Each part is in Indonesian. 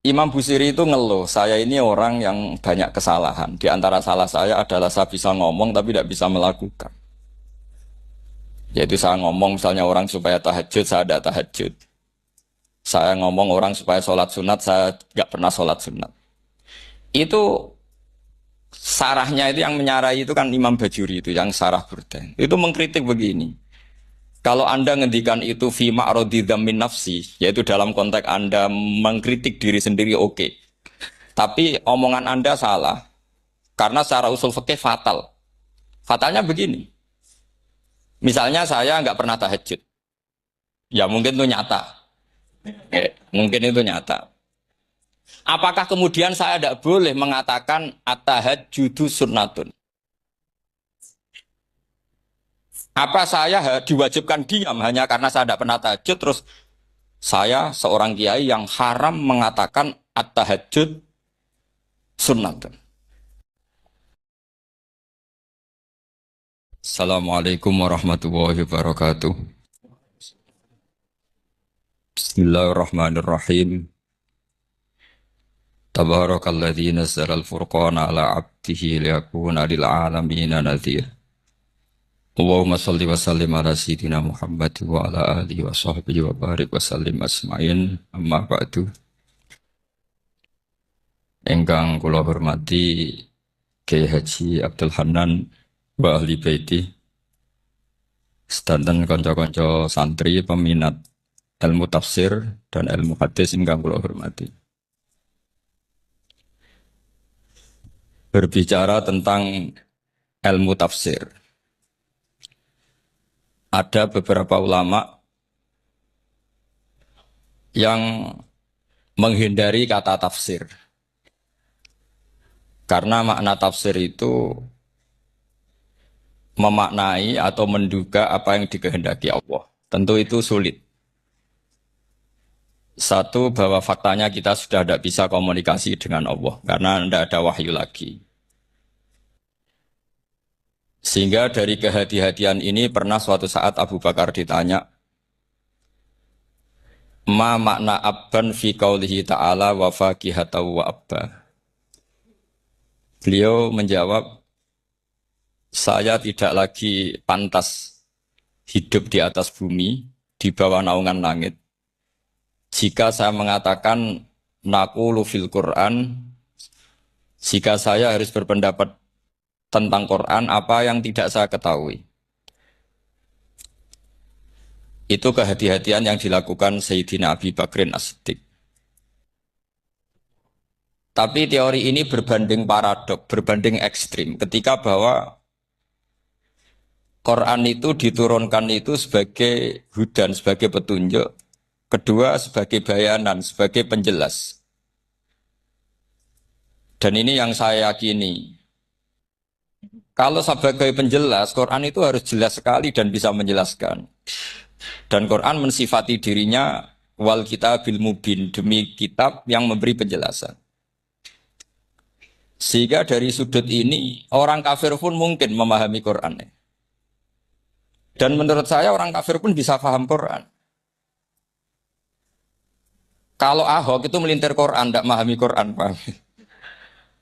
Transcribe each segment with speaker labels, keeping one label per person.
Speaker 1: Imam Busiri itu ngeluh, saya ini orang yang banyak kesalahan. Di antara salah saya adalah saya bisa ngomong tapi tidak bisa melakukan. Yaitu saya ngomong misalnya orang supaya tahajud, saya tidak tahajud. Saya ngomong orang supaya sholat sunat, saya nggak pernah sholat sunat. Itu sarahnya itu yang menyarai itu kan Imam Bajuri itu, yang sarah Burdan. Itu mengkritik begini. Kalau Anda ngendikan itu fi ma'radi dzammin nafsi, yaitu dalam konteks Anda mengkritik diri sendiri oke. Tapi omongan Anda salah. Karena secara usul fikih fatal. Fatalnya begini. Misalnya saya nggak pernah tahajud. Ya mungkin itu nyata. Mungkin itu nyata. Apakah kemudian saya tidak boleh mengatakan at-tahajjudu sunnatun? Apa saya diwajibkan diam hanya karena saya tidak pernah tahajud terus saya seorang kiai yang haram mengatakan at-tahajjud sunnatun. Assalamualaikum warahmatullahi wabarakatuh. Bismillahirrahmanirrahim. Tabarakalladzi nazzala al-furqana ala 'abdihi liyakuna lil 'alamina nadhir. Allahumma shalli wa sallim ala sayyidina Muhammad wa ala alihi wa sahbihi wa barik wa sallim asma'in. Amma ba'du. Engkang kula hormati Kiai Haji Abdul Hanan wa ahli baiti, sedanten kanca-kanca santri peminat ilmu tafsir dan ilmu hadis ingkang kula hormati. Berbicara tentang ilmu tafsir, ada beberapa ulama yang menghindari kata tafsir. Karena makna tafsir itu memaknai atau menduga apa yang dikehendaki Allah. Tentu itu sulit. Satu, bahwa faktanya kita sudah tidak bisa komunikasi dengan Allah. Karena tidak ada wahyu lagi. Sehingga dari kehati-hatian ini pernah suatu saat Abu Bakar ditanya, ma makna abban fi qaulihi ta'ala wa faqihatan wa abba. Beliau menjawab, saya tidak lagi pantas hidup di atas bumi, di bawah naungan langit. Jika saya mengatakan naqulu fil Quran, jika saya harus berpendapat tentang Quran apa yang tidak saya ketahui. Itu kehati-hatian yang dilakukan Sayyidina Abi Bakrin As-Siddiq. Tapi teori ini berbanding paradok, berbanding ekstrim. Ketika bahwa Quran itu diturunkan itu sebagai hudan, sebagai petunjuk. Kedua sebagai bayanan, sebagai penjelas. Dan ini yang saya yakini. Kalau sebagai penjelas, Quran itu harus jelas sekali dan bisa menjelaskan. Dan Quran mensifati dirinya wal kitabil mubin, demi kitab yang memberi penjelasan. Sehingga dari sudut ini, orang kafir pun mungkin memahami Quran. Dan menurut saya orang kafir pun bisa paham Quran. Kalau Ahok itu melintir Quran, tidak memahami Quran, paham?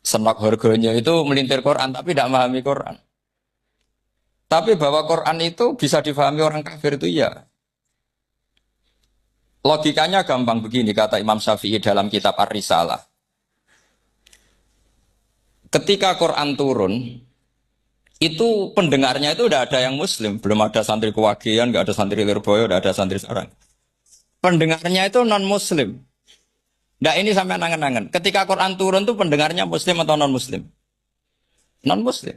Speaker 1: Senok harganya itu melintir Quran tapi tidak memahami Quran. Tapi bahwa Quran itu bisa difahami orang kafir itu ya. Logikanya gampang begini, kata Imam Syafi'i dalam kitab Ar-Risalah. Ketika Quran turun, itu pendengarnya itu udah ada yang Muslim. Belum ada santri Kewagian, nggak ada santri Lirboyo, nggak ada santri Sarang. Pendengarnya itu non-Muslim. Nah ini sampai nangan-nangan. Ketika Quran turun tuh pendengarnya Muslim atau non-Muslim? Non-Muslim.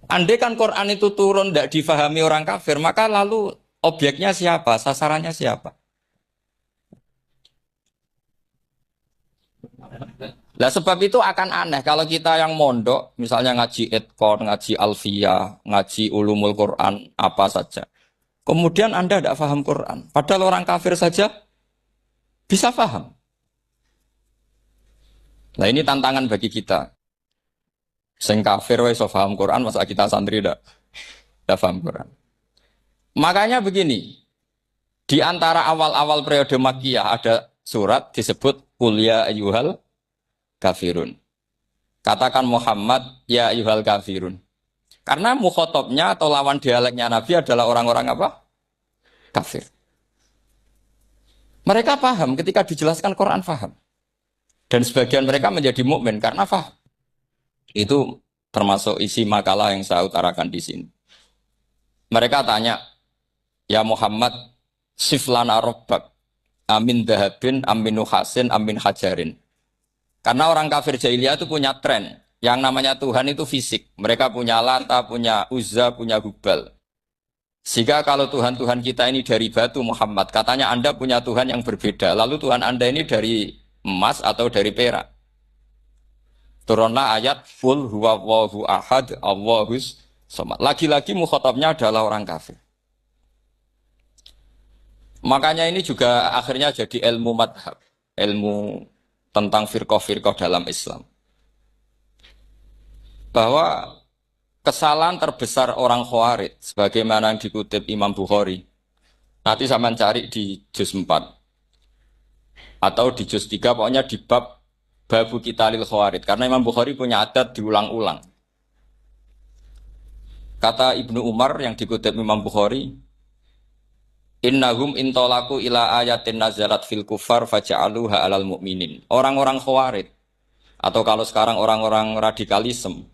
Speaker 1: Andai kan Quran itu turun tidak difahami orang kafir, maka lalu objeknya siapa? Sasarannya siapa? Nah sebab itu akan aneh kalau kita yang mondok, misalnya ngaji Edkon, ngaji Alfiyah, ngaji Ulumul Quran, apa saja. Kemudian Anda tidak paham Quran. Padahal orang kafir saja bisa paham. Nah ini tantangan bagi kita. Sing kafir wis iso paham Quran, masa kita santri ndak paham Quran. Makanya begini, di antara awal-awal periode Makkiyah ada surat disebut qul ya ayyuhal kafirun. Katakan Muhammad ya ayyuhal kafirun. Karena mukhatabnya atau lawan dialeknya Nabi adalah orang-orang apa? Kafir. Mereka paham ketika dijelaskan Quran paham. Dan sebagian mereka menjadi mukmin karena paham. Itu termasuk isi makalah yang saya utarakan di sini. Mereka tanya, ya Muhammad, siflana robbak, amin dahabin, amin nuhasin, amin hajarin. Karena orang kafir jahiliyah itu punya tren. Yang namanya Tuhan itu fisik. Mereka punya Lata, punya Uzza, punya Hubal. Sehingga kalau Tuhan-Tuhan kita ini dari batu Muhammad, katanya Anda punya Tuhan yang berbeda. Lalu Tuhan Anda ini dari emas atau dari perak. Turunlah ayat full huwallahu ahad Allahus somad. Lagi-lagi mukhatabnya adalah orang kafir. Makanya ini juga akhirnya jadi ilmu madhab. Ilmu tentang firqah-firqah dalam Islam. Bahwa kesalahan terbesar orang Khawarij, sebagaimana yang dikutip Imam Bukhari. Nanti saya mencari di juz 4. Atau di juz 3, pokoknya di bab Babu Qitalil Khawarij. Karena Imam Bukhari punya adat diulang-ulang. Kata Ibnu Umar yang dikutip Imam Bukhari, innahum intolaku ila ayatin nazalat fil kufar faja'aluha alal mu'minin. Orang-orang Khawarij, atau kalau sekarang orang-orang radikalisme,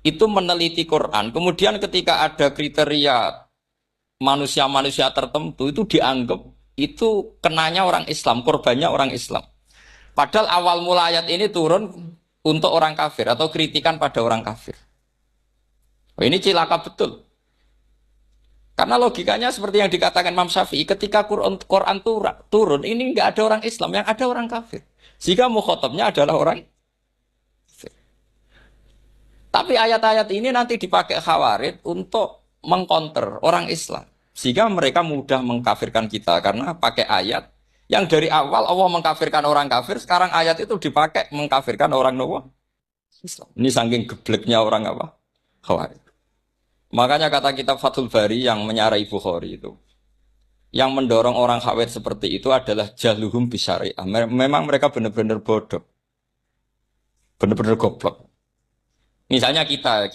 Speaker 1: itu meneliti Quran. Kemudian ketika ada kriteria manusia-manusia tertentu, itu dianggap itu kenanya orang Islam, korbannya orang Islam. Padahal awal mula ayat ini turun untuk orang kafir atau kritikan pada orang kafir. Oh, ini cilaka betul. Karena logikanya seperti yang dikatakan Imam Syafi'i, ketika Quran turun, ini nggak ada orang Islam, yang ada orang kafir. Sehingga mukhatabnya adalah orang kafir. Tapi ayat-ayat ini nanti dipakai Khawarij untuk mengcounter orang Islam. Sehingga mereka mudah mengkafirkan kita karena pakai ayat yang dari awal Allah mengkafirkan orang kafir, sekarang ayat itu dipakai mengkafirkan orang Islam. Ini saking gebleknya orang apa? Khawarij. Makanya kata kitab Fathul Bari yang menyarai Bukhari itu, yang mendorong orang Khawarij seperti itu adalah jahluhum bisyariah. Memang mereka benar-benar bodoh. Benar-benar goblok. Misalnya kita.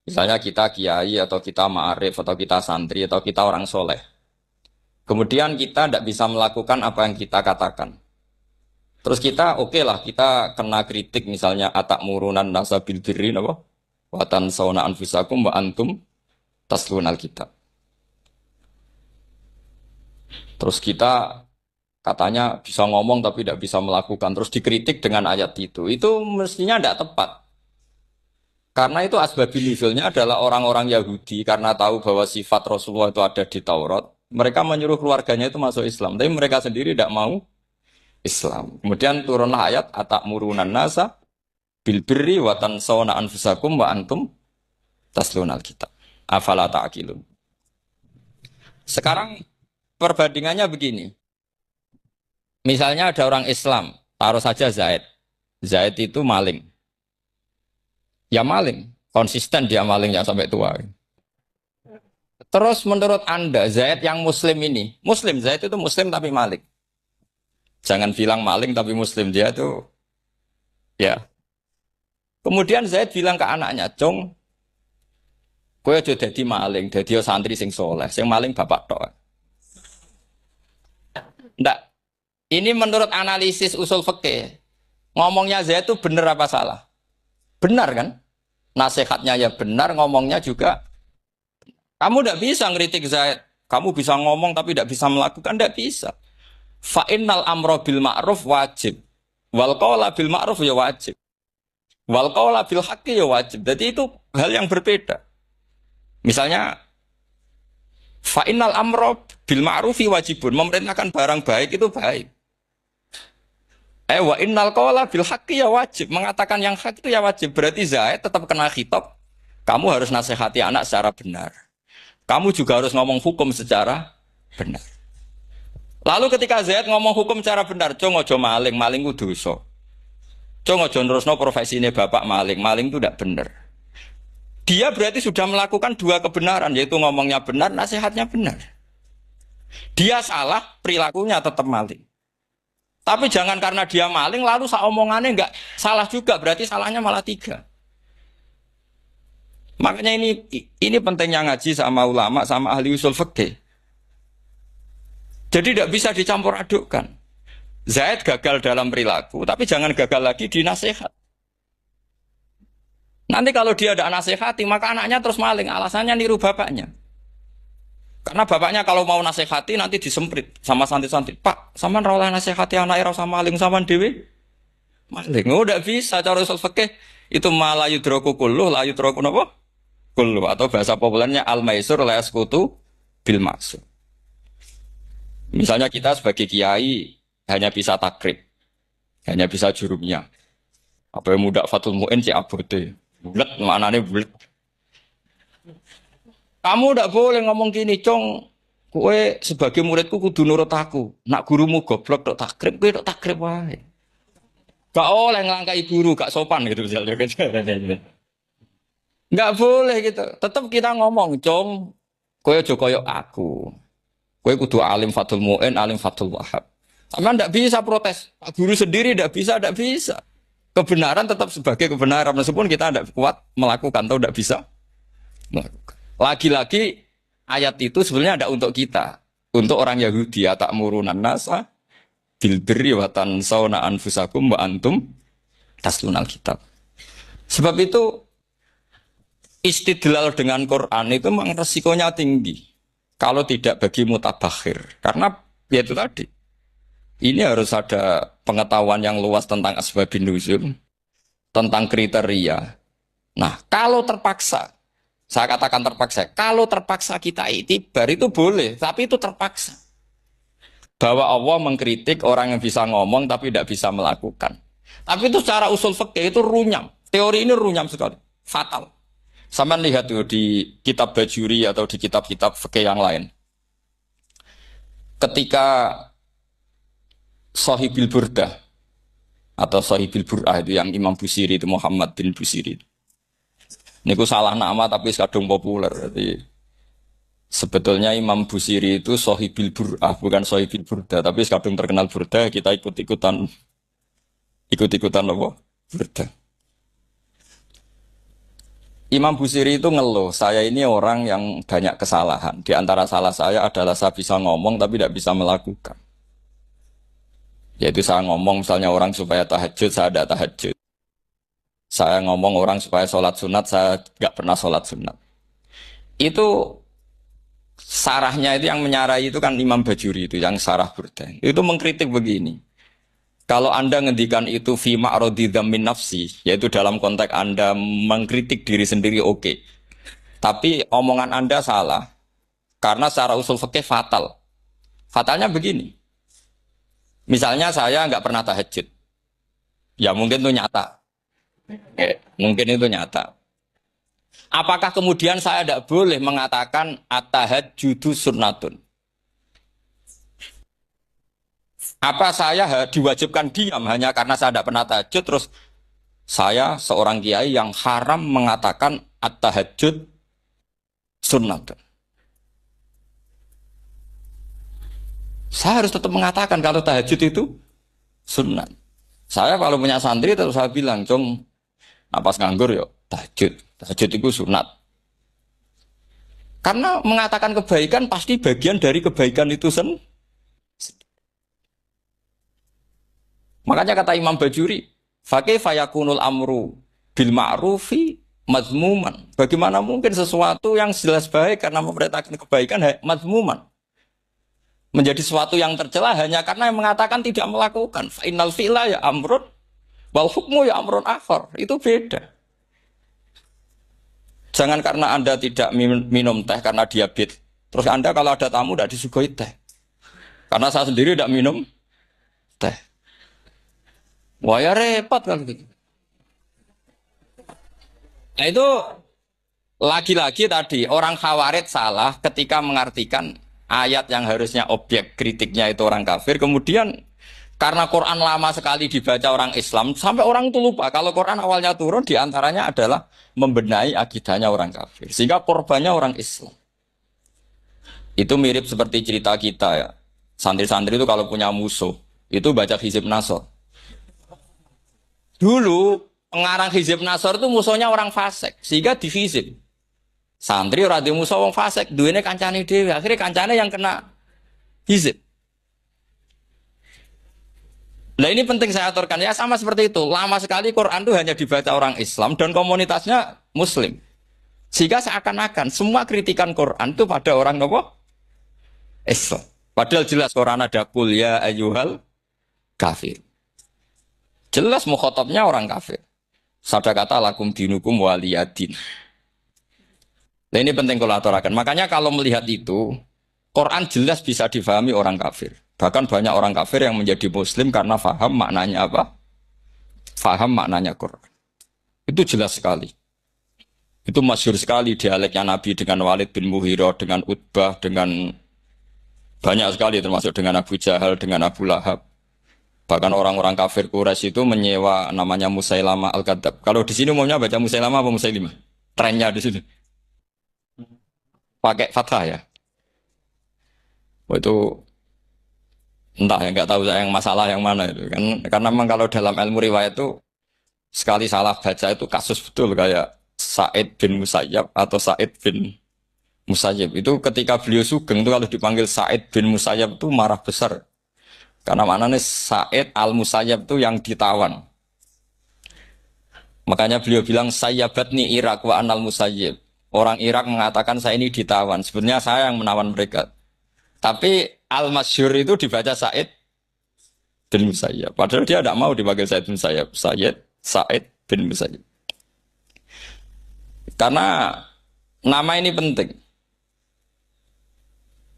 Speaker 1: Misalnya kita kiai atau kita ma'arif atau kita santri atau kita orang soleh. Kemudian kita tidak bisa melakukan apa yang kita katakan. Terus kita oke lah, kita kena kritik misalnya atak murunan nasa bil birri apa? Watan sauna anfusakum wa antum taslunal kitab. Terus kita katanya bisa ngomong tapi tidak bisa melakukan. Terus dikritik dengan ayat itu. Itu mestinya tidak tepat. Karena itu asbabil nuzulnya adalah orang-orang Yahudi karena tahu bahwa sifat Rasulullah itu ada di Taurat. Mereka menyuruh keluarganya itu masuk Islam, tapi mereka sendiri tidak mau Islam. Kemudian turunlah ayat atak murunan nasa bil birri wa tansawna anfusakum wa antum taslunal kitab. Afala ta'qilun. Sekarang perbandingannya begini. Misalnya ada orang Islam, taruh saja Zaid. Zaid itu maling. Ya maling, konsisten dia malingnya sampai tua. Terus menurut Anda, Zaid yang muslim ini, muslim, Zaid itu muslim tapi maling. Jangan bilang maling tapi muslim, dia itu, ya. Kemudian Zaid bilang ke anaknya, Cong, kowe aja dadi maling, dadi santri sing soleh, sing maling bapak tok. Ndak, ini menurut analisis usul fikih, ngomongnya Zaid itu benar apa salah? Benar kan? Nasihatnya ya benar, ngomongnya juga. Kamu tidak bisa ngeritik Zaid. Kamu bisa ngomong tapi tidak bisa melakukan, tidak bisa. Fa'innal amro bil ma'ruf wajib. Wal qawla bil ma'ruf ya wajib. Wal qawla bil haqqi ya wajib. Jadi itu hal yang berbeda. Misalnya fa'innal amro bil ma'rufi wajibun. Memerintahkan barang baik itu baik. Wa innal qawla bil haqqi ya wajib. Mengatakan yang hak itu ya wajib. Berarti Zaid tetap kena khitab. Kamu harus nasihati anak secara benar. Kamu juga harus ngomong hukum secara benar. Lalu ketika Zaid ngomong hukum secara benar, Cong ojo maling, maling itu dosa. Cong ojo nerusno profesine bapak maling, maling itu tidak benar. Dia berarti sudah melakukan dua kebenaran, yaitu ngomongnya benar, nasihatnya benar. Dia salah, perilakunya tetap maling. Tapi jangan karena dia maling lalu omongannya nggak salah juga, berarti salahnya malah tiga. Makanya ini pentingnya ngaji sama ulama sama ahli usul fikih. Jadi tidak bisa dicampur adukkan. Zaid gagal dalam perilaku, tapi jangan gagal lagi di nasihat. Nanti kalau dia ada nasihati, maka anaknya terus maling. Alasannya niru bapaknya. Karena bapaknya kalau mau nasihati nanti disemprit sama santri-santri. Pak, sama rawlah nasihati anak era sama maling sama dewi. Maling, oh tidak bisa. Cara usul fikih itu malah yudroku kulluh, la yudroku napa? Kulluh, atau bahasa populernya al-maisur la yaskutu bil maksud. Misalnya kita sebagai kiai hanya bisa takrib, hanya bisa jurumnya. Apa yang muda Fatul Mu'in si abote. Bulet, maknanya bulet. Kamu tidak boleh ngomong gini, Cong. Kue sebagai muridku kudu nurut aku. Nak gurumu goblok tok takrib, kue tok takrib wae. Gak oleh ngelangkai guru, gak sopan gitu misalnya. Gak boleh gitu. Tetap kita ngomong, Cong. Kue aja koyok aku. Kue kudu alim Fatul Mu'in, alim Fatul Wahab. Sama tidak bisa protes. Pak guru sendiri tidak bisa. Kebenaran tetap sebagai kebenaran. Meskipun kita tidak kuat melakukan atau tidak bisa melakukan. Lagi-lagi ayat itu sebenarnya ada untuk kita. Untuk orang Yahudi. Ya ta'murunan nasa bil birri wa tansawna anfusakum wa antum taslunal kitab. Sebab itu istidlal dengan Quran itu memang resikonya tinggi. Kalau tidak bagi mutabakhir. Karena ya itu tadi. Ini harus ada pengetahuan yang luas tentang asbabun nuzul, tentang kriteria. Nah, kalau terpaksa, saya katakan terpaksa, kalau terpaksa kita itibar itu boleh, tapi itu terpaksa. Bahwa Allah mengkritik orang yang bisa ngomong tapi tidak bisa melakukan. Tapi itu secara usul fikih itu runyam. Teori ini runyam sekali, fatal. Sama lihat tuh di kitab Bajuri atau di kitab-kitab fikih yang lain. Ketika Shahibil Burdah atau Shahibil Bur'ah itu yang Imam Busiri itu Muhammad bin Busiri. Ini salah nama tapi kadung populer. Jadi sebetulnya Imam Busiri itu Shahibil Bur'ah bukan Shahibil Burdah tapi kadung terkenal Burdah kita ikut-ikutan apa? Burdah. Imam Busiri itu ngeluh, saya ini orang yang banyak kesalahan. Di antara salah saya adalah saya bisa ngomong tapi tidak bisa melakukan. Yaitu saya ngomong misalnya orang supaya tahajud, saya tidak tahajud. Saya ngomong orang supaya sholat sunat, saya nggak pernah sholat sunat. Itu sarahnya itu yang menyarai itu kan Imam Bajuri itu, yang sarah Burdah. Itu mengkritik begini. Kalau Anda ngendikan itu fi ma'radi dzammin nafsi, yaitu dalam konteks Anda mengkritik diri sendiri oke. Tapi omongan Anda salah. Karena secara usul fikih fatal. Fatalnya begini. Misalnya saya nggak pernah tahajud, ya mungkin itu nyata, mungkin itu nyata. Apakah kemudian saya tidak boleh mengatakan at-tahajjudu sunnatun? Apa saya diwajibkan diam hanya karena saya tidak pernah tahajud, terus saya seorang kiai yang haram mengatakan at-tahajjud sunnatun? Saya harus tetap mengatakan kalau tahajud itu sunat. Saya kalau punya santri terus saya bilang, Cong, napas nganggur yuk, tahajud. Tahajud itu sunat. Karena mengatakan kebaikan pasti bagian dari kebaikan itu sendiri. Makanya kata Imam Bajuri, fakaifa yakunul amru bil ma'rufi mazmuman. Bagaimana mungkin sesuatu yang jelas baik karena memerintahkan kebaikan mazmuman menjadi sesuatu yang tercela hanya karena yang mengatakan tidak melakukan. Fa innal fi'la ya amrun wal hukmu ya amrun akhar. Itu beda. Jangan karena Anda tidak minum teh karena diabetes. Terus Anda kalau ada tamu tidak disuguhi teh. Karena saya sendiri tidak minum teh. Wah ya repot kan gitu. Nah itu lagi-lagi tadi orang Khawarij salah ketika mengartikan ayat yang harusnya objek kritiknya itu orang kafir, kemudian karena Quran lama sekali dibaca orang Islam, sampai orang itu lupa kalau Quran awalnya turun diantaranya adalah membenahi akidahnya orang kafir, sehingga korbannya orang Islam. Itu mirip seperti cerita kita ya, santri-santri itu kalau punya musuh, Itu baca Hizib Nasor. Dulu pengarang Hizib Nasor itu musuhnya orang fasik, sehingga dihizib. Santri ora di musuh wong fasik, duwene kancane dhewe. Akhirnya kancane yang kena hizib. Nah ini penting saya aturkan ya sama seperti itu. Lama sekali Quran itu hanya dibaca orang Islam dan komunitasnya Muslim. Sehingga seakan-akan semua kritikan Quran itu pada orang nopo Islam. Padahal jelas Quran ada kul ya ayyuhal kafir. Jelas mukhatabnya orang kafir. Sada kata lakum dinukum waliyadin. Nah ini penting kalau aturakan. Makanya kalau melihat itu, Quran jelas bisa difahami orang kafir. Bahkan banyak orang kafir yang menjadi muslim karena faham maknanya apa? Faham maknanya Quran. Itu jelas sekali. Itu masyhur sekali dialeknya Nabi dengan Walid bin Mughirah, dengan Utbah, dengan banyak sekali termasuk dengan Abu Jahal, dengan Abu Lahab. Bahkan orang-orang kafir Quraisy itu menyewa namanya Musailamah Al-Kadzab. Kalau di sini umumnya baca Musailamah apa Musailimah? Trennya di sini. Pakai fathah ya. Oh, itu entah ya, nggak tahu saya yang masalah yang mana itu kan, karena memang kalau dalam ilmu riwayat itu sekali salah baca itu kasus betul kayak Sa'id bin Musayyab atau Sa'id bin Musayyib itu ketika beliau sugeng itu kalau dipanggil Sa'id bin Musayyab itu marah besar karena maknanya Sa'id al-Musayyab itu yang ditawan, makanya beliau bilang sayyabatni Irak wa anal Musayyib, orang Irak mengatakan saya ini ditawan, sebenarnya saya yang menawan mereka. Tapi al-masyhur itu dibaca Sa'id bin Musayyab. Padahal dia tidak mau dipanggil Sa'id bin Musayyab. Sa'id bin Musayyab. Karena nama ini penting.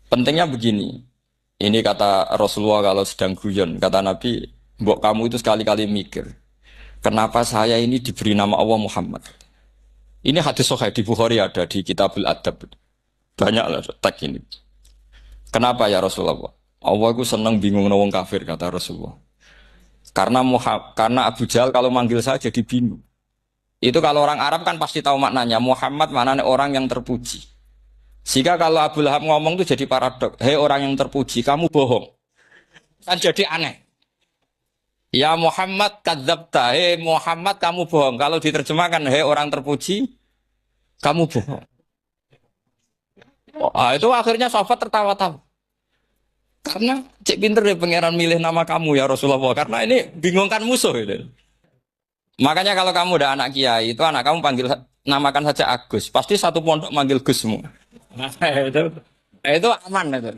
Speaker 1: Pentingnya begini. Ini kata Rasulullah kalau sedang guyon. Kata Nabi, mbok kamu itu sekali-kali mikir. Kenapa saya ini diberi nama Allah Muhammad? Ini hadis sahih di Bukhari ada, di Kitabul Adab. Banyaklah teks ini. Kenapa ya Rasulullah? Allah itu senang bingung wong kafir kata Rasulullah. Karena Abu Jahal kalau manggil saya jadi bingung. Itu kalau orang Arab kan pasti tahu maknanya. Muhammad maknanya orang yang terpuji. Sehingga kalau Abu Lahab ngomong itu jadi paradok. Hei orang yang terpuji, kamu bohong. Kan jadi aneh. Ya Muhammad kadzabta. Hei Muhammad kamu bohong. Kalau diterjemahkan hei orang terpuji, kamu bohong. Itu akhirnya sahabat tertawa-tawa. Karena cek pinter deh pangeran milih nama kamu ya Rasulullah. Karena ini bingungkan musuh itu. Makanya kalau kamu udah anak kiai, itu anak kamu panggil namakan saja Agus. Pasti satu pondok manggil Gus semua. Nah, itu aman itu.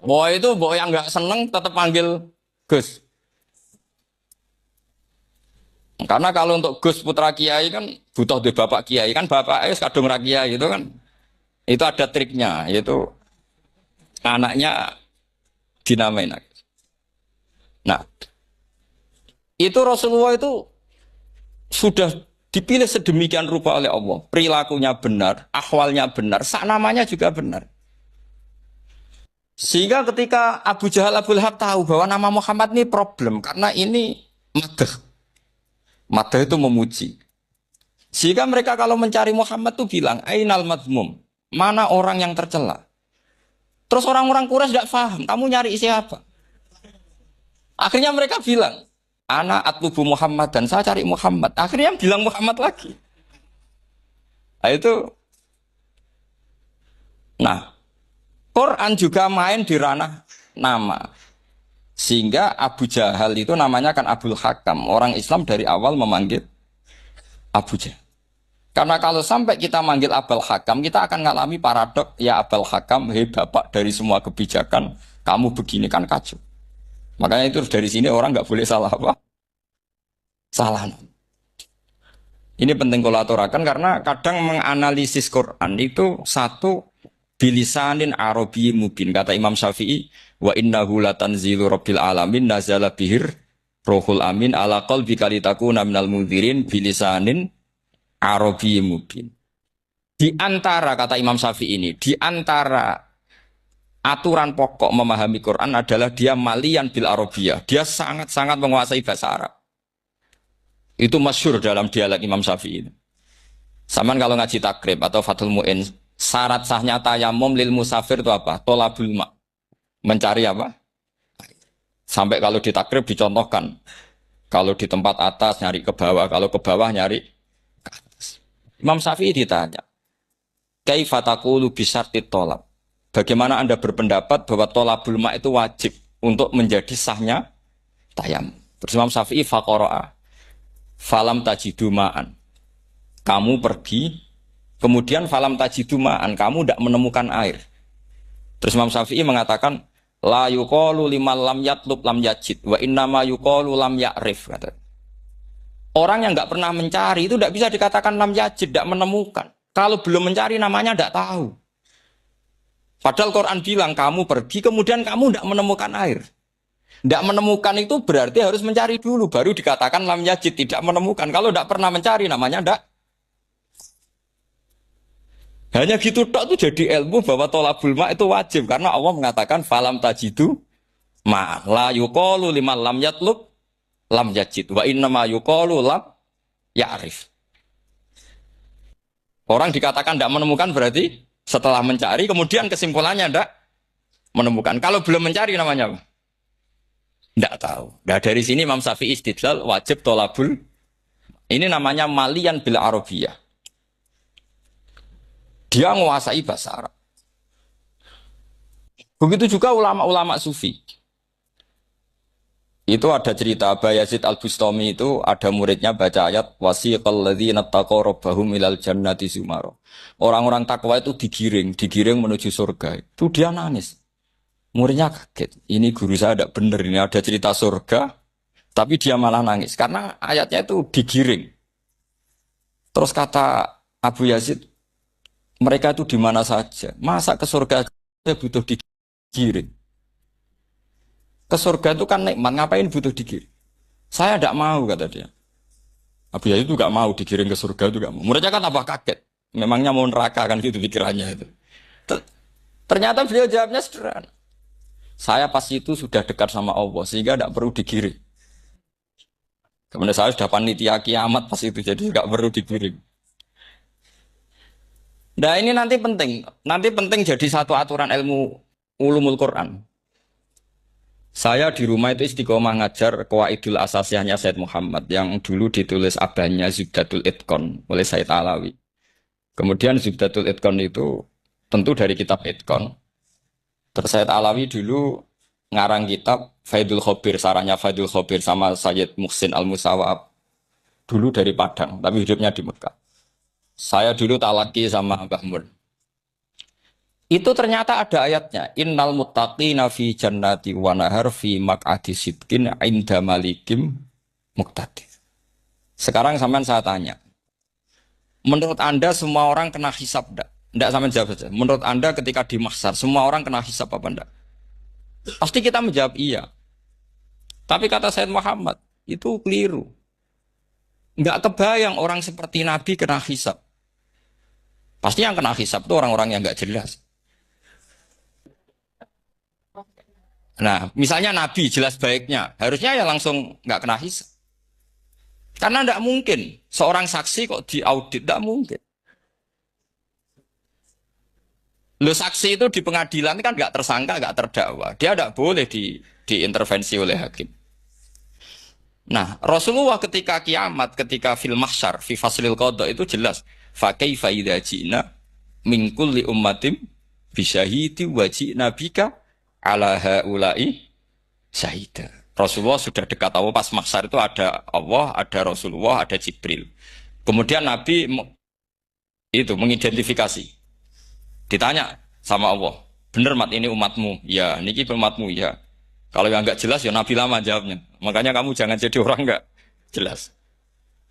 Speaker 1: Boy yang nggak seneng tetap panggil Gus. Karena kalau untuk Gus putra kiai kan butuh di bapak kiai kan bapak kadung kiai itu kan. Itu ada triknya, yaitu anaknya dinamain. Nah, itu Rasulullah itu sudah dipilih sedemikian rupa oleh Allah. Perilakunya benar, ahwalnya benar, sak namanya juga benar. Sehingga ketika Abu Jahal, Abu Lahab tahu bahwa nama Muhammad ini problem, karena ini madah. Madah itu memuji. Sehingga mereka kalau mencari Muhammad itu bilang, Ainal madmum. Mana orang yang tercela? Terus orang-orang Quraisy tidak paham, kamu nyari siapa? Akhirnya mereka bilang, Ana atlubu Muhammad dan saya cari Muhammad. Akhirnya bilang Muhammad lagi. Nah itu. Nah, Quran juga main di ranah nama. Sehingga Abu Jahal itu namanya kan Abul Hakam. Orang Islam dari awal memanggil Abu Jahal. Karena kalau sampai kita manggil Abul Hakam, kita akan mengalami paradok, ya Abul Hakam, hei bapak dari semua kebijakan, kamu begini kan kacau. Makanya itu dari sini orang nggak boleh salah apa? Salah. Ini penting kalau aturakan karena kadang menganalisis Quran itu satu bilisanin Arabi mubin. Kata Imam Syafi'i, wa innahu latanzilu rabbil alamin nazala bihir rohul amin ala qalbika litakuna minal mundzirin bilisanin Arabi mubin. Di antara kata Imam Syafi'i ini, di antara aturan pokok memahami Quran adalah dia malian bil Arabiyah. Dia sangat-sangat menguasai bahasa Arab. Itu masyhur dalam dialek Imam Syafi'i ini. Saman kalau ngaji takrib atau Fathul Mu'in, syarat sahnya tayamum lil musafir itu apa? Tolabul ma. Mencari apa? Sampai kalau di takrib dicontohkan. Kalau di tempat atas nyari ke bawah, kalau ke bawah nyari ke atas. Imam Syafi'i ditanya, kaifa taqulu bisyartit tolab? Bagaimana Anda berpendapat bahwa tolabul ma itu wajib untuk menjadi sahnya tayamum? Terus Imam Syafi'i faqara'a, falam tajidu ma'an. Kamu pergi, kemudian falam tajidu ma'an, kamu tidak menemukan air. Terus Imam Syafi'i mengatakan, la yuqalu liman lam yatlub lam yajid wa innama yuqalu lam ya'rif, kata. Orang yang nggak pernah mencari itu tidak bisa dikatakan lam yajid, tidak menemukan. Kalau belum mencari namanya tidak tahu. Padahal Quran bilang kamu pergi kemudian kamu tidak menemukan air. Tidak menemukan itu berarti harus mencari dulu baru dikatakan lam yajid, tidak menemukan. Kalau tidak pernah mencari namanya tidak. Hanya gitu tok itu jadi ilmu bahwa tolabul ma itu wajib karena Allah mengatakan falam tajidu ma la yuqalu liman lam yatlub lam yajid wa innama yuqalu lam ya'rif. Orang dikatakan tidak menemukan berarti setelah mencari kemudian kesimpulannya tidak menemukan. Kalau belum mencari namanya apa? Tidak tahu. Nah dari sini Imam Syafi'i istidlal wajib tolabul. Ini namanya malian bil arabiyah. Dia menguasai bahasa Arab. Begitu juga ulama-ulama sufi. Itu ada cerita Aba Yazid Al-Bustami itu ada muridnya baca ayat wasiqal ladzina taqaw rabbahum ilal jannati zumara. Orang-orang takwa itu digiring menuju surga. Itu dia nangis. Muridnya kaget. Ini guru saya tidak benar, ini ada cerita surga, tapi dia malah nangis karena ayatnya itu digiring. Terus kata Abu Yazid, mereka itu di mana saja. Masa ke surga aja butuh digiring? Ke surga itu kan nikmat, ngapain butuh digiring? Saya tidak mau, kata dia. Abu Yazid itu gak mau digiring ke surga, itu gak mau. Muridnya kan tambah kaget. Memangnya mau neraka kan gitu pikirannya itu. Ternyata beliau jawabnya sederhana. Saya pas itu sudah dekat sama Allah sehingga tidak perlu digiring. Kemudian saya sudah panitia kiamat pas itu, jadi tidak perlu digiring. Nah ini nanti penting jadi satu aturan ilmu ulumul Quran. Saya di rumah itu istiqomah ngajar Qawaidul Asasiyahnya Said Muhammad yang dulu ditulis abahnya Zubdatul Itqon oleh Said Alawi. Kemudian Zubdatul Itqon itu tentu dari kitab Itqon. Terus Said Alawi dulu ngarang kitab Faidul Khobir, sarahnya Faidul Khobir sama Sayyid Muhsin Al-Musawab. Dulu dari Padang, tapi hidupnya di Mekah. Saya dulu talaki sama Mbah Mun. Itu ternyata ada ayatnya. Innal muttaqina fi jannati wa nahar fi maq'adi sidqin 'inda malikim muqtadir. Sekarang sampean saya tanya. Menurut Anda semua orang kena hisab enggak? Enggak, sampean jawab saja. Menurut Anda ketika di mahsyar semua orang kena hisab apa enggak? Pasti kita menjawab iya. Tapi kata Said Muhammad, itu keliru. Enggak kebayang orang seperti Nabi kena hisab. Pasti yang kena hisab itu orang-orang yang enggak jelas. Nah, misalnya Nabi jelas baiknya, harusnya ya langsung nggak kena hisab. Karena nggak mungkin seorang saksi kok diaudit, nggak mungkin. Lo saksi itu di pengadilan kan nggak tersangka, nggak terdakwa, dia nggak boleh diintervensi oleh hakim. Nah, Rasulullah ketika kiamat, ketika fil mahsyar, fi faslil qada itu jelas. Fa kaifa idza ji'na min kulli ummatin bisyahidi wa ji'na bika ala haula'i syahida. Rasulullah sudah dekat Allah pas mahsyar itu ada Allah, ada Rasulullah, ada Jibril. Kemudian Nabi itu mengidentifikasi. Ditanya sama Allah, bener mat ini umatmu? Ya, niki umatmu ya. Kalau yang enggak jelas ya Nabi lama jawabnya. Makanya kamu jangan jadi orang enggak jelas.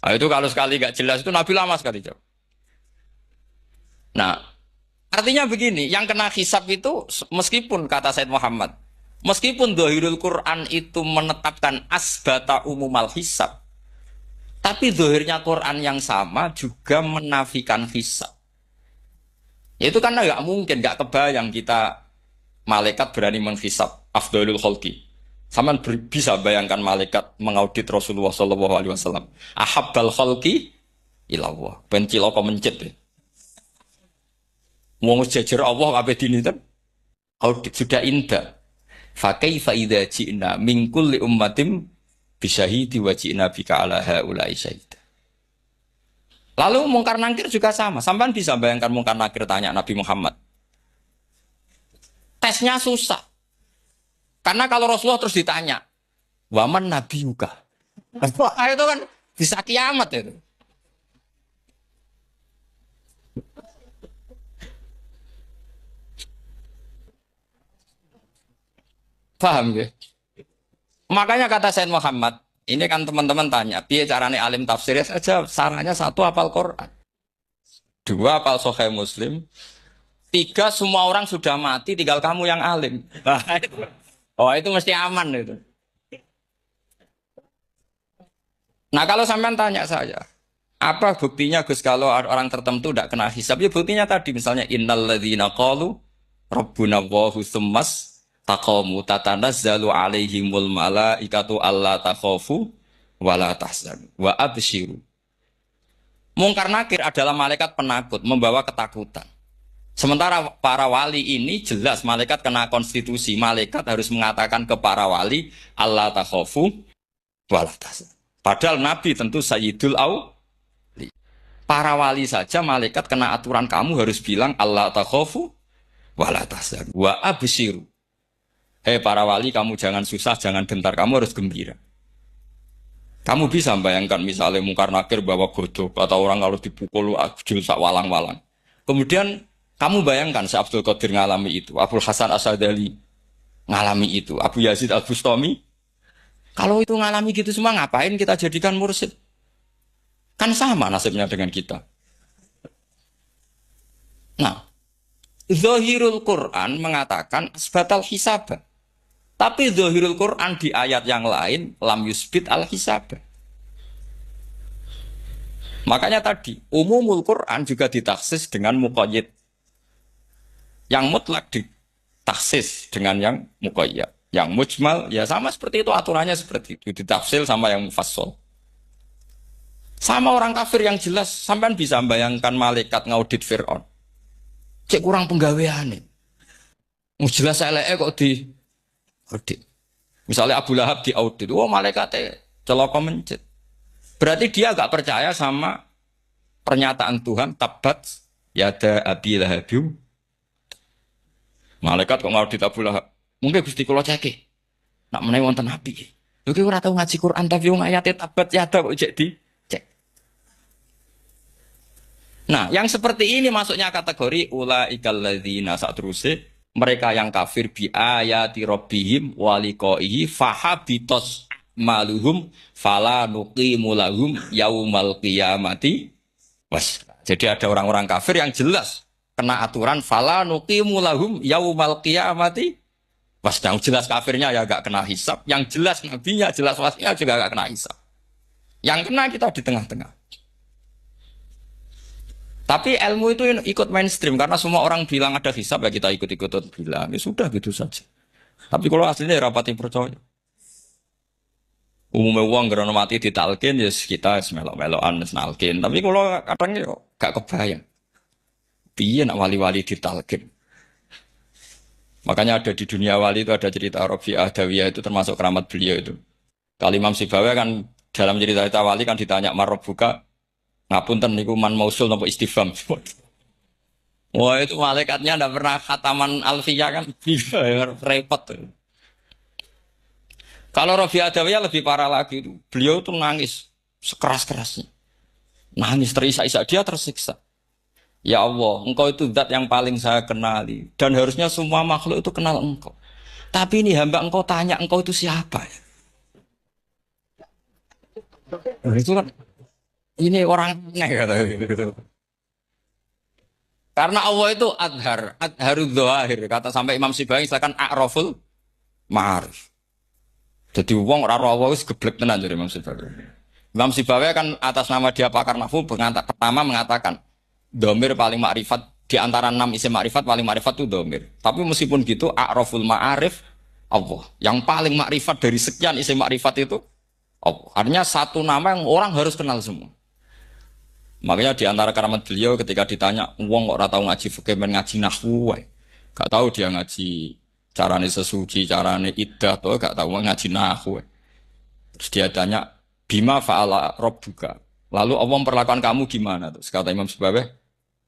Speaker 1: Nah, itu kalau sekali enggak jelas itu Nabi lama sekali jawab. Nah, artinya begini, yang kena hisab itu meskipun kata Said Muhammad, meskipun Dhahirul Quran itu menetapkan asbata umumal hisab, tapi zahirnya Quran yang sama juga menafikan hisab. Itu karena nggak mungkin, nggak kebayang kita malaikat berani menghisab afdalul khalqi. Sama bisa bayangkan malaikat mengaudit Rasulullah SAW. Ahabbal khalqi ilallah. Penciloko mencit deh. Mau jajar Allah kabeh dini kan? Audit sudah indah. Fa kaifa idza ji'na min kulli ummatin bisyahidi wa ji'na bika ala haula'i syahida. Lalu mungkar nakir juga sama. Sampai bisa bayangkan mungkar nakir tanya Nabi Muhammad. Tesnya susah. Karena kalau Rasulullah terus ditanya, waman nabiyuka. Wah, itu kan bisa kiamat itu. Paham ya? Makanya kata Sayyid Muhammad, ini kan teman-teman tanya, piye caranya alim tafsirnya saja, sarannya satu hafal Quran, dua hafal Sahih Muslim, tiga semua orang sudah mati, tinggal kamu yang alim. Oh itu mesti aman itu. Nah kalau sampean tanya saya, apa buktinya Gus kalau orang tertentu tidak kena hisab? Ya buktinya tadi misalnya innalladzina qalu rabbuna Allahu tsummas taqamu tatanazzalu alaihimul malaikatu alla takhafu wala tahzanu wa absyiru. Mungkar nakir adalah malaikat penakut membawa ketakutan. Sementara para wali ini jelas malaikat kena konstitusi, malaikat harus mengatakan ke para wali alla takhafu wala tahzanu. Padahal Nabi tentu Sayyidul Auli. Para wali saja malaikat kena aturan kamu harus bilang alla takhafu wala tahzanu wa absyiru. Hei para wali, kamu jangan susah, jangan gentar, kamu harus gembira. Kamu bisa bayangkan misalnya mungkar nakir bawa godok atau orang kalau dipukul ajul sak walang-walang. Kemudian kamu bayangkan si Abdul Qadir ngalami itu, Abdul Hasan Asadali ngalami itu, Abu Yazid Al-Bustami. Kalau itu ngalami gitu semua, ngapain kita jadikan mursyid? Kan sama nasibnya dengan kita. Nah, Zahirul Quran mengatakan asbatal hisabah. Tapi Zahirul Quran di ayat yang lain lam yusbit al hisabah. Makanya tadi umumul Quran juga ditaksis dengan muqayyid. Yang mutlak ditaksis dengan yang muqayyad. Yang mujmal ya sama seperti itu, aturannya seperti itu, ditafsir sama yang mufassal. Sama orang kafir yang jelas, sampean bisa bayangkan malaikat ngaudit Fir'aun. Cek kurang penggaweane. Jelas eleke kok di audit. Misalnya Abu Lahab di audit, wah malaikatnya celaka mencet. Berarti dia agak percaya sama pernyataan Tuhan, tabat yada abi lahabiu. Malaikat kok ngaudit Abu Lahab. Mungkin Gusti kula ceke. Nak menawi wonten api. Lho ki ora tau ngaji Quran tapi wong ayate tabat yada kok cek di cek. Nah, yang seperti ini masuknya kategori ulaikal ladzina satruse mereka yang kafir bi ayati rabbihim wa liqaihi fahabitos maluhum fala nuqimu lahum yaumal qiyamati was. Jadi ada orang-orang kafir yang jelas kena aturan fala nuqimu lahum yaumal qiyamati was. Yang jelas kafirnya ya gak kena hisab, yang jelas nabinya jelas wasinya juga gak kena hisab. Yang kena kita di tengah-tengah. Tapi ilmu itu ikut mainstream karena semua orang bilang ada hisab ya kita ikut-ikut bilang. Ya sudah gitu saja. Tapi kalau aslinya ya rapati percaya. Umumnya uang gerono mati ditalkin ya kita melok-melokan nalkin. Tapi kalau kadang ya gak kebayang. Piye nak wali-wali ditalkin. Makanya ada di dunia wali itu ada cerita Rabi'ah Dawiyah itu termasuk keramat beliau itu. Kali Imam Sibawi kan dalam cerita wali kan ditanya marrobuka. Ngapunten niku man mausul napa istifham. Wah itu malaikatnya ndak pernah khataman alfiyah kan repot tuh. Kalau Rabi'ah Adawiyah lebih parah lagi itu. Beliau tuh nangis sekeras-kerasnya. Nangis terisak-isak, dia tersiksa. Ya Allah, engkau itu zat yang paling saya kenali dan harusnya semua makhluk itu kenal engkau. Tapi ini hamba engkau tanya engkau itu siapa? Itu kan ini orang aneh kata gitu. Karena Allah itu adharud dzahir kata sampai Imam Sibawi misalkan a'raful ma'arif. Jadi wong ora ora wis geblek tenan dari Imam Sibawi. Imam Sibawi kan atas nama dia pakar nahwu pertama mengatakan dhamir paling makrifat di antara 6 isim makrifat paling makrifat itu dhamir. Tapi meskipun gitu a'raful ma'arif Allah. Yang paling makrifat dari sekian isim makrifat itu Allah. Artinya satu nama yang orang harus kenal semua. Makanya di antara keramat beliau ketika ditanya, wong kok ora tau ngaji fikih men ngaji nahwu wae. Gak tahu dia ngaji carane sesuci, carane iddah, tuh gak tahu ngaji nahu. Terus dia tanya, bima fa'ala rabbuka. Lalu Allah memperlakukan kamu gimana? Terus kata Imam Subabeh,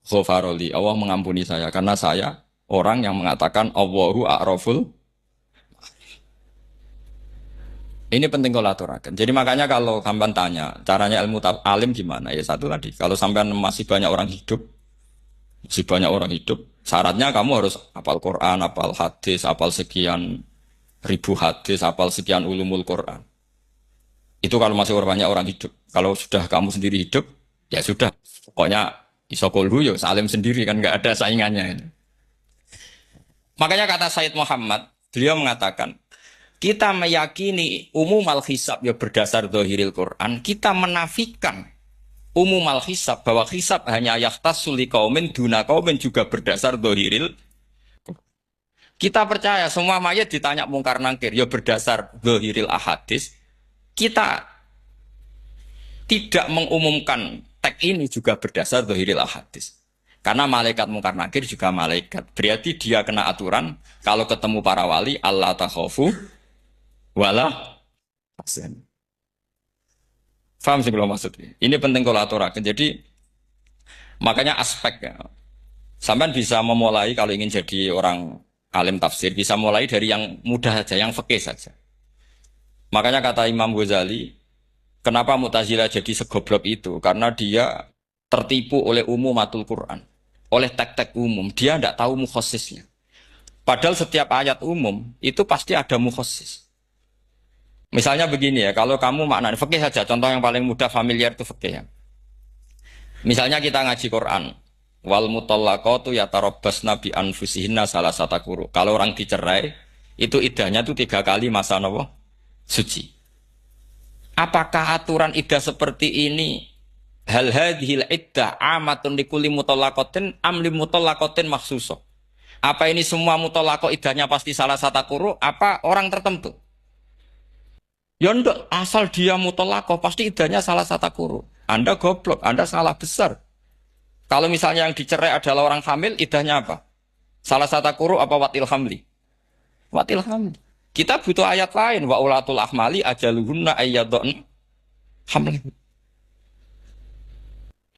Speaker 1: ghafaroli, Allah mengampuni saya karena saya orang yang mengatakan Allahu a'raful. Ini penting kalau aturakan. Jadi makanya kalau sampean tanya, caranya ilmu alim gimana? Ya satu tadi, kalau sampean masih banyak orang hidup, syaratnya kamu harus hafal Quran, hafal hadis, hafal sekian ribu hadis, hafal sekian ulumul Quran. Itu kalau masih banyak orang hidup. Kalau sudah kamu sendiri hidup, ya sudah. Pokoknya isokolhu ya salim sendiri kan nggak ada saingannya. Makanya kata Said Muhammad, beliau mengatakan, kita meyakini umum al-hisab ya berdasar zahiril Quran, kita menafikan umum al-hisab bahwa hisab hanya yahtassul liqaumin duna qaumin juga berdasar zahiril. Kita percaya semua mayat ditanya mungkar nangkir ya berdasar zahiril ahadis. Kita tidak mengumumkan teks ini juga berdasar zahiril ahadis. Karena malaikat mungkar nakir juga malaikat. Berarti dia kena aturan kalau ketemu para wali Allah takhafu wala tahzan. Faham sih kalau maksudnya? Ini penting kalau aturakan. Jadi makanya aspeknya sampean bisa memulai kalau ingin jadi orang alim tafsir bisa mulai dari yang mudah saja, yang fikih saja. Makanya kata Imam Ghazali, kenapa Mu'tazilah jadi segoblok itu? Karena dia tertipu oleh umumatul Quran, oleh teks-teks umum. Dia tidak tahu mukhosisnya. Padahal setiap ayat umum itu pasti ada mukhosis. Misalnya begini ya, kalau kamu maknanya fikih saja, contoh yang paling mudah familiar itu fikih ya. Misalnya kita ngaji Quran, wal mutallaqatu yatarabbasna bi anfusihinna salasata quru. Kalau orang dicerai, itu iddahnya itu 3 kali masa nopo suci. Apakah aturan iddah seperti ini hal hadhil iddah amatun likulli mutallaqatin am li mutallaqatin makhsusah? Apa ini semua mutallaqah iddahnya pasti salah satu quru apa orang tertentu? Ya enggak, asal dia mutallaqah pasti iddahnya salah satu quru. Anda goblok, Anda salah besar. Kalau misalnya yang dicerai adalah orang hamil, iddahnya apa? Salah satu quru apa watil hamli? Watil hamli. Kita butuh ayat lain, wa ulatul ahmali ajaluhunna ayyadun hamli.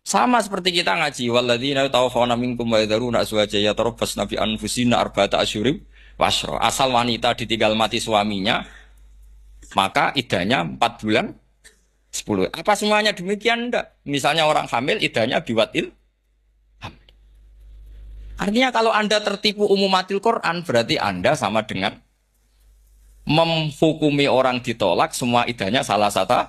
Speaker 1: Sama seperti kita ngaji, walladzina tawaffawna minkum wa yadharuna azwaja yatarabbasna bi anfusina arba'ata asyhurin wa asyra. Asal wanita ditinggal mati suaminya, maka iddahnya 4 bulan 10. Apa semuanya demikian? Enggak. Misalnya orang hamil iddahnya biwatil hamil. Artinya kalau Anda tertipu umumatil Quran, berarti Anda sama dengan menghukumi orang ditolak semua iddahnya salah satu.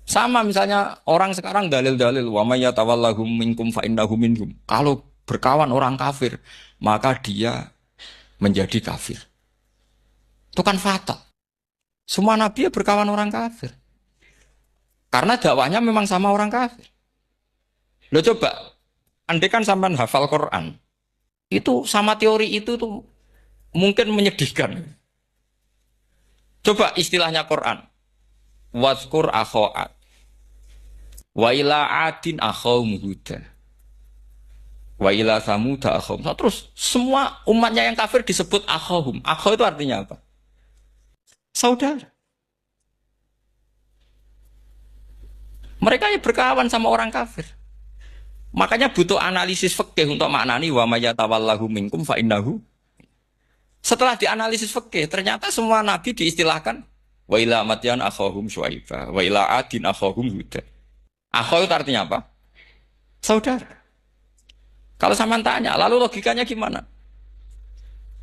Speaker 1: Sama misalnya orang sekarang dalil-dalil wa may yatawallahum minkum fa innahu minhum. Kalau berkawan orang kafir, maka dia menjadi kafir. Itu kan fatal. Semua nabi berkawan orang kafir. Karena dakwahnya memang sama orang kafir. Lo coba, andai kan sampean hafal Quran, itu sama teori itu tuh mungkin menyedihkan. Coba istilahnya Quran. Wazkur akho'at. Wa ila adin akhawum huda. Wa ila samuda akhawum. Terus semua umatnya yang kafir disebut akhawum. Akhaw itu artinya apa? Saudara. Mereka yang berkawan sama orang kafir. Makanya butuh analisis fikih untuk maknani wa may yatawallahu minkum fa innahu. Setelah dianalisis fikih, ternyata semua nabi diistilahkan wa ila madyan akhahum syuaiba, wa ila adin akhahum huda. Akhaw itu artinya apa? Saudara. Kalau sama tanya, lalu logikanya gimana?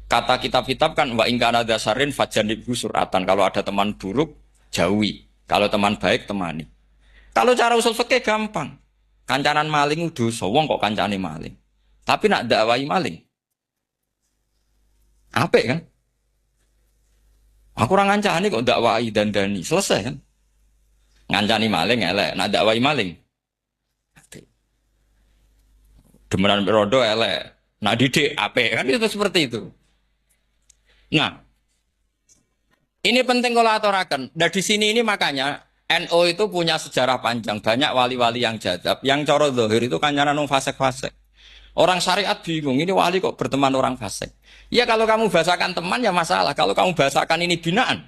Speaker 1: Kata kitab-kitab kan wa ingkana dasarin fajanibhu suratan. Kalau ada teman buruk, jauhi. Kalau teman baik, temani. Kalau cara usul fikih gampang. Kancanan maling dosa, wong kok kancane maling. Tapi nak dakwai maling. Apik kan? Aku orang ngancani kok dakwai dandani. Selesai kan? Ngancani maling elek, nak dakwai maling. Apik. Demenan rodo elek, nak didik apik kan itu seperti itu. Nah, ini penting kalau aturakan. Dan di sini ini makanya NU itu punya sejarah panjang. Banyak wali-wali yang jadab. Yang coro zahir itu kancanan fasek-fasek. Orang syariat bingung, ini wali kok berteman orang fasik. Ya kalau kamu bahasakan teman ya masalah, kalau kamu bahasakan ini binaan.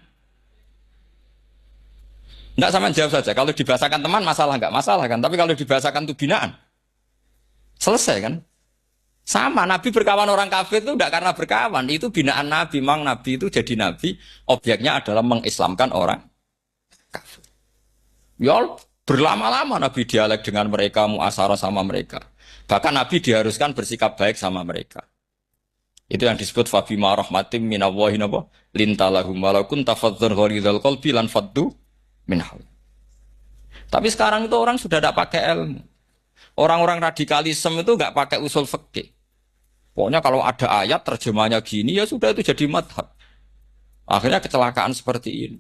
Speaker 1: Enggak, sama jawab saja, kalau dibahasakan teman masalah enggak masalah kan, tapi kalau dibahasakan itu binaan, selesai kan? Sama, Nabi berkawan orang kafir itu enggak karena berkawan, itu binaan Nabi. Memang Nabi itu jadi Nabi, objeknya adalah mengislamkan orang kafir. Ya berlama-lama Nabi dialek dengan mereka, muasyarah sama mereka. Bahkan Nabi diharuskan bersikap baik sama mereka. Itu yang disebut fabima rahmatim minallahi napa lintalahum walakum tafadzur ghalidul qalbi lan faddu minhum. Tapi sekarang itu orang sudah tidak pakai ilmu. Orang-orang radikalisme itu nggak pakai usul fikih. Pokoknya kalau ada ayat terjemahnya gini ya sudah itu jadi madhab. Akhirnya kecelakaan seperti ini.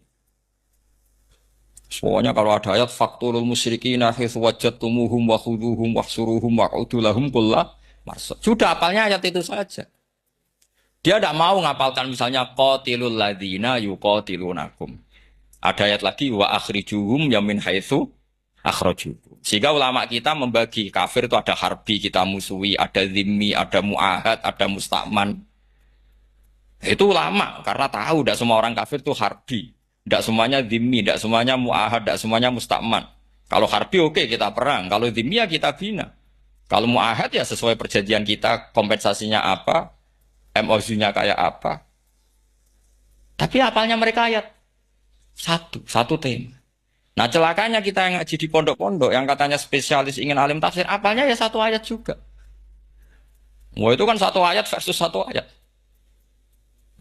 Speaker 1: Pokoknya kalau ada ayat faktulul musyrikina haitsu wajadtumuhum wa khuduhum wahsuruhum wa'udu lahum kulla marsad. Sudah apalnya ayat itu saja. Dia tidak mau ngapalkan misalnya qatilul ladzina yuqatilunakum. Ada ayat lagi wa akhrijuhum yamin haitsu akhrajukum. Sehingga ulama kita membagi kafir itu ada harbi, kita musuhi, ada zimmi, ada muahad, ada musta'man. Itu ulama karena tahu tidak semua orang kafir itu harbi. Tidak semuanya zimmi, tidak semuanya muahad, tidak semuanya musta'man. Kalau harbi oke, kita perang, kalau zimmi ya kita bina. Kalau muahad ya sesuai perjanjian kita, kompensasinya apa, MOU-nya kayak apa. Tapi apalnya mereka ayat satu tema. Nah celakanya kita yang ngaji di pondok-pondok yang katanya spesialis ingin alim tafsir, apalnya ya satu ayat juga. Wah itu kan satu ayat versus satu ayat.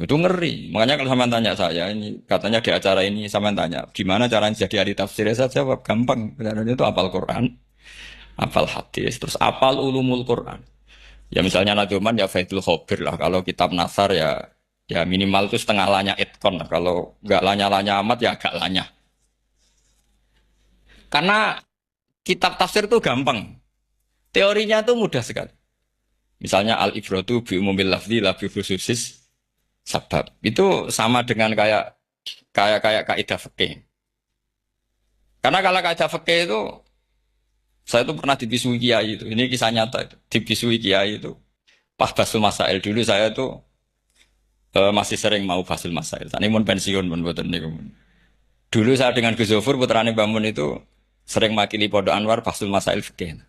Speaker 1: Itu ngeri. Makanya kalau sama tanya saya, ini katanya di acara ini sama tanya, gimana caranya jadi ahli tafsir? Saya jawab gampang. Caranya itu hafal Quran, hafal hadis, terus hafal ulumul Quran. Ya misalnya Naduman ya Faidul Khobir lah. Kalau kitab Nasar ya minimal itu setengah lanya itkon lah. Kalau nggak lanya-lanya amat ya agak lanya. Karena kitab tafsir itu gampang. Teorinya itu mudah sekali. Misalnya al-ibratu bi umumil lafzi la bi khususis sabab. Itu sama dengan kayak kaidah fikih. Karena kalau kaidah fikih itu saya itu pernah dibisui kiai itu. Ini kisah nyata itu. Dibisui kiai itu. Pas Basul Masail dulu saya itu masih sering mau Basul Masail. Ini mun pensiun mun mboten niku. Dulu saya dengan Gus Zofur putrane Mbah Mun itu sering makili Pondok Anwar Basul Masail fikih.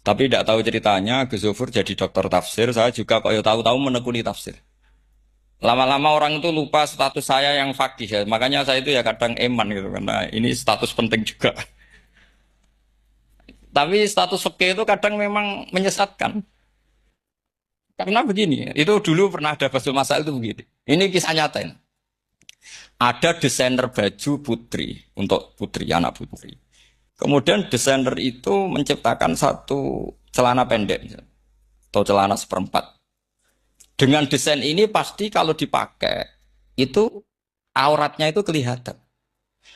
Speaker 1: Tapi tidak tahu ceritanya Gus Zofur jadi dokter tafsir, saya juga kok tahu-tahu menekuni tafsir. Lama-lama orang itu lupa status saya yang fakih ya. Makanya saya itu ya kadang eman gitu karena ini status penting juga. Tapi status fikih itu kadang memang menyesatkan. Karena begini, itu dulu pernah ada Basul Masail itu begini. Ini kisah nyata ini. Ada desainer baju putri untuk putri, anak putri. Kemudian desainer itu menciptakan satu celana pendek atau celana seperempat. Dengan desain ini pasti kalau dipakai itu auratnya itu kelihatan.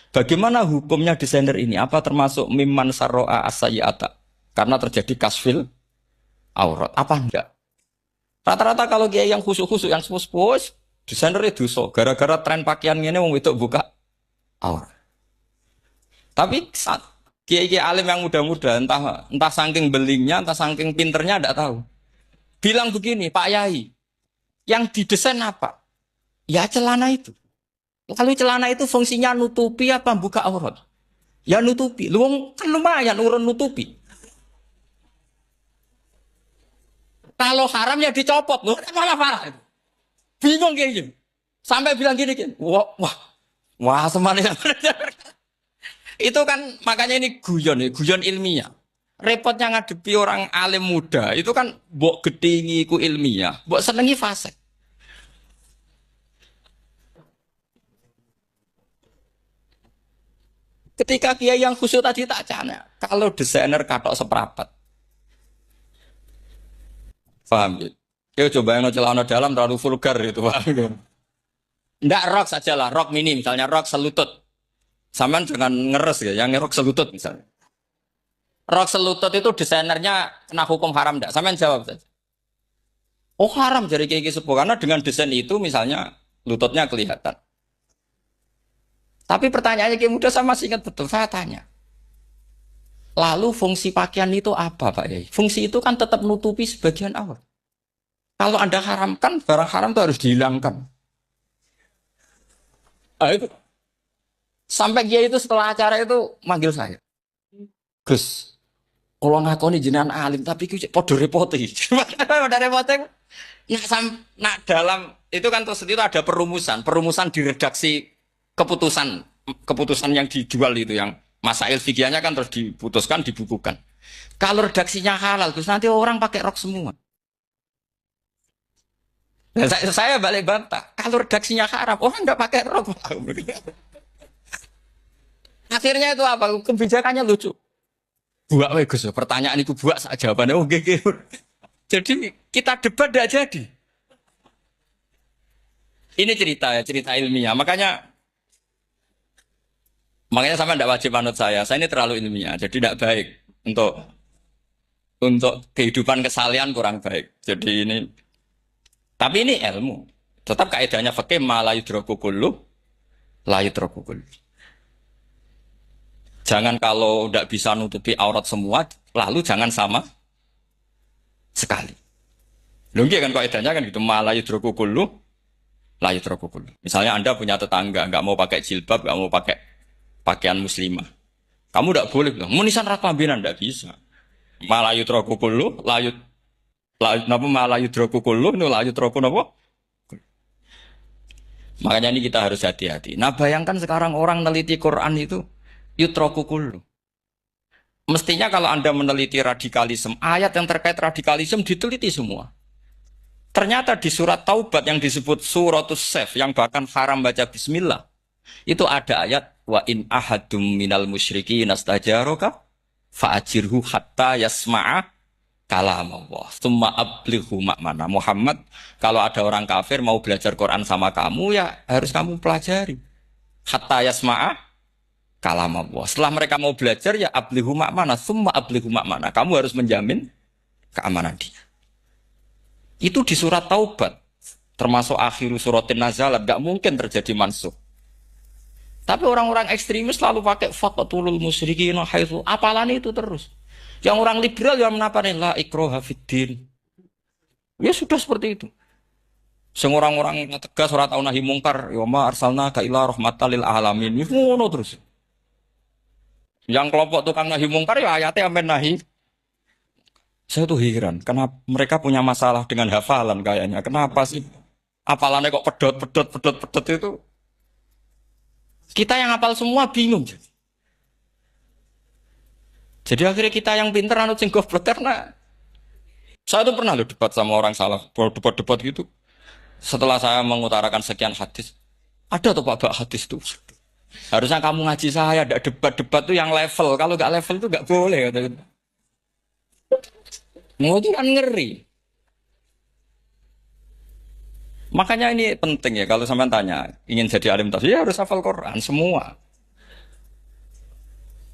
Speaker 1: Bagaimana hukumnya desainer ini? Apa termasuk mimman sarro'a as-sayyi'ata? Karena terjadi kasfil aurat. Apa enggak? Rata-rata kalau kiai yang khusyuk-khusyuk, yang sepuh-sepuh, desainer itu dosa. Gara-gara tren pakaian ini wong wedok buka aurat. Tapi kiai-kiai alim yang muda-muda, entah saking belingnya, entah saking pinternya, tidak tahu. Bilang begini, Pak Yai, yang didesain apa? Ya celana itu. Lalu celana itu fungsinya nutupi apa buka aurat? Ya nutupi. Lu kan lumayan urun nutupi. Kalau haram ya dicopot. Lu kan malah parah itu. Bingung kayak gini. Sampai bilang gini. Wah semuanya. Itu kan makanya ini guyon ilmiah. Repotnya ngadepi orang alim muda. Itu kan mbok gedingi ku ilmiah. Mbok senengi fasik. Ketika kiai yang khusyuk tadi tak cana, kalau desainer katok seperapat, paham ya? Kau coba yang celana dalam terlalu vulgar itu, paham ya? Nggak rok saja lah, rok mini misalnya rok selutut, sampean jangan ngeres ya, yang rok selutut misalnya. Rok selutut itu desainernya kena hukum haram nggak? Sampean jawab saja. Oh haram jadi kiai sepuh karena dengan desain itu misalnya lututnya kelihatan. Tapi pertanyaannya kayak muda saya masih ingat betul, saya tanya. Lalu fungsi pakaian itu apa, Pak Yai? Fungsi itu kan tetap nutupi sebagian awal. Kalau Anda haramkan, barang haram itu harus dihilangkan. Ah, itu. Sampai Kiai itu setelah acara itu manggil saya. Gus, kalau ngakoni jenengan alim, tapi itu podo repoti. Podo repoti. Nah, dalam itu kan terus itu ada perumusan di redaksi keputusan keputusan yang dijual itu yang masail fikihnya kan terus diputuskan dibukukan. Kalau redaksinya halal, terus nanti orang pakai rok semua. Nah, saya balik bantah. Kalau redaksinya haram, orang nggak pakai rok. Akhirnya itu apa? Kebijakannya lucu. Buak we Gus, pertanyaan itu buak saja jawabannya oh gege. Jadi kita debat tidak jadi. Ini cerita ya, cerita ilmiah. Makanya sama tidak wajib manut saya. Saya ini terlalu ilmiah, jadi tidak baik untuk kehidupan kesalian kurang baik. Jadi ini, tapi ini ilmu. Tetap kaidahnya fikih ma la yudraku kullu la yudraku kullu. Jangan kalau tidak bisa nutupi aurat semua, lalu jangan sama sekali. Lungki kan kaidahnya kan gitu, ma la yudraku kullu la yudraku kullu. Misalnya Anda punya tetangga nggak mau pakai jilbab, nggak mau pakai pakaian muslimah. Kamu tidak boleh bilang, munisan raklambinan tidak bisa. Malayu trokukulu, napa malayu trokukulu, nu layu troku napa? Makanya ini kita harus hati-hati. Nah bayangkan sekarang orang meneliti Quran itu yutrokukulu. Mestinya kalau Anda meneliti radikalisme, ayat yang terkait radikalisme diteliti semua. Ternyata di surat Taubat yang disebut suratus Saf yang bahkan haram baca bismillah, itu ada ayat wa in ahadum minal musyrikin nastajaroka fa'ajirhu hatta yasma'a kalam Allah tsumma ablighu makmana. Muhammad, kalau ada orang kafir mau belajar Quran sama kamu ya harus kamu pelajari hatta yasma'a kalam Allah. Setelah mereka mau belajar ya ablighu makmana, tsumma ablighu makmana. Kamu harus menjamin keamanan dia. Itu di surat Taubat, termasuk akhir suratin nazalat, gak mungkin terjadi mansuh. Tapi orang-orang ekstremis selalu pakai faqatulul musyrikin haitsu apalan itu terus. Yang orang liberal yang menaparin la ikraha fiddin. Ya sudah seperti itu. Sing orang-orang tegas ora tau nahi mungkar, ya ma arsalna ka ila rahmatal lil alamin. Itu ngono terus. Yang kelompok tukang nahi mungkar ya ayatnya amen nahi. Saya tuh heran, kenapa mereka punya masalah dengan hafalan kayaknya. Kenapa sih hafalannya kok pedot itu? Kita yang hafal semua bingung. Jadi akhirnya kita yang pinter anut sing goblok karena saya tuh pernah loh debat sama orang salah, debat gitu. Setelah saya mengutarakan sekian hadis, ada tuh Pak hadis tuh. Harusnya kamu ngaji saya, ada debat-debat tuh yang level. Kalau nggak level tuh nggak boleh. Mau itu kan ngeri. Makanya ini penting ya kalau sampean tanya ingin jadi alim tafsir ya harus hafal Quran semua.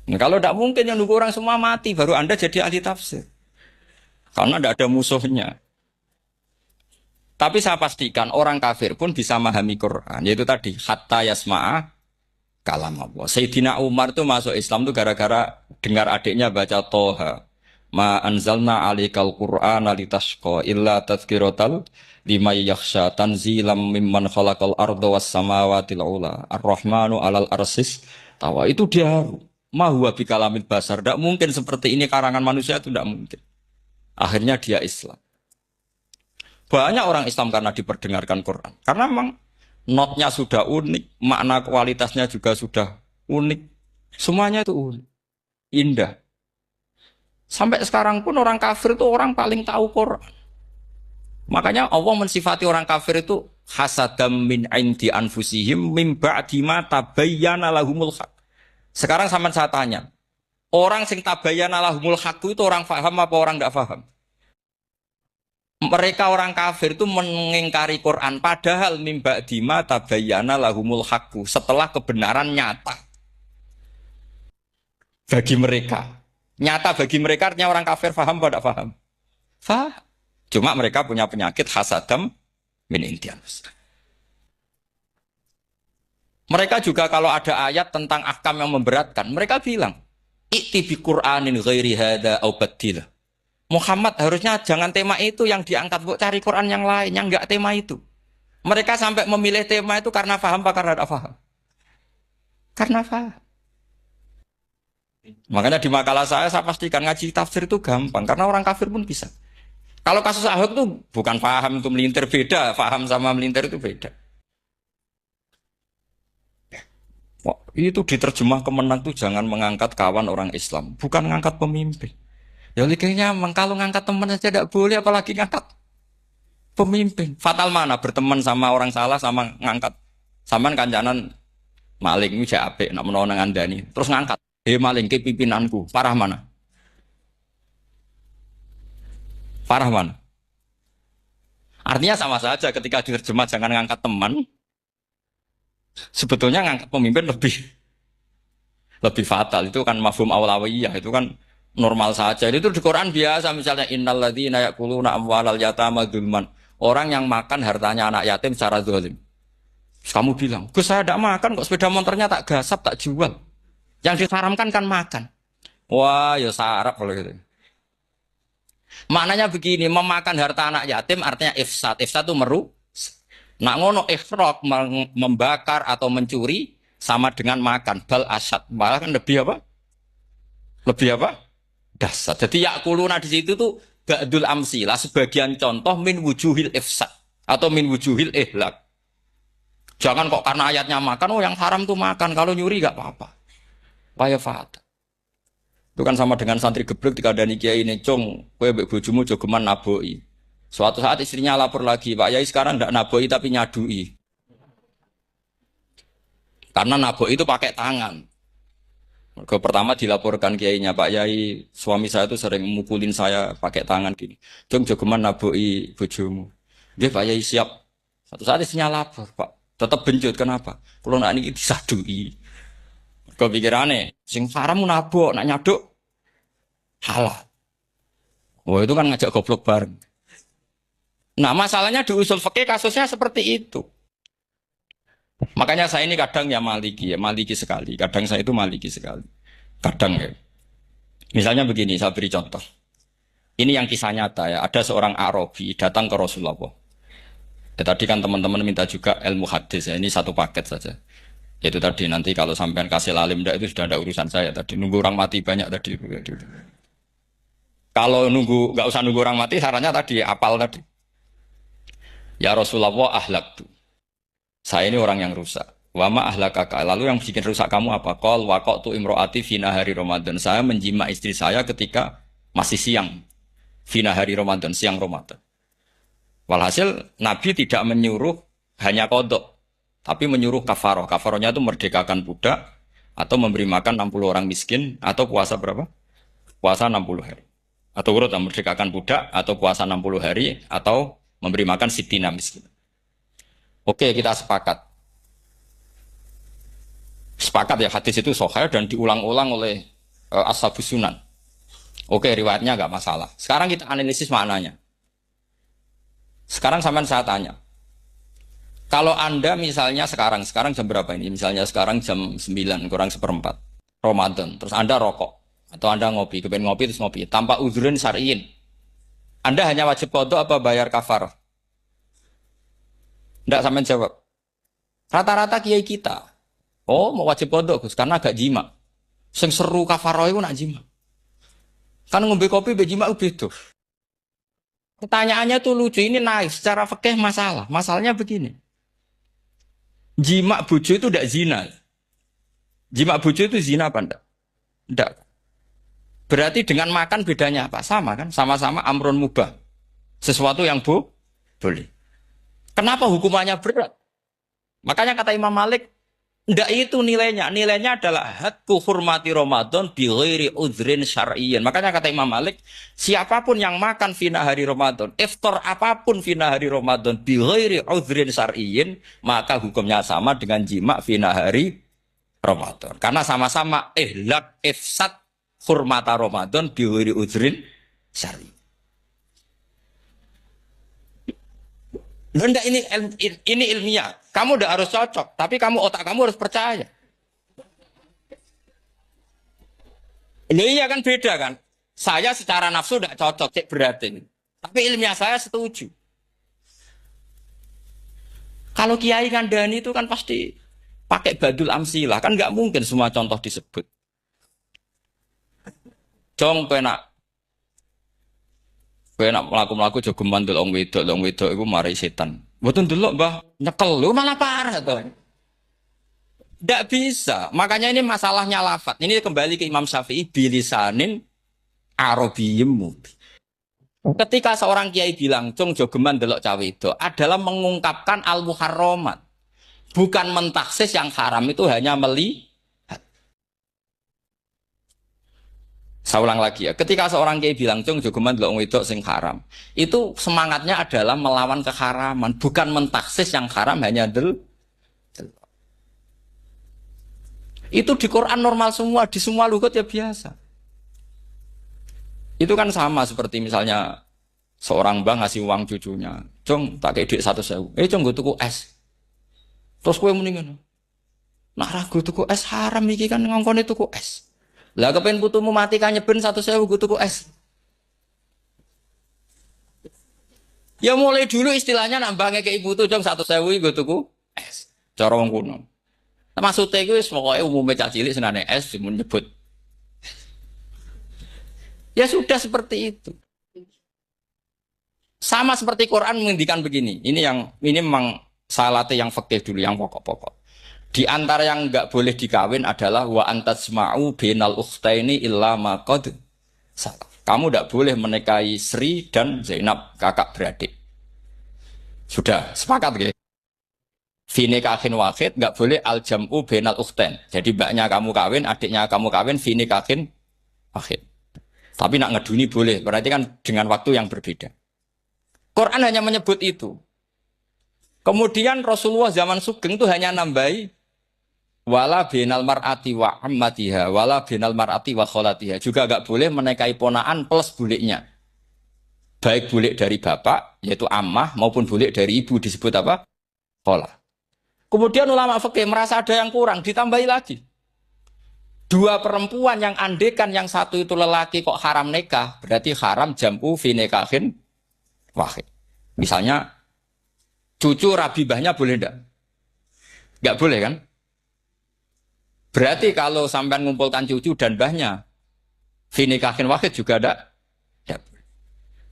Speaker 1: Nah, kalau tidak mungkin yang nunggu orang semua mati baru Anda jadi ahli tafsir. Karena tidak ada musuhnya. Tapi saya pastikan orang kafir pun bisa memahami Quran. Yaitu tadi hatta yasma'a kalam Allah. Sayyidina Umar itu masuk Islam itu gara-gara dengar adiknya baca Toha. Ma anzalna alikal Qur'ana litashqa illa tadhkiratal liman yakhsha tanzilam mimman khalaqal arda was samawati ula ar-rahmanu alal arsis tawa. Itu dia ma huwa bikalamil basar. Tidak mungkin seperti ini karangan manusia itu tidak mungkin. Akhirnya dia Islam. Banyak orang Islam karena diperdengarkan Quran. Karena memang notnya sudah unik, makna kualitasnya juga sudah unik. Semuanya itu unik, indah. Sampai sekarang pun orang kafir itu orang paling tahu Quran. Makanya Allah mensifati orang kafir itu hasadam min indi anfusihim mim ba'di ma tabayyana lahumul haq. Sekarang sama saya tanya, orang sing tabayyana lahumul haq itu orang paham apa orang enggak paham? Mereka orang kafir itu mengingkari Quran padahal mim ba'di ma tabayyana lahumul haq, setelah kebenaran nyata bagi mereka. Nyata bagi mereka artinya orang kafir paham atau tidak paham? Faham. Cuma mereka punya penyakit hasadam min intianus. Mereka juga kalau ada ayat tentang ahkam yang memberatkan, mereka bilang, I'ti bi Qur'anin ghairi hadza au badil. Muhammad harusnya jangan tema itu yang diangkat, bu cari Quran yang lain yang enggak tema itu. Mereka sampai memilih tema itu karena paham apa karena tidak paham? Karena paham. Makanya di makalah saya pastikan ngaji tafsir itu gampang karena orang kafir pun bisa. Kalau kasus Ahok itu bukan paham itu melintir, beda, paham sama melintir itu beda. Wah, itu diterjemah Kemenang tuh jangan mengangkat kawan orang Islam, bukan mengangkat pemimpin. Ya likanya kalau ngangkat teman saja tidak boleh, apalagi ngangkat pemimpin. Fatal mana berteman sama orang salah sama ngangkat. Saman kancanan maling ini apik nak menawa nang andani. Terus ngangkat. Maling ke pimpinanku. Parah mana? Parah mana? Artinya sama saja ketika diterjemah jangan ngangkat teman. Sebetulnya ngangkat pemimpin lebih fatal. Itu kan mafhum awlawiyah, itu kan normal saja. Itu di Quran biasa misalnya innalladzina ya'kuluna amwalal yatama dzulman. Orang yang makan hartanya anak yatim secara zalim. Kamu bilang, "Gus saya tidak makan kok, sepeda motornya tak gasap, tak jual." Yang diharamkan kan makan. Wah, ya sarap kalau gitu. Maknanya begini, memakan harta anak yatim artinya ifsad. Ifsad itu nak ngono ikhraq membakar atau mencuri sama dengan makan. Bal asad. Malah kan lebih apa? Lebih apa? Dasar. Jadi yakuluna di situ tuh ba'dul amsilah sebagian contoh min wujuhil ifsad atau min wujuhil ihlak. Jangan kok karena ayatnya makan, oh yang haram tuh makan, kalau nyuri gak apa-apa. Paya fat. Itu kan sama dengan santri geblek dikandani kiai ini, "Cung, kowe mbek bojomu jogeman naboi." Suatu saat istrinya lapor lagi, "Pak Yai sekarang ndak naboi tapi nyadui." Karena naboi itu pakai tangan. Ke pertama dilaporkan kiainya, "Pak Yai, suami saya itu sering mukulin saya pakai tangan gini. Cung jogeman naboi bojomu." Dia, "Pak Yai siap." Satu saat istrinya lapor, "Pak, tetap benjut kenapa? Kalau nak ini disadui." Kepikirannya, sing haram nabok, nak nyaduk halal. Oh itu kan ngajak goblok bareng. Nah masalahnya di usul fikih kasusnya seperti itu. Makanya saya ini kadang ya maliki sekali. Kadang saya itu maliki sekali. Kadang ya. Misalnya begini, saya beri contoh. Ini yang kisah nyata ya. Ada seorang Arabi datang ke Rasulullah. Ya, tadi kan teman-teman minta juga ilmu hadis ya. Ini satu paket saja. Itu tadi nanti kalau sampean kasih lalim itu sudah ada urusan saya tadi. Nunggu orang mati banyak tadi. Kalau nggak usah nunggu orang mati, sarannya tadi apal tadi. Ya Rasulullah ahlak tuh. Saya ini orang yang rusak. Wama ahlakaka. Lalu yang bikin rusak kamu apa? Qol waqatu imroati fina hari Ramadan. Saya menjima istri saya ketika masih siang. Fina hari Ramadan, siang Ramadan. Walhasil Nabi tidak menyuruh hanya kodok, tapi menyuruh kafaroh. Kafarohnya itu merdekakan budak, atau memberi makan 60 orang miskin, atau puasa berapa? Puasa 60 hari. Atau urut merdekakan budak, atau puasa 60 hari, atau memberi makan sitina miskin. Oke, kita sepakat. Sepakat ya, hadis itu sahih dan diulang-ulang oleh Ashabus Sunan. Oke, riwayatnya nggak masalah. Sekarang kita analisis maknanya. Sekarang sampean saya tanya. Kalau Anda misalnya sekarang jam berapa ini? Misalnya sekarang jam 9 kurang seperempat Ramadan. Terus Anda rokok atau Anda ngopi, kepengen ngopi terus ngopi tanpa udzrin syar'iyyin. Anda hanya wajib qadha apa bayar kafarah? Enggak, sampean jawab. Rata-rata kiai kita, oh mau wajib qadha Gus karena agak jima. Sing seru kafarah itu nak jima. Kan ngombe kopi be jima beda. Pertanyaannya tuh lucu, ini naik secara fikih masalah. Masalahnya begini. Jima bojo itu tidak zina. Jima bojo itu zina apa enggak? Enggak. Berarti dengan makan bedanya apa? Sama kan? Sama-sama amrun mubah. Sesuatu yang boleh. Kenapa hukumannya berat? Makanya kata Imam Malik, enggak itu nilainya. Nilainya adalah hadku hurmati Ramadan bi ghairi udhrin syar'iyyin. Makanya kata Imam Malik, siapapun yang makan fina hari Ramadan, iftar apapun fina hari Ramadan bi ghairi udhrin syar'iyyin, maka hukumnya sama dengan jima fina hari Ramadan. Karena sama-sama ihlak ifsad hurmata Ramadan bi ghairi udhrin syar'iyyin. Enggak, ini ilmiah. Kamu udah harus cocok, tapi otak kamu harus percaya. Loh iya kan beda kan. Saya secara nafsu tidak cocok, cek berarti. Tapi ilmiah saya setuju. Kalau Kiai Ngandani itu kan pasti pakai badul amsilah. Kan nggak mungkin semua contoh disebut. Jong kowe nak mlaku-mlaku jogeman delok wong wedok iku mari setan. Mboten delok, Mbah, nyekel lu malah parah to. Ndak bisa. Makanya ini masalahnya lafat. Ini kembali ke Imam Syafi'i bilisanin arabiyyim mubin. Ketika seorang kiai bilang, "Cung jogeman delok cawe itu," adalah mengungkapkan al-muharramat. Bukan mentaksis yang haram itu hanya melihat. Saya ulang lagi ya. Ketika seorang kiai bilang, "Cung jogeman delok wedok sing haram," itu semangatnya adalah melawan keharaman, bukan mentaksis yang haram hanya del. Itu di Quran normal semua, di semua lugat ya biasa. Itu kan sama seperti misalnya seorang bang ngasih uang cucunya, "Cung, tak kayak duit 100.000. Cung, gue tuku es." Terus gue mendingan, "Nak ragu tuku es haram iki kan ngongkone tuku es." Lah kepen putumu mati kan nyeben 100.000 gue tuku es. Ya mulai dulu istilahnya nambahnya ke ibu tuh, "Cung, 100.000 gue tuku es." Cara wong kuno. Maksudnya gue pokoknya umumnya cah cilik senane es menyebut. Ya sudah seperti itu. Sama seperti Quran menghentikan begini. Ini memang salate yang fikih dulu, yang pokok-pokok. Di antara yang enggak boleh dikawin adalah wa antasma'u bainal ukhtaini illa ma qad salaf. Kamu enggak boleh menikahi Sri dan Zainab, kakak beradik. Sudah sepakat gitu. Fi nikahin wahid enggak boleh al jam'u bainal ukhtain. Jadi mbaknya kamu kawin, adiknya kamu kawin fi nikahin wahid. Tapi nak ngeduni boleh, berarti kan dengan waktu yang berbeda. Quran hanya menyebut itu. Kemudian Rasulullah zaman Sugeng itu hanya nambahi wala binal mar'ati wa ammatiha, wala binal mar'ati wa kholatiha. Juga agak boleh menikahi ponaan plus buliknya. Baik bulik dari bapak, yaitu ammah, maupun bulik dari ibu disebut apa? Kholah. Kemudian ulama fikih merasa ada yang kurang, ditambahi lagi. Dua perempuan yang andekan yang satu itu lelaki kok haram nikah, berarti haram jam'u fi nikahin wahid. Misalnya cucu rabibahnya boleh enggak? Enggak boleh kan? Berarti kalau sampai mengumpulkan cucu dan bahnya fi nikahin wahid juga enggak?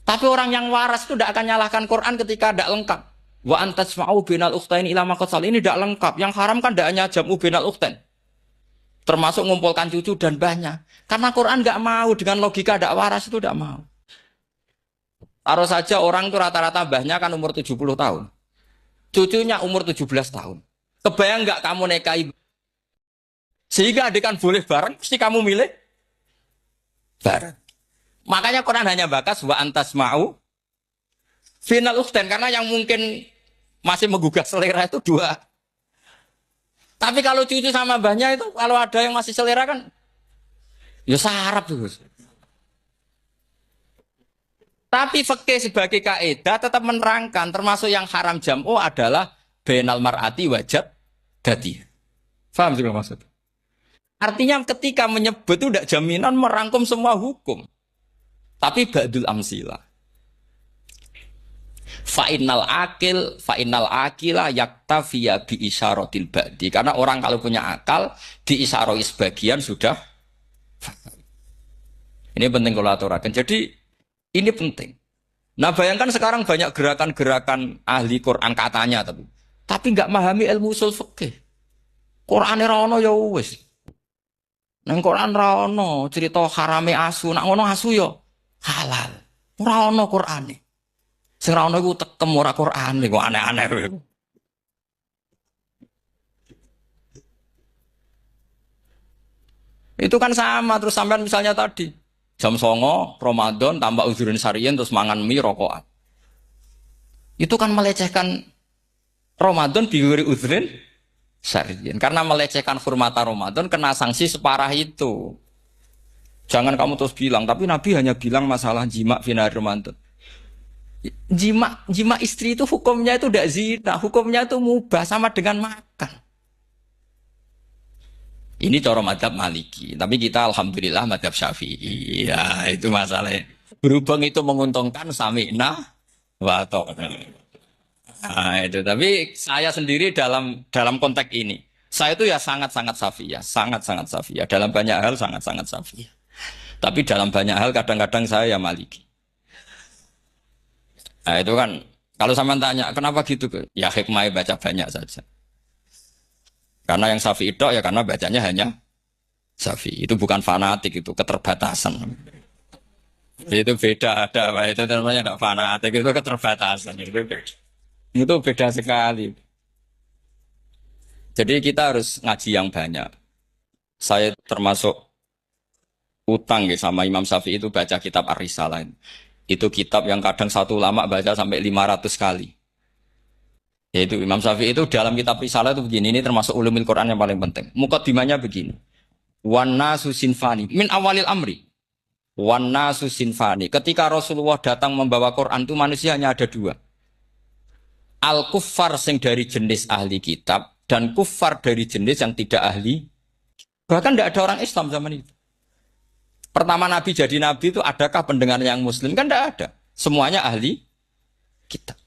Speaker 1: Tapi orang yang waras itu tidak akan nyalahkan Quran ketika tidak lengkap. Wa antasma'u bainal ukhtain ila ma qad ini tidak lengkap. Yang haram kan tidak hanya jam'u bainal ukhtain. Termasuk mengumpulkan cucu dan banyak. Karena Quran nggak mau dengan logika tidak waras itu tidak mau. Taruh saja orang itu rata-rata bahnya kan umur 70 tahun. Cucunya umur 17 tahun. Kebayang nggak kamu nikahi? Sehingga adik kan boleh bareng, mesti kamu milih bareng. Makanya Quran hanya bakas wa antasma'u final ukhtain. Karena yang mungkin masih menggugah selera itu dua. Tapi kalau cucu sama mbahnya itu, kalau ada yang masih selera kan, ya sarap tuh. Tapi fikih sebagai kaidah tetap menerangkan, termasuk yang haram jam'u adalah bainal mar'ati wajad dati. Faham sih maksud? Artinya ketika menyebut itu tidak jaminan merangkum semua hukum. Tapi ba'dul amsilah. Fa'innal akila yaktafiya bi isyaratil ba'di. Karena orang kalau punya akal diisyaroi sebagian sudah. Ini penting kalau aturakan. Jadi ini penting. Nah bayangkan sekarang banyak gerakan-gerakan ahli Quran katanya tapi nggak memahami ilmu usul fikih. Quran ora ono ya wis. Nang Quran ora ono cerita harame asu, nak ngono asu ya halal. Ora ono Qurane. Sing ra ono iku tekem ora Quran iku aneh-aneh kowe. Itu kan sama terus sampean misalnya tadi jam 09.00 Ramadan tambah uzurin syariyin terus mangan mie rokokan. Itu kan melecehkan Ramadan biwiri uzurin syariyin. Karena melecehkan hurmata Ramadan kena sanksi separah itu. Jangan kamu terus bilang, tapi Nabi hanya bilang masalah jima finar Ramadan. Jima istri itu hukumnya itu tidak zina, hukumnya itu mubah sama dengan makan. Ini cara madzhab Maliki, tapi kita alhamdulillah madzhab Syafi'i. Ya, itu masalahnya. Berhubung itu menguntungkan sami'na wa ata'na. Nah, itu. Tapi saya sendiri dalam konteks ini, saya itu ya sangat-sangat Syafi'iyah, sangat-sangat Syafi'iyah. Dalam banyak hal sangat-sangat Syafi'iyah. Tapi dalam banyak hal kadang-kadang saya ya Maliki. Nah, itu kan kalau sama tanya kenapa gitu? Ya hikmah baca banyak saja. Karena yang Syafi'i itu ya karena bacanya hanya Syafi'i. Itu bukan fanatik, itu keterbatasan. Itu beda, ada apa itu namanya tidak fanatik, itu keterbatasan. Itu beda sekali. Jadi kita harus ngaji yang banyak. Saya termasuk utang ya sama Imam Syafi'i itu baca kitab Ar-Risalah. Itu kitab yang kadang satu ulama baca sampai 500 kali. Yaitu Imam Syafi'i itu dalam kitab Risalah itu begini, ini termasuk ulumul Quran yang paling penting. Mukaddimahnya begini. Wan nasu sinfani min awalil amri. Wan nasu sinfani. Ketika Rasulullah datang membawa Quran itu manusia hanya ada dua. Al kuffar sing dari jenis ahli kitab dan kuffar dari jenis yang tidak ahli. Bahkan tidak ada orang Islam zaman itu. Pertama Nabi jadi Nabi itu adakah pendengar yang Muslim? Kan tidak ada. Semuanya ahli kitab.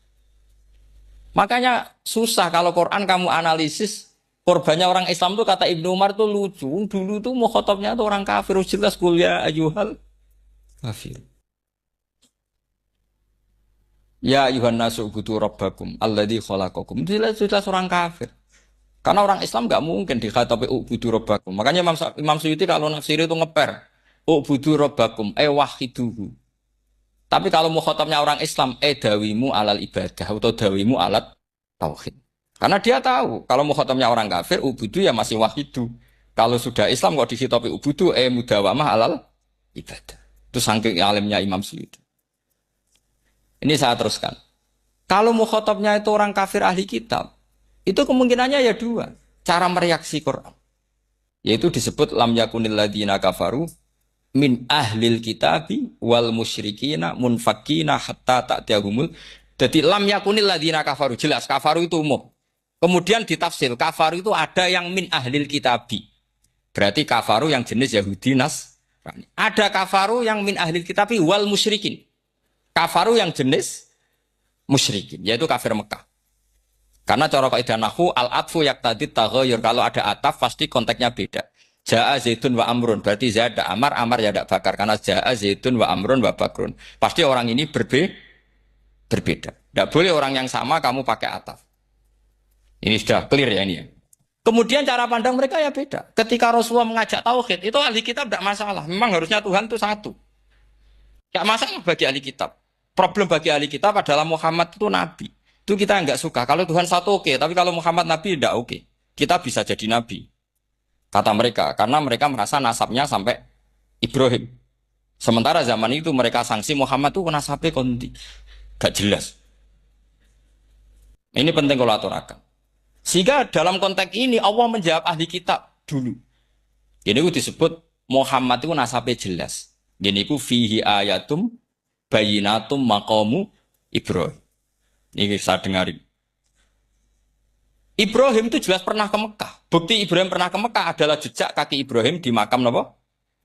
Speaker 1: Makanya susah kalau Quran kamu analisis korbannya orang Islam tuh kata Ibnu Umar tuh lucu. Dulu tuh mukhotobnya tuh orang kafir, jelas kuliah ayuhal kafir. Ya ayuhan nasu butuh rabbakum alladzi khalaqakum. Jelas orang kafir. Karena orang Islam nggak mungkin dikhatabi ubudu rabbakum. Makanya Imam Suyuti kalau nafsir itu ngeper ubudu rabbakum wahiduhu. Tapi kalau mukhatabnya orang Islam, dawimu alal ibadah atau dawimu alat tauhid. Karena dia tahu kalau mukhatabnya orang kafir, ubudu ya masih wahidu. Kalau sudah Islam kok dihitopi ubudu, mudawamah alal ibadah. Itu saking alimnya Imam Suyuti. Ini saya teruskan. Kalau mukhatabnya itu orang kafir ahli kitab, itu kemungkinannya ya dua. Cara mereaksi Quran. Yaitu disebut lam yakunil ladina kafaru min ahlil kitabi wal musyrikina munfakina hatta ta'tiyahumul. Jadi lam yakunil ladina kafaru, jelas kafaru itu umum. Kemudian ditafsir kafaru itu ada yang min ahlil kitabi. Berarti kafaru yang jenis Yahudi Nasrani. Ada kafaru yang min ahlil kitabi wal musyrikin. Kafaru yang jenis musyrikin, yaitu kafir Mekah. Karena cara kaidah nahwu al-atfu yaqtadi taghayyur, kalau ada ataf pasti konteksnya beda. Ja'a Zaidun wa Amrun, berarti Zaid ada Amar, Amar ya ada Bakar. Karena Ja'a Zaidun wa Amrun wa Bakrun. Pasti orang ini berbeda. Tidak boleh orang yang sama kamu pakai ataf. Ini sudah clear ya ini ya. Kemudian cara pandang mereka ya beda. Ketika Rasulullah mengajak tauhid, itu ahli kitab tidak masalah. Memang harusnya Tuhan itu satu. Tidak masalah bagi ahli kitab. Problem bagi ahli kitab adalah Muhammad itu nabi. Itu kita nggak suka. Kalau Tuhan satu oke, tapi kalau Muhammad nabi tidak oke. Kita bisa jadi nabi. Kata mereka, karena mereka merasa nasabnya sampai Ibrahim. Sementara zaman itu mereka sanksi Muhammad itu nasabnya kondi. Gak jelas. Ini penting kalau aturakan. Sehingga dalam konteks ini Allah menjawab ahli kitab dulu. Ini itu disebut Muhammad itu nasabnya jelas. Ini itu fihi ayatum bayinatum maqamu Ibrahim. Ini saya dengarin. Ibrahim itu jelas pernah ke Mekah. Bukti Ibrahim pernah ke Mekah adalah jejak kaki Ibrahim di makam apa?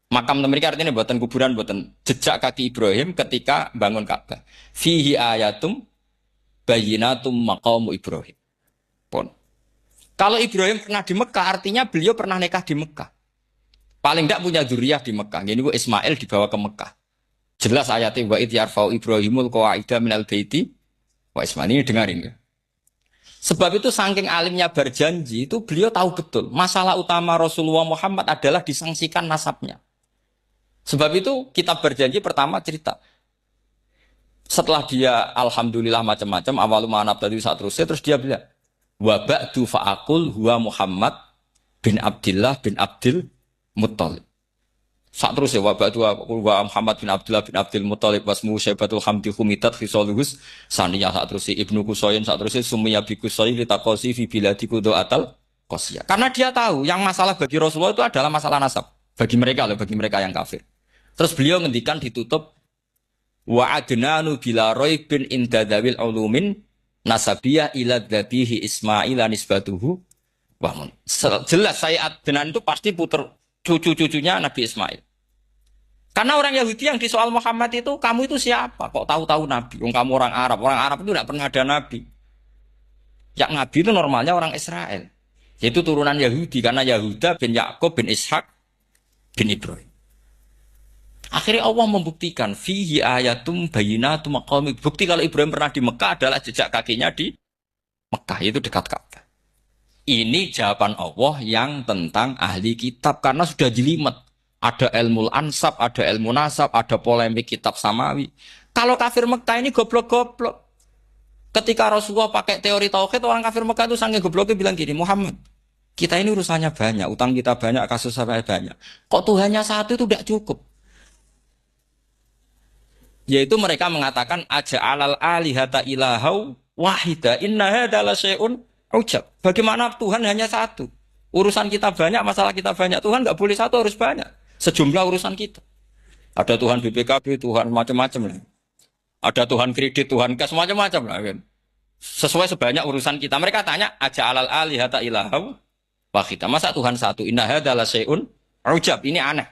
Speaker 1: Makam mereka artinya buatan kuburan, buatan jejak kaki Ibrahim ketika bangun Ka'bah. Fihi ayatum bayinatum maqamu Ibrahim. Pun. Kalau Ibrahim pernah di Mekah artinya beliau pernah nikah di Mekah. Paling tidak punya dzurriyyah di Mekah. Ini Ismail dibawa ke Mekah. Jelas ayatnya wa id yarfa'u Ibrahimul qawaida minal baiti wa Ismail. Ini dengarin ya. Sebab itu saking alimnya berjanji itu beliau tahu betul masalah utama Rasulullah Muhammad adalah disangsikan nasabnya. Sebab itu kitab berjanji pertama cerita. Setelah dia alhamdulillah macam-macam awalu ma'anab tadi saat terus dia bilang wa ba'du fa'akul huwa Muhammad bin Abdillah bin Abdil Muttalib. Saat terus ya wabah dua Muhammad bin Abdullah bin Abdul Muttalib wasmu Syaibatul Hamdi Humidat Khisaluhus saniyah. Saat terus Ibnu Qusayn, saat terus Sumiyah bi Qusayn litaqasi fi biladi Qudatal Qasiyah. Karena dia tahu yang masalah bagi Rasulullah itu adalah masalah nasab bagi mereka yang kafir. Terus beliau ngendikan ditutup wa adnanu bila raibin inda dzawil ulumin nasabiyah ila dzabihi Ismail nisbatuhu Wah, jelas saya Adnan itu pasti puter cucu-cucunya Nabi Ismail. Karena orang Yahudi yang disoal Muhammad itu, kamu itu siapa? Kok tahu-tahu Nabi? Kamu orang Arab. Orang Arab itu tidak pernah ada Nabi. Yang Nabi itu normalnya orang Israel. Yaitu turunan Yahudi. Karena Yahuda bin Yakub bin Ishak bin Ibrahim. Akhirnya Allah membuktikan. Fihi ayatum bayinatum maqami. Bukti kalau Ibrahim pernah di Mekah adalah jejak kakinya di Mekah. Itu dekat Ka'bah. Ini jawaban Allah yang tentang ahli kitab. Karena sudah jelimet. Ada ilmu ansab, ada ilmu nasab, ada polemik kitab samawi. Kalau kafir Mekah ini goblok-goblok. Ketika Rasulullah pakai teori tauhid, orang kafir Mekah itu sangat gobloknya bilang gini, Muhammad, kita ini urusannya banyak, utang kita banyak, kasus saya banyak. Kok Tuhannya satu itu tidak cukup? Yaitu mereka mengatakan aja alal alihata ilahau wahida inna hadza la syai'un ujab. Bagaimana Tuhan hanya satu? Urusan kita banyak, masalah kita banyak. Tuhan nggak boleh satu, harus banyak. Sejumlah urusan kita. Ada Tuhan BPKB, Tuhan macam-macam lah. Ada Tuhan kredit, Tuhan kas, macam-macam lah. Kan. Sesuai sebanyak urusan kita. Mereka tanya, aja alal alihata ilahau wahida. Masa Tuhan satu? Inna hadza la syai'un ujab. Ini aneh.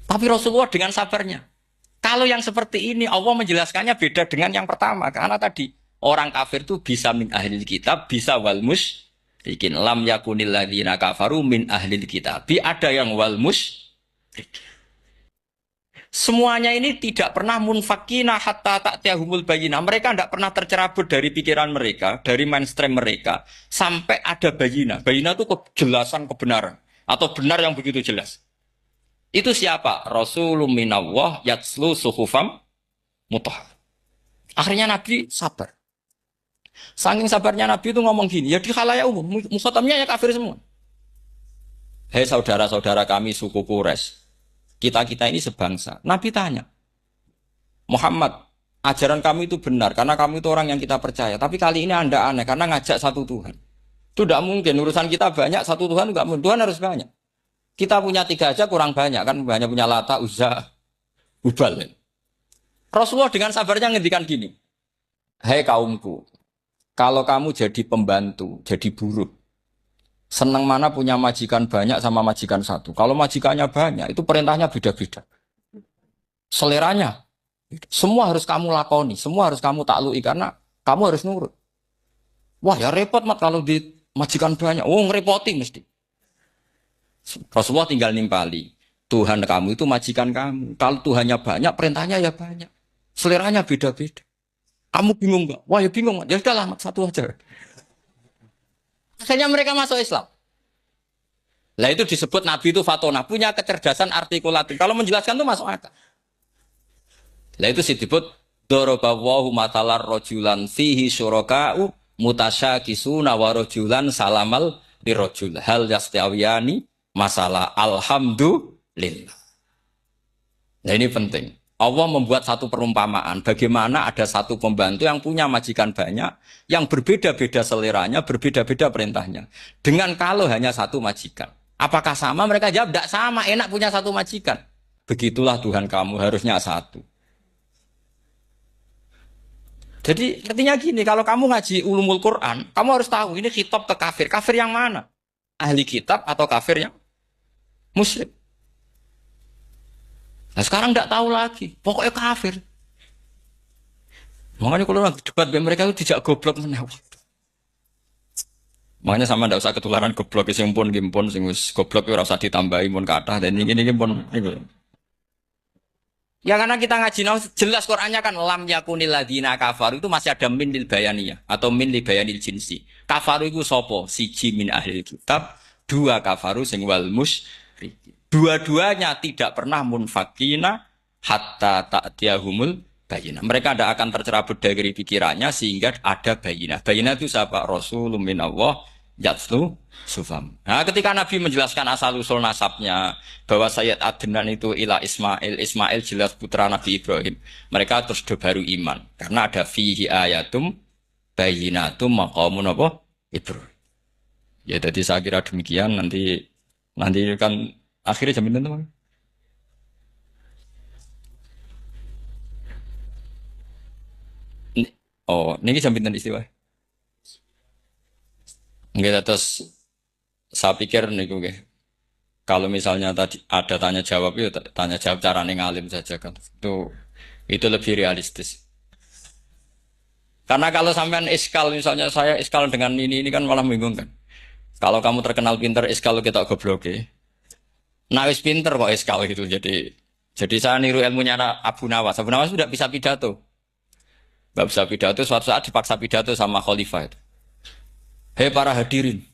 Speaker 1: Tapi Rasulullah dengan sabarnya. Kalau yang seperti ini Allah menjelaskannya beda dengan yang pertama. Karena tadi orang kafir itu bisa min ahlil kitab, bisa wal musyrikin. Lam yakunil ladzina kafaru min ahlil kitab. Ada yang wal musyrik. Semuanya ini tidak pernah munfakina hatta ta'tiyahumul bayinah. Mereka tidak pernah tercerabut dari pikiran mereka, dari mainstream mereka. Sampai ada bayinah. Bayinah itu kejelasan kebenaran. Atau benar yang begitu jelas. Itu siapa? Rasulun minallah yatslu suhufam mutahhar. Akhirnya Nabi sabar. Saking sabarnya Nabi itu ngomong gini, ya di khalayak umum, mukhatamnya ya kafir semua. Hei saudara-saudara kami suku Quraisy, kita-kita ini sebangsa. Nabi tanya, Muhammad, ajaran kami itu benar, karena kami itu orang yang kita percaya. Tapi kali ini Anda aneh, karena ngajak satu Tuhan. Itu tidak mungkin, urusan kita banyak, satu Tuhan enggak mungkin. Tuhan harus banyak. Kita punya 3 aja kurang banyak kan, banyak punya Lata, Uzza, Hubal. Rasulullah dengan sabarnya ngendikan gini, hei kaumku, kalau kamu jadi pembantu, jadi buruh, senang mana punya majikan banyak sama majikan satu. Kalau majikannya banyak, itu perintahnya beda-beda. Seleranya, semua harus kamu lakoni, semua harus kamu taklui karena kamu harus nurut. Wah ya repot mat kalau di majikan banyak, oh ngerepoti mesti. Rasulullah tinggal nimpali. Tuhan kamu itu majikan kamu. Kalau Tuhannya banyak, perintahnya ya banyak. Seleranya beda-beda. Kamu bingung nggak? Wah ya bingung. Ya sudahlah, satu aja. Akhirnya mereka masuk Islam. Lah itu disebut Nabi itu fatona. Punya kecerdasan artikulatif. Kalau menjelaskan itu masuk akal. Lah itu disebut dorobawahu matalar rojulan fihi syuraka'u mutasyakisuna wa rojulan salamal dirojul. Hal yastawiyani masalah alhamdulillah. Nah ini penting. Allah membuat satu perumpamaan. Bagaimana ada satu pembantu yang punya majikan banyak, yang berbeda-beda seleranya, berbeda-beda perintahnya. Dengan kalau hanya satu majikan. Apakah sama? Mereka jawab, tidak sama. Enak punya satu majikan. Begitulah Tuhan kamu, harusnya satu. Jadi artinya gini, kalau kamu ngaji ulumul Quran, kamu harus tahu ini khitab ke kafir. Kafir yang mana? Ahli kitab atau kafir yang musyrik. Nah sekarang tidak tahu lagi, pokoknya kafir. Makanya kalau nanti debat mereka itu tidak goblok menewak. Makanya sama tidak usah ketularan goblok, sing pun gimpun, sing goblok itu rasa ditambahi pun kata dan ini pun. Ya karena kita ngaji jelas Qurannya kan lam yakunil ladzina kafaru itu masih ada min lil bayaniyah atau min li bayanil jinsi. Kafaru itu sopo siji min ahli kitab, 2 kafaru sing wal musyrik. Dua-duanya tidak pernah munfakina hatta ta'tiyahumul bayinah. Mereka tidak akan tercerabut dari pikirannya sehingga ada bayinah. Bayinah itu siapa? Rasulun minallah yatslu sufam. Nah, ketika Nabi menjelaskan asal-usul nasabnya bahwa Sayyid Adnan itu ila Ismail, Ismail jelas putra Nabi Ibrahim. Mereka terus baru iman karena ada fihi ayatum bayinatum maqamun apa? Ibrahim. Ya jadi saya kira demikian nanti kan akhirnya jaminan teman. Oh, ini jaminan istiwa. Gitu, terus saya pikir nih gue, kalau misalnya tadi ada tanya jawab itu tanya jawab cara ngalim saja kan. Itu lebih realistis. Karena kalau sampean iskal misalnya saya iskal dengan ini kan malah bingung kan. Kalau kamu terkenal pinter iskal kita goblok ya. Nah wis pinter kok iskal gitu. Jadi saya niru ilmunya Abu Nawas. Abu Nawas sudah bisa pidato. Gak bisa pidato, suatu saat dipaksa pidato sama khalifah itu. Hei para hadirin,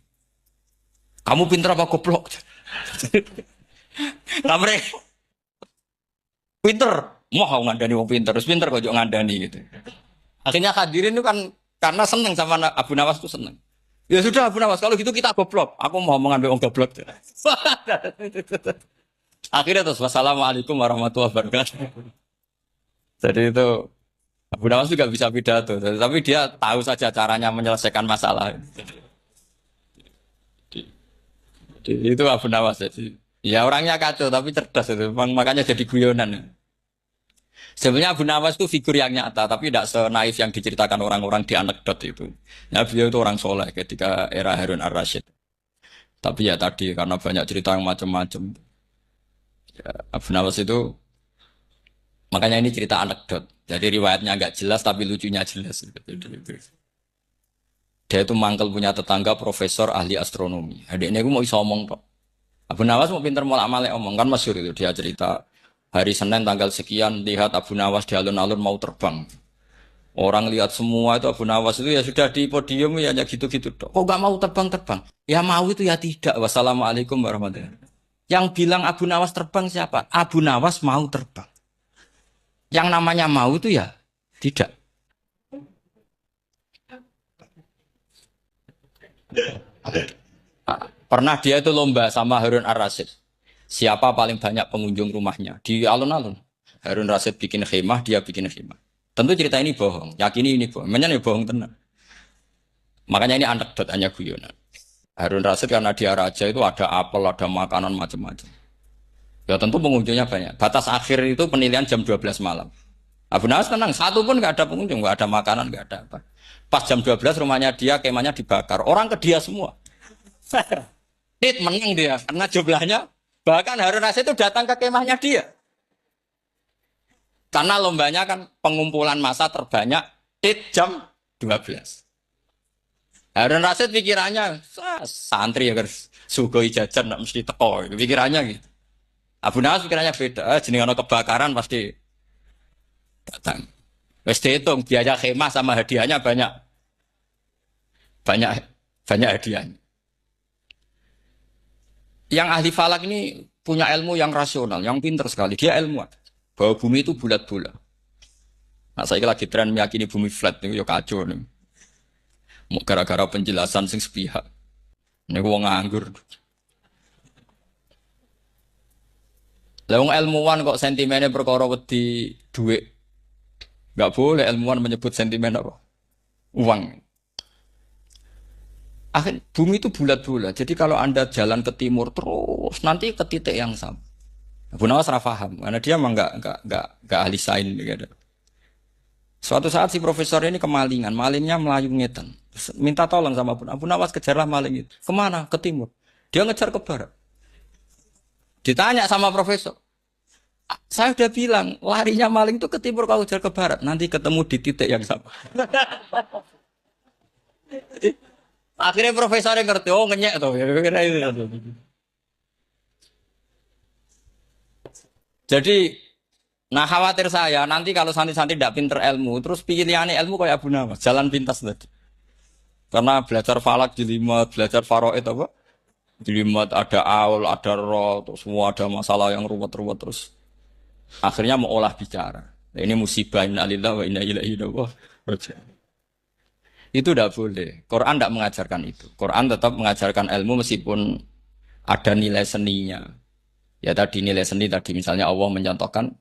Speaker 1: kamu pinter apa goblok? Lah mereka pinter, mau ngandani wong pinter, terus pinter kok juga ngandani gitu. Akhirnya hadirin itu kan karena seneng sama Abu Nawas itu seneng. Ya sudah Abu Nawas, kalau gitu kita goblok. Aku mau mengambil wong goblok. Akhirnya terus wassalamualaikum warahmatullahi wabarakatuh. Jadi itu Abu Nawas juga bisa pidato, tapi dia tahu saja caranya menyelesaikan masalah. Itu Abu Nawas jadi. Ya orangnya kacau tapi cerdas itu, makanya jadi guyonan. Sebenarnya Abu Nawas itu figur yang nyata, tapi tidak senaif yang diceritakan orang-orang di anekdot itu. Ya beliau itu orang soleh ketika era Harun ar-Rasyid. Tapi ya tadi karena banyak cerita yang macam-macam. Ya, Abu Nawas itu makanya ini cerita anekdot. Jadi riwayatnya agak jelas tapi lucunya jelas. Dia itu mangkel punya tetangga profesor ahli astronomi. Adiknya gue mau iso omong kok. Abu Nawas mau pinter molak-malik omong kan masyhur itu dia cerita hari Senin tanggal sekian lihat Abu Nawas di alun-alun mau terbang. Orang lihat semua itu Abu Nawas itu ya sudah di podium ya hanya gitu-gitu. Kok gak mau terbang-terbang? Ya mau itu ya tidak. Wassalamualaikum warahmatullahi wabarakatuh. Yang bilang Abu Nawas terbang siapa? Abu Nawas mau terbang. Yang namanya mau itu ya tidak. Pernah dia itu lomba sama Harun ar-Rasyid. Siapa paling banyak pengunjung rumahnya di alun-alun. Harun Rasyid bikin khemah, dia bikin khemah. Tentu cerita ini bohong, yakini ini bohong. Memangnya ini bohong tenang. Makanya ini anekdot hanya guyonan. Harun Rasyid karena dia raja itu ada apel, ada makanan macam-macam. Ya tentu pengunjungnya banyak. Batas akhir itu penilaian jam 12 malam. Abu Nawas tenang, satu pun nggak ada pengunjung, nggak ada makanan, nggak ada apa. Pas jam 12 rumahnya dia, kemahnya dibakar. Orang ke dia semua. Tit menang dia karena jumlahnya bahkan Harun Rasyid itu datang ke kemahnya dia. Karena lombanya kan pengumpulan massa terbanyak tit jam 12. Harun Rasyid pikirannya santri ya guys, sugoi jajan nggak mesti teko. Pikirannya gitu. Abu Nawas pikirannya beda. Jenenge ana kebakaran pasti datang. Wes dihitung biaya khemah sama hadiahnya banyak. Banyak banyak hadiahnya. Yang ahli falak ini punya ilmu yang rasional, yang pinter sekali. Dia ilmuwan. Bahwa bumi itu bulat-bulat. Nah, saya lagi tren meyakini bumi flat nih, yo kacau nih. Mau gara-gara penjelasan sing sepihak. Ini gua nganggur. Lewung ilmuwan kok sentimennya perkara wedi duit. Gak boleh ilmuwan menyebut sentimen apa? Uang. Akhir bumi itu bulat-bulat. Jadi kalau Anda jalan ke timur terus nanti ke titik yang sama. Abu Nawas salah paham karena dia emang nggak ahli sains gitu. Suatu saat si profesor ini kemalingan, malingnya melayu ngetan. Minta tolong sama Abu Nawas kejarlah maling itu. Kemana? Ke timur. Dia ngejar ke barat. Ditanya sama profesor. Saya udah bilang larinya maling itu ke timur kalau kejar ke barat. Nanti ketemu di titik yang sama. Akhirnya profesornya ngerti, oh ngenyek tuh. Jadi, nah khawatir saya nanti kalau santri-santri tidak pinter ilmu, terus pilihannya ilmu kayak Abu Nawas, jalan pintas tadi. Karena belajar falak jelimet, belajar faraid apa? Jelimet ada aul, ada roh, terus semua ada masalah yang ruwet-ruwet terus. Akhirnya mau olah bicara. Nah, ini musibah innalillahi wa inna ilaihi raji'un. Itu tidak boleh. Quran tidak mengajarkan itu. Quran tetap mengajarkan ilmu meskipun ada nilai seninya. Ya tadi nilai seni tadi misalnya Allah mencontohkan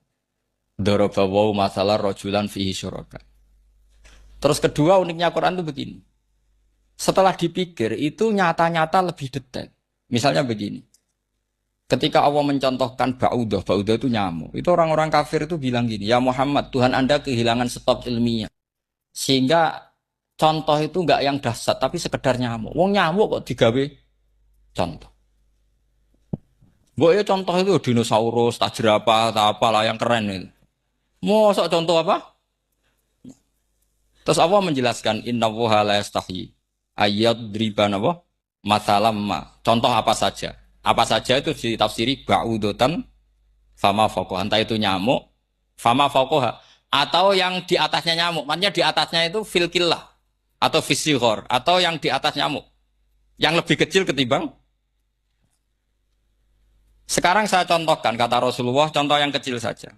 Speaker 1: daraba wa masalah rajulan fihi syuraka. Terus kedua uniknya Quran itu begini. Setelah dipikir itu nyata-nyata lebih detail. Misalnya begini. Ketika Allah mencontohkan ba'udah itu nyamuk. Itu orang-orang kafir itu bilang gini, "Ya Muhammad, Tuhan Anda kehilangan stok ilmiah. Sehingga contoh itu enggak yang dahsyat tapi sekedar nyamuk. Wong nyamuk kok digawe contoh. Mbok ya contoh itu dinosaurus, tak jerapah, tak apalah yang keren itu. Mosok contoh apa? Terus Allah menjelaskan innallaha la yastahi ayyadriban apa? Masalam ma. Contoh apa saja? Apa saja itu ditafsiri ba'udotan fama faqoha. Entah itu nyamuk, fama faqoha. Atau yang di atasnya nyamuk. Maksudnya di atasnya itu filkillah. Atau fisighor. Atau yang di atas nyamuk. Yang lebih kecil ketimbang. Sekarang saya contohkan, kata Rasulullah, contoh yang kecil saja.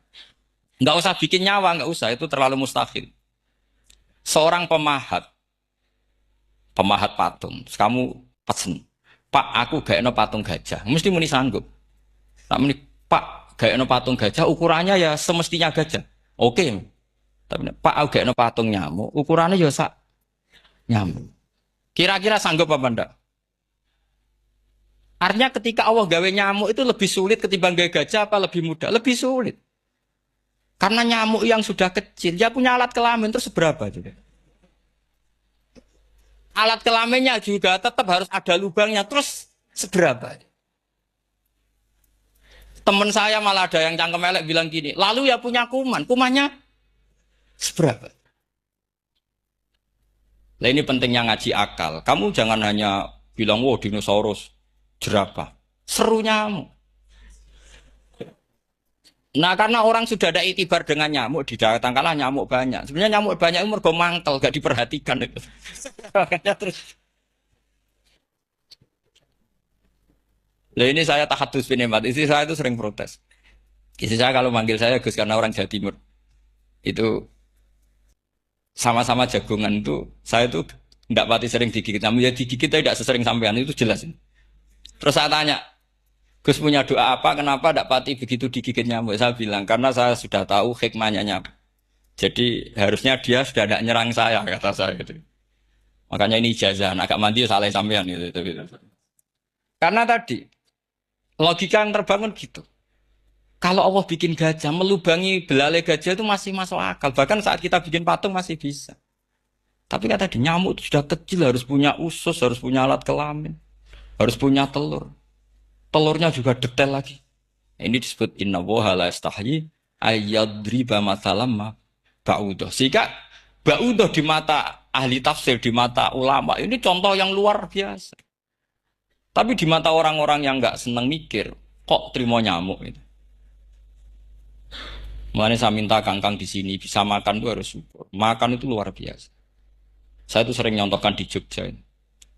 Speaker 1: Nggak usah bikin nyawa, nggak usah. Itu terlalu mustahil. Seorang pemahat patung. Terus kamu pesen, Pak, aku gak eno patung gajah. Mesti muni sanggup. Tak muni, Pak, gak eno patung gajah, ukurannya ya semestinya gajah. Oke. Tapi Pak, aku gak eno patung nyamuk, ukurannya ya sak nyamuk. Kira-kira sanggup apa enggak? Artinya ketika Allah gawe nyamuk itu lebih sulit ketimbang gawe gajah apa lebih mudah? Lebih sulit. Karena nyamuk yang sudah kecil, dia punya alat kelamin terus seberapa juga? Alat kelaminnya juga tetap harus ada lubangnya terus seberapa? Teman saya malah ada yang cangkem elek bilang gini, lalu ya punya kuman, kumannya seberapa? Nah ini pentingnya ngaji akal. Kamu jangan hanya bilang, wow dinosaurus, jerapah. Seru nyamuk. Nah karena orang sudah ada itibar dengan nyamuk, didatangkanlah nyamuk banyak. Sebenarnya nyamuk banyak itu mergo mangkel, gak diperhatikan itu. Terus. Nah ini saya tahadus binemat, istri saya itu sering protes. Istri saya kalau manggil saya Gus karena orang Jawa Timur. Itu sama-sama jagongan itu, saya itu tidak pati sering digigit. Namun ya digigit tidak sesering sampean, itu jelas. Terus saya tanya, Gus punya doa apa? Kenapa tidak pati begitu digigit nyamuk? Saya bilang karena saya sudah tahu hikmahnya nyamuk. Jadi harusnya dia sudah tidak nyerang saya kata saya itu. Makanya ini ijazah, agak mandi salah sampean gitu. Karena tadi logika yang terbangun gitu. Kalau Allah bikin gajah, melubangi belalai gajah itu masih masuk akal. Bahkan saat kita bikin patung masih bisa. Tapi kata tadi nyamuk itu sudah kecil, harus punya usus, harus punya alat kelamin, harus punya telur. Telurnya juga detail lagi. Ini disebut innallaha la yastahyi ayyadriba mathalam ba'udah. Sehingga ba'udah di mata ahli tafsir, di mata ulama, ini contoh yang luar biasa. Tapi di mata orang-orang yang nggak seneng mikir, kok terima nyamuk itu. Makanya saya minta kangkang di sini bisa makan itu harus syukur. Makan itu luar biasa. Saya itu sering nyontohkan di Jogja.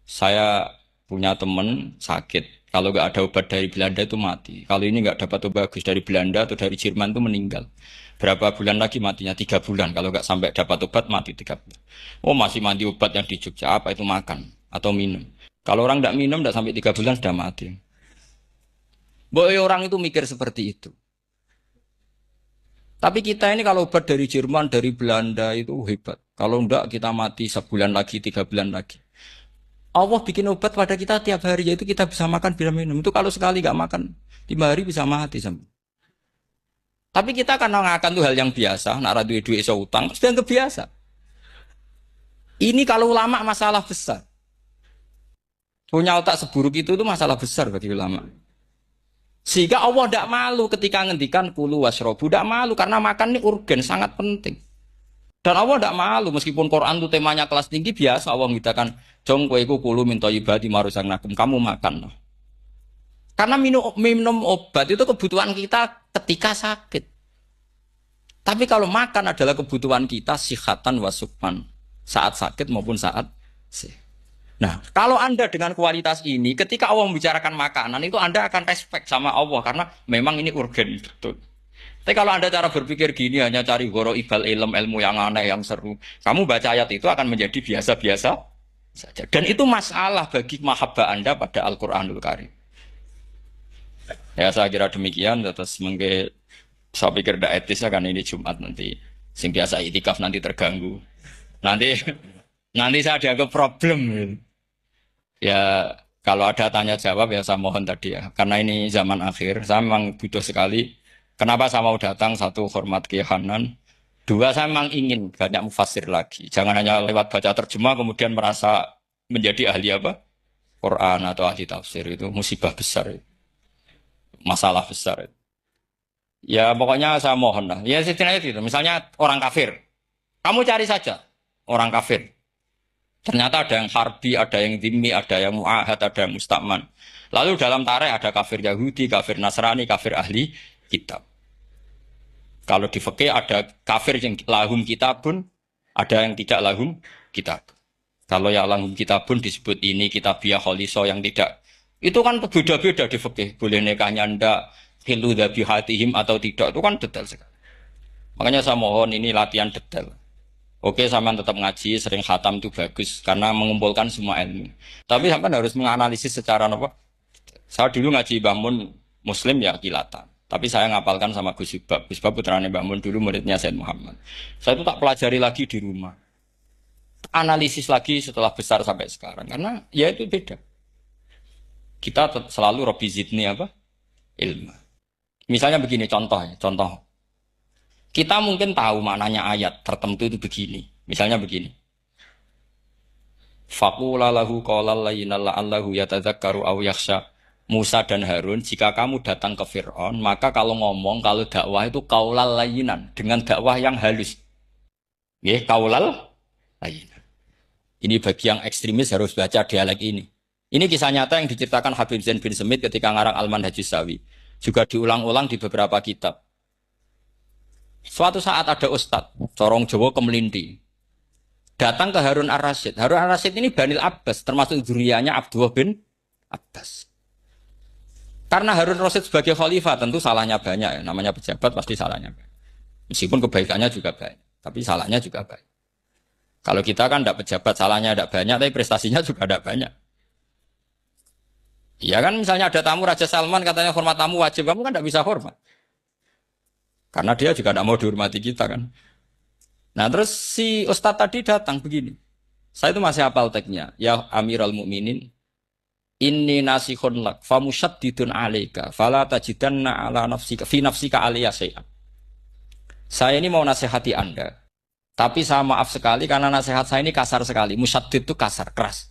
Speaker 1: Saya punya teman sakit. Kalau nggak ada obat dari Belanda itu mati. Kalau ini nggak dapat obat bagus dari Belanda atau dari Jerman itu meninggal. Berapa bulan lagi matinya? 3 bulan. Kalau nggak sampai dapat obat mati 3 bulan. Oh masih mandi obat yang di Jogja. Apa itu makan atau minum? Kalau orang nggak minum nggak sampai 3 bulan sudah mati. Boleh orang itu mikir seperti itu. Tapi kita ini kalau obat dari Jerman, dari Belanda itu hebat. Kalau enggak kita mati sebulan lagi, 3 bulan lagi. Allah bikin obat pada kita tiap hari, yaitu kita bisa makan, bisa minum. Itu kalau sekali nggak makan, 5 hari bisa mati. Tapi kita karena ngakan itu hal yang biasa, nak duit iso utang, sudah kebiasa. Ini kalau ulama masalah besar. Punya otak seburuk itu masalah besar bagi ulama. Sehingga Allah tidak malu ketika ngendikan kulu wasrobu, tidak malu karena makan ini urgen, sangat penting. Dan Allah tidak malu meskipun Quran itu temanya kelas tinggi biasa Allah mengatakan jong kowe kulu minta ibadi marusang nakum, kamu makan. Karena minum obat itu kebutuhan kita ketika sakit. Tapi kalau makan adalah kebutuhan kita sihatan wasukman saat sakit maupun saat sehat. Nah, kalau Anda dengan kualitas ini, ketika Allah membicarakan makanan, itu Anda akan respect sama Allah, karena memang ini urgen, betul. Tapi kalau Anda cara berpikir gini, hanya cari goro ibal ilmu yang aneh, yang seru, kamu baca ayat itu akan menjadi biasa-biasa saja. Dan itu masalah bagi mahabbah Anda pada Al-Quranul Karim. Ya, saya kira demikian, atas saya pikir tidak etis, kan ini Jumat nanti. Sing biasa itikaf nanti terganggu. Nanti saya dianggap problem. Ya kalau ada tanya jawab ya saya mohon tadi ya. Karena ini zaman akhir, saya memang butuh sekali. Kenapa saya mau datang? Satu, hormat Kiai Hanan. Dua, saya memang ingin banyak mufassir lagi. Jangan hanya lewat baca terjemah kemudian merasa menjadi ahli apa? Quran atau ahli tafsir itu musibah besar, masalah besar. Ya pokoknya saya mohon lah. Ya setidaknya itu. Misalnya orang kafir, kamu cari saja orang kafir. Ternyata ada yang harbi, ada yang dhimmi, ada yang mu'ahad, ada yang musta'man. Lalu dalam tarik ada kafir Yahudi, kafir Nasrani, kafir ahli kitab. Kalau di fikih ada kafir yang lahum kitabun, ada yang tidak lahum kitab. Kalau yang lahum kitabun disebut ini kitabiah kholiso yang tidak. Itu kan beda-beda di fikih. Boleh nikahnya ndak, hilu dhabihatihim atau tidak. Itu kan detail sekali. Makanya saya mohon ini latihan detail. Oke, sampean tetap ngaji, sering khatam itu bagus karena mengumpulkan semua ilmu. Tapi sampean harus menganalisis secara apa? Saya dulu ngaji Mbah Mun Muslim ya kilatan. Tapi saya ngapalkan sama Gus Ibab. Gus Ibab putranya Mbah Mun dulu muridnya Said Muhammad. Saya itu tak pelajari lagi di rumah. Analisis lagi setelah besar sampai sekarang karena ya itu beda. Kita selalu Robbi Zidni apa? Ilmu. Misalnya begini contoh ya, contoh. Kita mungkin tahu maknanya ayat tertentu itu begini. Misalnya begini. Faqula lahu qawlan layyinan la'allahu yatadzakkaru aw yakhsha. Musa dan Harun, jika kamu datang ke Fir'aun, maka kalau ngomong, kalau dakwah itu qaulal layyinan, dengan dakwah yang halus. Nggih, qaulal layyinan. Ini bagi yang ekstremis harus baca dialek ini. Ini kisah nyata yang diceritakan Habib Zain bin Semit ketika ngarang Al-Manhajus Sawi. Juga diulang-ulang di beberapa kitab. Suatu saat ada ustadz, corong Jawa Kemelinti, datang ke Harun Ar-Rasyid. Harun Ar-Rasyid ini Banil Abbas, termasuk zuriyahnya Abdullah bin Abbas. Karena Harun Ar-Rasyid sebagai khalifah tentu salahnya banyak ya. Namanya pejabat pasti salahnya banyak. Meskipun kebaikannya juga banyak, tapi salahnya juga banyak. Kalau kita kan tidak pejabat, salahnya tidak banyak, tapi prestasinya juga tidak banyak. Iya kan misalnya ada tamu Raja Salman katanya hormat tamu wajib, kamu kan tidak bisa hormat. Karena dia juga tidak mau dihormati kita kan. Nah terus si Ustadz tadi datang begini. Saya itu masih hafal teksnya. Ya Amirul Mukminin, inni nasihun lak, famusyaddidun alaika, fala tajidanna ala nafsika, fi nafsika aliyah syai'an. Saya ini mau nasihati Anda. Tapi saya maaf sekali karena nasihat saya ini kasar sekali. Musyaddid itu kasar, keras.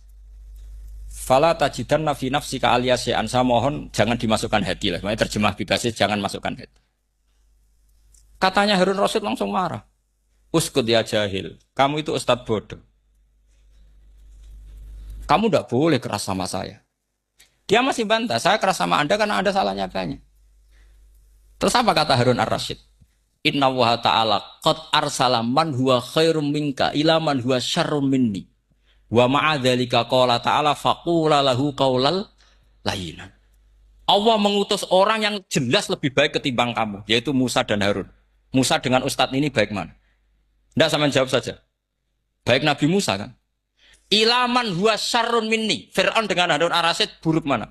Speaker 1: Fala tajidanna fi nafsika aliyah syai'an. Saya mohon jangan dimasukkan hati lah. Makanya terjemah bebasnya jangan masukkan hati. Katanya Harun Rasyid langsung marah. Uskud ya jahil. Kamu itu ustadz bodoh. Kamu tidak boleh keras sama saya. Dia masih bantah. Saya keras sama Anda karena Anda salahnya banyak. Terus apa kata Harun Ar-Rasyid? Inna wa ta'ala qad arsala man huwa khairum minka ila man huwa syarrum minni. Wa ma'adzalika qala ta'ala faqula lahu qaulal layyinan. Allah mengutus orang yang jelas lebih baik ketimbang kamu, yaitu Musa dan Harun. Musa dengan ustadz ini baik mana? Tidak sama jawab saja. Baik Nabi Musa kan? Ilaman huwa syarrun minni. Fir'aun dengan Harun Ar-Rasyid buruk mana?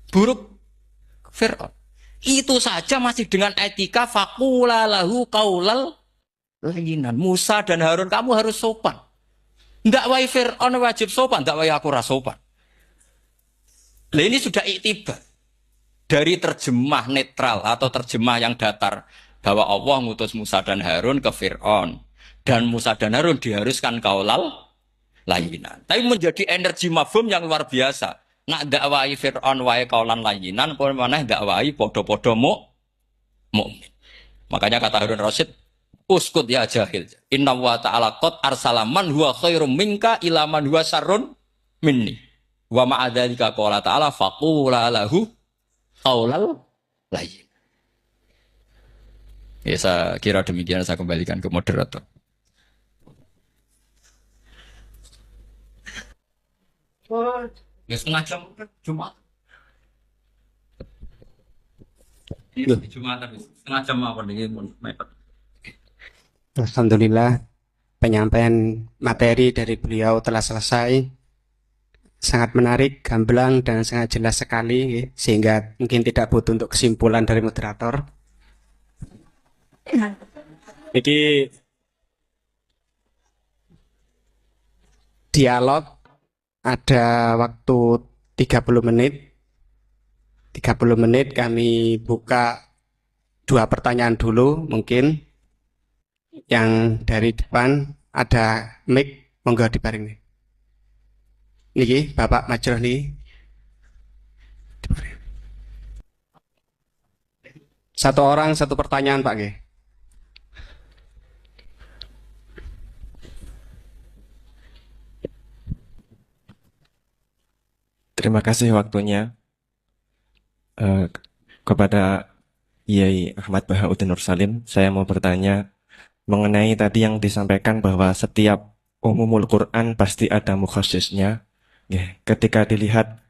Speaker 1: Buruk Fir'aun. Itu saja masih dengan etika faqula lahu qaulal layyinan. Musa dan Harun kamu harus sopan. Tidak wae Fir'aun wajib sopan, tidak wae aku ras sopan. Nah ini sudah iktibar. Dari terjemah netral atau terjemah yang datar. Bahwa Allah ngutus Musa dan Harun ke Fir'aun. Dan Musa dan Harun diharuskan kaulal layinan. Tapi menjadi energi mafhum yang luar biasa. Nak dakwai Fir'aun wae kaulan layinan, pun maneh dakwai podo-podo mu'min. Makanya kata Harun Rasyid, uskut ya jahil. Inna wa ta'ala qad arsala man huwa khairum minka ila man huwa syarrun minni. Wa ma'adzalika qala ta'ala faqula lahu qaulal layyin. Ya, saya kira demikian, saya kembalikan ke moderator. Ya setengah jam Jumat. Jumat setengah jam apa nih?
Speaker 2: Alhamdulillah, penyampaian materi dari beliau telah selesai. Sangat menarik, gamblang, dan sangat jelas sekali, sehingga mungkin tidak butuh untuk kesimpulan dari moderator. Jadi dialog ada waktu 30 menit. 30 menit kami buka 2 pertanyaan dulu mungkin. Yang dari depan ada mic, monggo diparing nih. Niki Bapak Majroh nih. Satu orang satu pertanyaan Pak Nggih.
Speaker 3: Terima kasih waktunya eh, kepada Yai Ahmad Bahauddin Nursalim. Saya mau bertanya mengenai tadi yang disampaikan bahwa setiap umumul Quran pasti ada mukhasisnya. Ya, ketika dilihat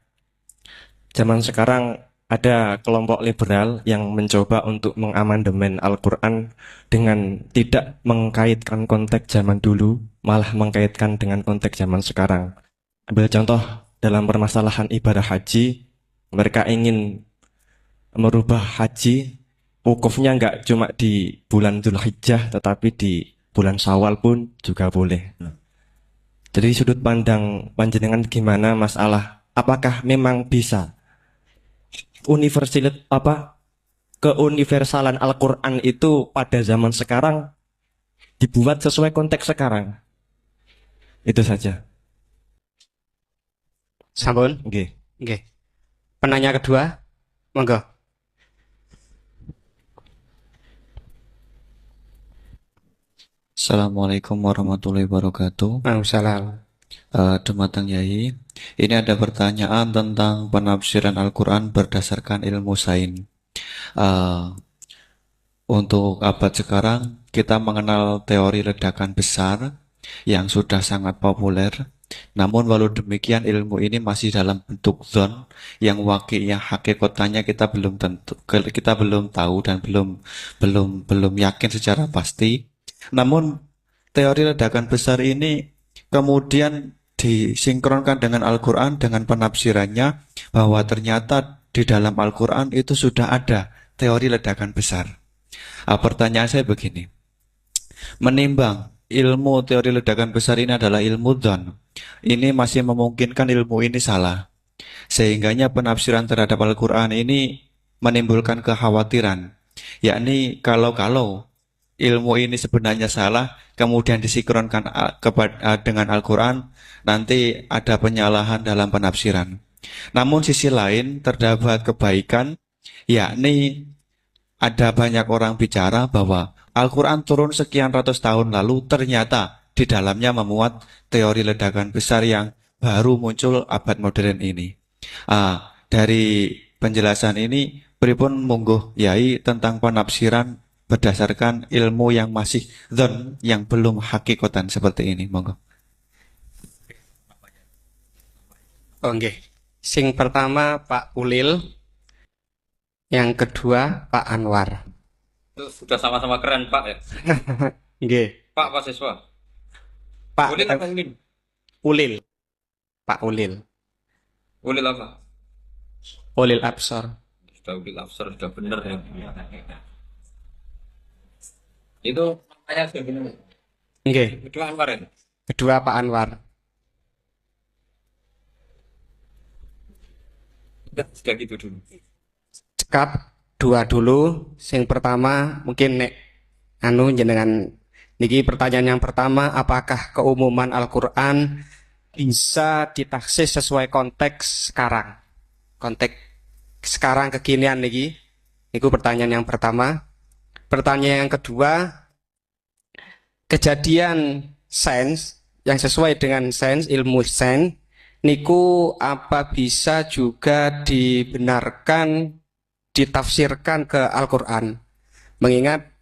Speaker 3: zaman sekarang ada kelompok liberal yang mencoba untuk mengamandemen Al-Quran dengan tidak mengkaitkan konteks zaman dulu, malah mengkaitkan dengan konteks zaman sekarang. Ambil contoh dalam permasalahan ibadah haji, mereka ingin merubah haji, wukufnya nggak cuma di bulan Dzulhijjah, tetapi di bulan Syawal pun juga boleh. Jadi sudut pandang panjenengan gimana masalah apakah memang bisa keuniversalan Al-Quran itu pada zaman sekarang dibuat sesuai konteks sekarang? Itu saja.
Speaker 2: Sampun.
Speaker 3: Oke.
Speaker 2: Nggih. Penanya kedua, monggo.
Speaker 4: Assalamualaikum warahmatullahi wabarakatuh.
Speaker 2: Waalaikumsalam.
Speaker 4: Dumateng Yai, ini ada pertanyaan tentang penafsiran Al-Quran berdasarkan ilmu sains. Eh, untuk abad sekarang, kita mengenal teori ledakan besar yang sudah sangat populer. Namun walau demikian ilmu ini masih dalam bentuk zon yang wakilnya hakikatnya kita belum tahu dan belum yakin secara pasti. Namun teori ledakan besar ini kemudian disinkronkan dengan Al-Quran dengan penafsirannya bahwa ternyata di dalam Al-Quran itu sudah ada teori ledakan besar. Pertanyaan saya begini, menimbang ilmu teori ledakan besar ini adalah ilmu dzan, ini masih memungkinkan ilmu ini salah, sehingganya penafsiran terhadap Al-Quran ini menimbulkan kekhawatiran, yakni kalau ilmu ini sebenarnya salah, kemudian disinkronkan dengan Al-Quran, nanti ada penyalahan dalam penafsiran. Namun sisi lain terdapat kebaikan, yakni ada banyak orang bicara bahwa Al-Quran turun sekian ratus tahun lalu, ternyata di dalamnya memuat teori ledakan besar yang baru muncul abad modern ini. Dari penjelasan ini, pripun monggo Yai tentang penafsiran berdasarkan ilmu yang masih dzon, yang belum hakikatan seperti ini, monggo.
Speaker 2: Oh nggih. Sing pertama Pak Ulil, yang kedua Pak Anwar.
Speaker 1: Itu sudah sama-sama keren Pak ya.
Speaker 2: Nggih.
Speaker 1: Pak mahasiswa.
Speaker 2: Pak
Speaker 1: Ulil apa Ulil?
Speaker 2: Ulil. Pak Ulil.
Speaker 1: Ulil apa?
Speaker 2: Ulil Absor.
Speaker 1: Sudah Ulil Afsar, sudah bener ya. Itu namanya sudah bener.
Speaker 2: Nggih.
Speaker 1: Kedua Anwar ya?
Speaker 2: Kedua Pak Anwar.
Speaker 1: Sudah gitu dulu.
Speaker 2: Cekap dua dulu. Sing pertama mungkin nek anu jenengan niki pertanyaan yang pertama, apakah keumuman Al-Qur'an bisa ditaksis sesuai konteks sekarang? Konteks sekarang kekinian niki. Niku pertanyaan yang pertama. Pertanyaan yang kedua, kejadian sains yang sesuai dengan sains, ilmu sains niku apa bisa juga dibenarkan ditafsirkan ke Al-Qur'an? Mengingat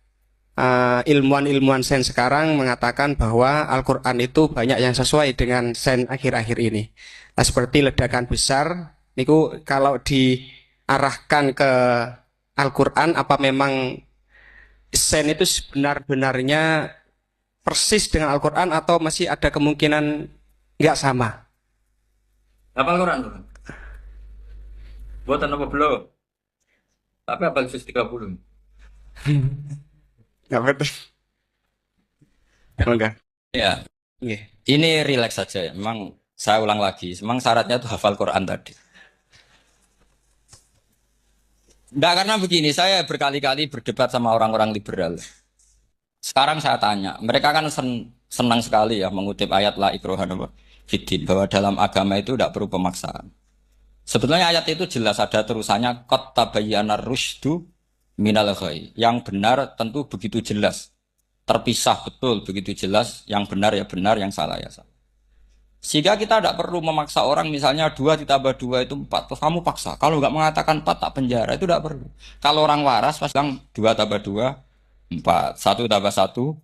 Speaker 2: ilmuwan-ilmuwan sains sekarang mengatakan bahwa Al-Qur'an itu banyak yang sesuai dengan sains akhir-akhir ini. Nah, seperti ledakan besar niku kalau diarahkan ke Al-Qur'an, apa memang sains itu sebenar-benarnya persis dengan Al-Qur'an atau masih ada kemungkinan nggak sama?
Speaker 1: Hafal Quran tuh. Buatan apa belum? Tapi hafal juz 30.
Speaker 2: Nggak betul. Enggak.
Speaker 1: Ya,
Speaker 2: Nggih.
Speaker 1: ini rileks saja ya. Memang saya ulang lagi, memang syaratnya tuh hafal Quran tadi. Enggak, karena begini, saya berkali-kali berdebat sama orang-orang liberal. Sekarang saya tanya, mereka kan senang sekali ya mengutip ayat la ikraha fiddin, bahwa dalam agama itu tidak perlu pemaksaan. Sebetulnya ayat itu jelas ada terusannya qad tabayyana rusydu minal ghayy. Yang benar tentu begitu jelas. Terpisah betul begitu jelas, yang benar ya benar, yang salah ya salah. Sehingga kita tidak perlu memaksa orang, misalnya 2 ditambah 2 itu 4, terus kamu paksa. Kalau nggak mengatakan 4 tak penjara, itu tidak perlu. Kalau orang waras pas bilang 2 tambah 2 4, 1 tambah 1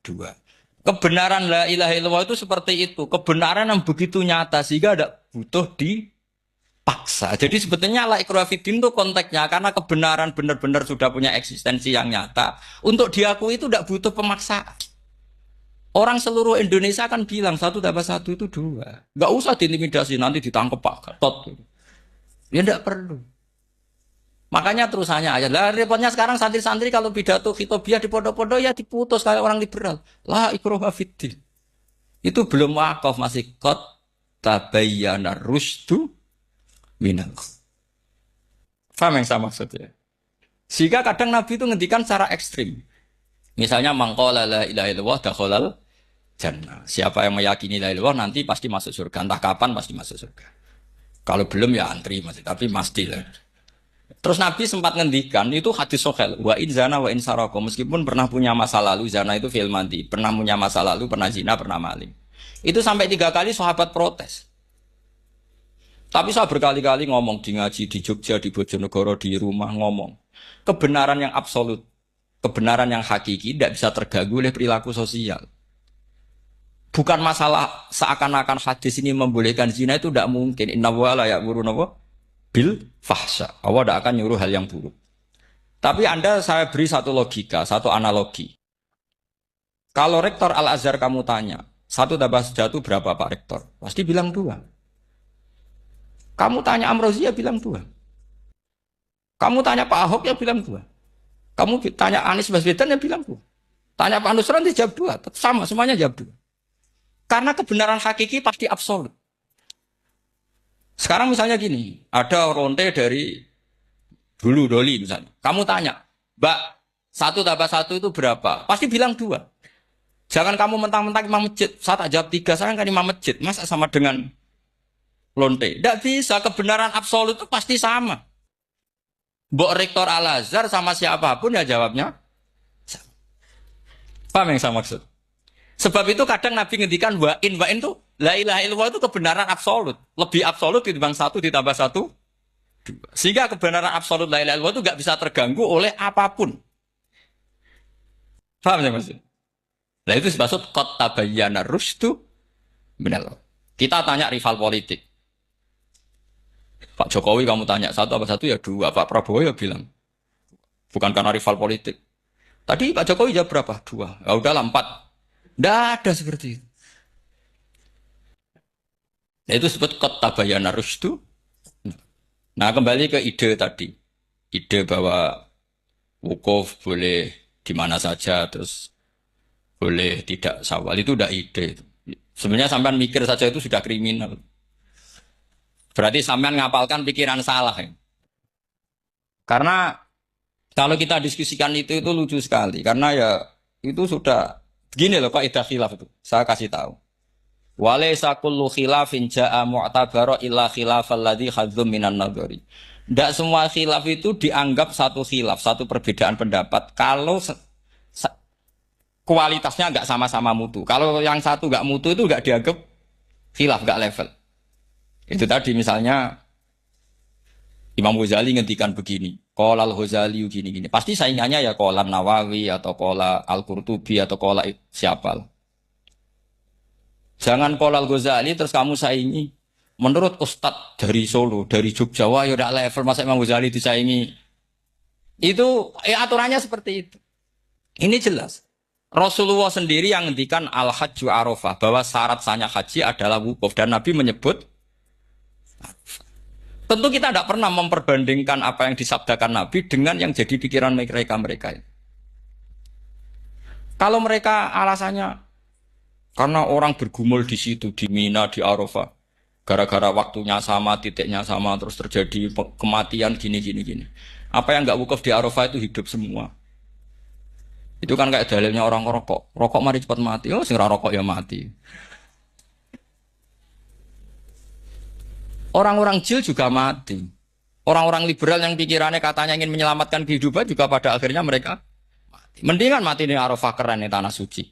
Speaker 1: 2. Kebenaran la ilaha illallah itu seperti itu. Kebenaran yang begitu nyata sehingga tidak butuh dipaksa. Jadi sebetulnya la ikraha fiddin itu konteksnya karena kebenaran benar-benar sudah punya eksistensi yang nyata. Untuk diakui itu tidak butuh pemaksaan. Orang seluruh Indonesia kan bilang 1 tambah 1 itu 2. Nggak usah diintimidasi, nanti ditangkap Pak Gatot. Ya tidak perlu. Makanya terusannya aja. Lah repotnya sekarang santri-santri kalau pidato khitobiah di pondok-pondok ya diputus kayak orang liberal. La ikraha fiddin. Itu belum wakaf, masih qad tabayyana rusydu minal ghayy. Paham yang saya maksudnya? Sehingga kadang Nabi itu ngendikan secara ekstrim. Misalnya mangqala la ilaha illallah dakhalal jannah. Siapa yang meyakini la ilaha illallah nanti pasti masuk surga. Entah kapan pasti masuk surga. Kalau belum ya antri masih, tapi pasti lah. Terus Nabi sempat ngendikan itu hadis sahih, wa in zana wa in saraka, meskipun pernah punya masa lalu, zana itu fi'il madhi, pernah punya masa lalu, pernah zina, pernah maling. Itu sampai 3 kali sahabat protes. Tapi saya berkali-kali ngomong di ngaji di Jogja, di Bojonegoro, di rumah ngomong. Kebenaran yang absolut, kebenaran yang hakiki tidak bisa terganggu oleh perilaku sosial. Bukan masalah seakan-akan hadis ini membolehkan zina, itu tidak mungkin. Inna wa la ya'muru bil fahsya. Allah tidak akan nyuruh hal yang buruk. Tapi saya beri satu logika, satu analogi. Kalau rektor Al-Azhar kamu tanya, 1 tambah 1 berapa Pak Rektor? Pasti bilang 2. Kamu tanya Amrozi ya bilang 2. Kamu tanya Pak Ahok ya bilang 2. Kamu tanya Anies Baswedan ya bilang 2. Tanya Pak Nusron dia jawab 2. Tetap sama, semuanya jawab 2. Karena kebenaran hakiki pasti absolut. Sekarang misalnya gini, ada ronte dari Hulu Doli misalnya. Kamu tanya, Mbak, 1 tambah 1 itu berapa? Pasti bilang 2. Jangan kamu mentang-mentang imam masjid. Saya tak jawab 3, saya kan imam masjid. Masa sama dengan lonte? Tidak bisa, kebenaran absolut itu pasti sama. Mbok rektor Al-Azhar sama siapapun ya jawabnya sama. Paham yang saya maksud? Sebab itu kadang Nabi ngendikan wa'in itu la ilaha illallah itu kebenaran absolut. Lebih absolut dibanding 1 ditambah 1 2. Sehingga kebenaran absolut la ilaha illallah itu gak bisa terganggu oleh apapun. Paham ya maksud? Nah itu maksud qad tabayyana rusydu minal ghayy. Kita tanya rival politik. Pak Jokowi kamu tanya 1 apa 1 ya 2. Pak Prabowo ya bilang. Bukan karena rival politik. Tadi Pak Jokowi jawab berapa? 2. Ya udahlah 4. Tidak ada seperti itu. Nah, itu disebut qad tabayyana rusydu. Nah, kembali ke ide tadi. Ide bahwa wukuf boleh di mana saja, terus boleh tidak syawal. Itu udah ide. Sebenarnya sampean mikir saja itu sudah kriminal. Berarti sampean ngapalkan pikiran salah. Ya? Karena kalau kita diskusikan itu lucu sekali. Karena ya itu sudah... Begini loh kaidah khilaf itu. Saya kasih tahu. Walaysa kullu khilafin jaa mu'tabara illa khilafal ladzi khadzum minan nadhari. Tidak semua khilaf itu dianggap satu khilaf, satu perbedaan pendapat kalau kualitasnya enggak sama-sama mutu. Kalau yang satu enggak mutu itu enggak dianggap khilaf, enggak level. Itu tadi misalnya Imam Ghazali ngendikan begini, qala al-Ghazali gini-gini. Pasti saingannya ya qala Nawawi atau qala Al-Qurtubi atau qala siapa. Jangan qala al-Ghazali terus kamu saingi. Menurut Ustadz dari Solo, dari Jogja, wah ya udah level masa Imam Ghazali disaingi. Itu aturannya seperti itu. Ini jelas. Rasulullah sendiri yang ngendikan al-hajju arafah, bahwa syarat sahnya haji adalah wukuf, dan Nabi menyebut tentu kita tidak pernah memperbandingkan apa yang disabdakan Nabi dengan yang jadi pikiran mereka. Kalau mereka alasannya karena orang bergumul di situ, di Mina, di Arafah, gara-gara waktunya sama, titiknya sama, terus terjadi kematian gini. Apa yang nggak wukuf di Arafah itu hidup semua. Itu kan kayak dalilnya orang rokok. Rokok mari cepat mati. Oh, sing ra rokok ya mati. Orang-orang jil juga mati. Orang-orang liberal yang pikirannya katanya ingin menyelamatkan kehidupan juga pada akhirnya mereka mati. Mendingan mati di Arafah keren di tanah suci.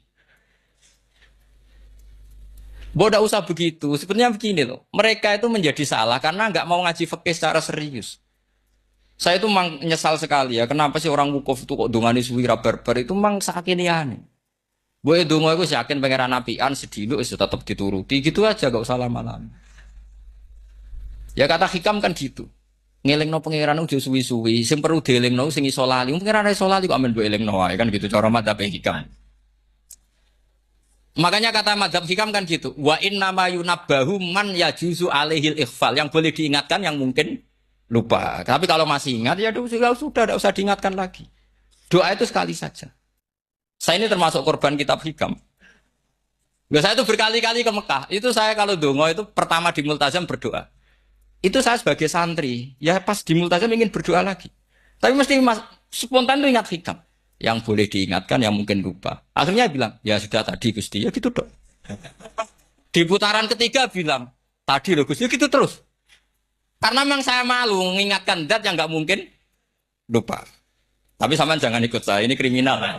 Speaker 1: Bodoh usah begitu. Sebenarnya begini loh. Mereka itu menjadi salah karena nggak mau ngaji fikih secara serius. Saya itu menyesal sekali ya. Kenapa sih orang wukuf itu kok dungani suwi barbar itu memang sakinian. Boy dungo aku yakin pangeran apian sedino itu tetap dituruti gitu aja gak usah lama-lama. Ya kata hikam kan gitu. Ngelingno pangeran udah suwi-suwi, sing perlu dielingno sing iso lali. Pangeran iso lali kok amen mbok elingno wae kan gitu cara madzhab hikam. Makanya kata madzhab hikam kan gitu. Wa inna ma yunabbahu man yajuzu alaihil ikhfal. Yang boleh diingatkan yang mungkin lupa. Tapi kalau masih ingat ya sudah tidak usah diingatkan lagi. Doa itu sekali saja. Saya ini termasuk korban kitab hikam. Saya itu berkali-kali ke Mekah. Itu saya kalau dongo itu pertama di Multazam berdoa. Itu saya sebagai santri, ya pas di Multazam ingin berdoa lagi. Tapi mesti spontan itu ingat hikam. Yang boleh diingatkan, yang mungkin lupa. Akhirnya bilang, ya sudah tadi Gusti, ya gitu dong. Di putaran ketiga bilang, tadi loh Gusti, ya gitu terus. Karena memang saya malu mengingatkan zat yang nggak mungkin lupa. Tapi sampean jangan ikut saya, ini kriminal.